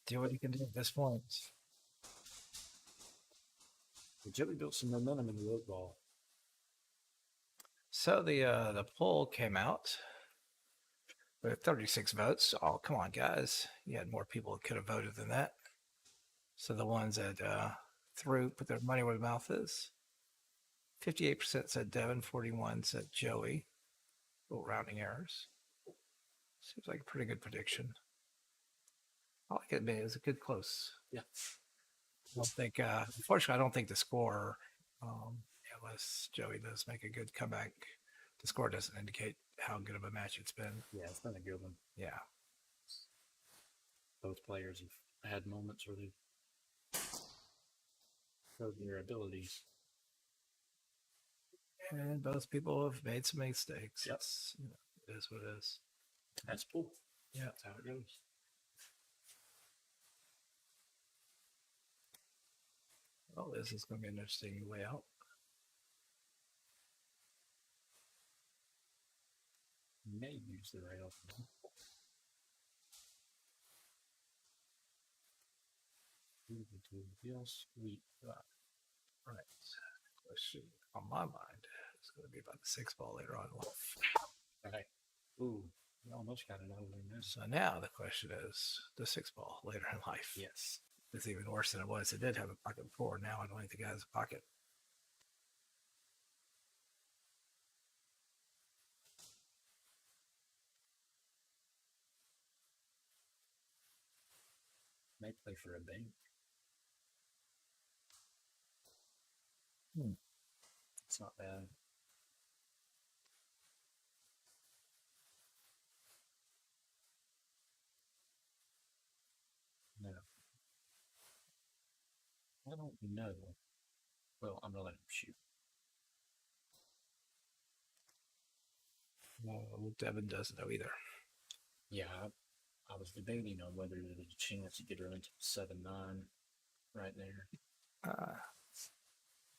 do what he can do at this point. Joey built some momentum in the low ball. So the poll came out with 36 votes. Oh, come on, guys. You had more people that could have voted than that. So the ones that put their money where the mouth is. 58% said Devin, 41 said Joey. Little rounding errors. Seems like a pretty good prediction. I like it, man. It was a good close. Yeah. I don't think, unfortunately, I don't think the score, unless Joey does make a good comeback, the score doesn't indicate how good of a match it's been. Yeah, it's been a good one. Yeah. Both players have had moments where they've showed their abilities. And both people have made some mistakes. Yep. It is what it is. That's cool. Yeah. That's how it goes. Well, this is going to be an interesting layout. May use the rail. Yes, we right. Question on my mind is going to be about the 6 ball later on in life. Right. Ooh, you almost got it over there. So now the question is the 6 ball later in life. Yes. It's even worse than it was. It did have a pocket before. Now I don't think it has a pocket. May play for a bank. It's not bad. No. I don't know. Well, I'm gonna let him shoot. Well, Devin doesn't know either. Yeah, I was debating on whether there's a chance to get her into 7-9 right there.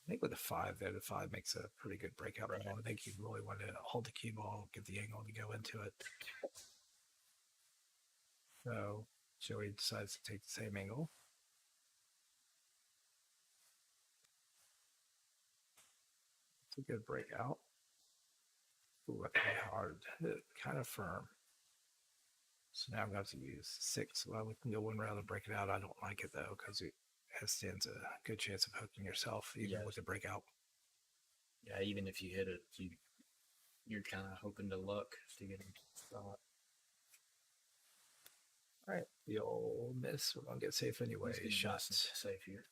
I think with the 5 there, the 5 makes a pretty good breakout. Right. I think he really wanted to hold the cue ball, get the angle to go into it. So Joey decides to take the same angle. It's a good breakout. Ooh, that's hard. Kind of firm. So now I'm going to have to use 6. Well, we can go one round and break it out. I don't like it, though, because it stands a good chance of hooking yourself, even with the breakout. Yeah, even if you hit it, you're kind of hoping to luck to get him to stop. All right, the old miss. We're going to get safe anyway. Shots. Safe here.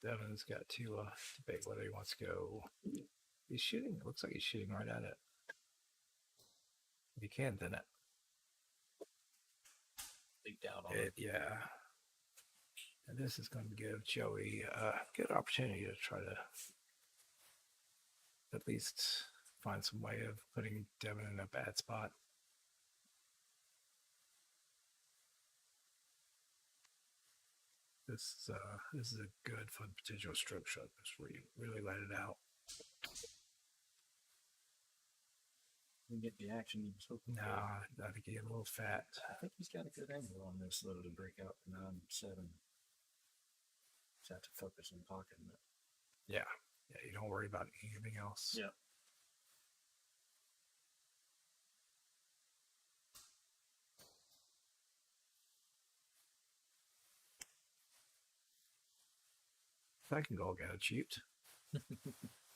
Devin's got to debate whether he wants to go. He's shooting. It looks like he's shooting right at it. If he can, then it. Leaked out on it. Yeah. And this is going to give Joey a good opportunity to try to at least find some way of putting Devin in a bad spot. This is a good, fun potential stroke shot. Just really let it out. We get the action he was hoping for. Nah, I think he got a little fat. I think he's got a good angle on this, though, to break out the 9-7. Just have to focus on pocketing it. Yeah, you don't worry about anything else. Yeah. Second goal got achieved.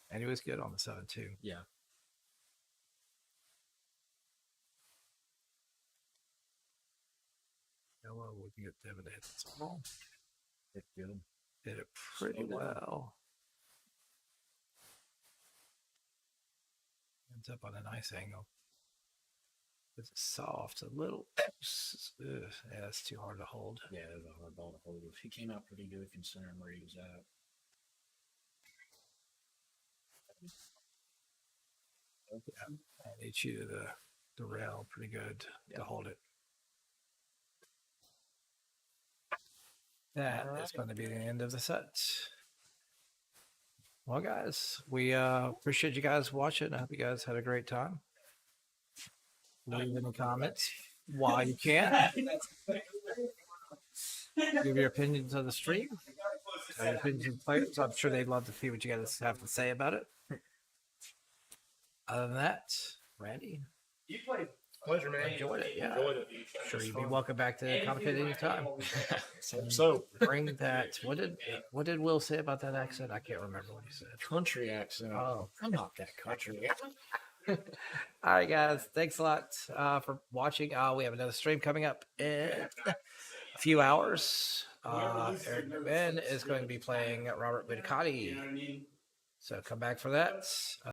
And he was good on the 7-2. Yeah. Hello, we can get Devin to hit this ball. Hit good. Did it pretty well. ends up on a nice angle. It's soft, a little. Yeah, it's too hard to hold. Yeah, it was a hard ball to hold. He came out pretty good considering where he was at. Yeah, I need you to the rail pretty good to hold it. That is going to be the end of the set. Well, guys, we appreciate you guys watching. I hope you guys had a great time. Leave any comments while you can. Give your opinions on the stream. Tell your opinions of the players. I'm sure they'd love to see what you guys have to say about it. Other than that, Randy. You played. Pleasure, man. Enjoyed it. Yeah. Enjoyed it. Sure, you'd be welcome back to commentate anytime. So bring that. What did Will say about that accent? I can't remember what he said. Country accent. Oh, I'm not that country. All right, guys. Thanks a lot for watching. We have another stream coming up in a few hours. Eric Ben is going to be playing Robert Bidicati. So come back for that.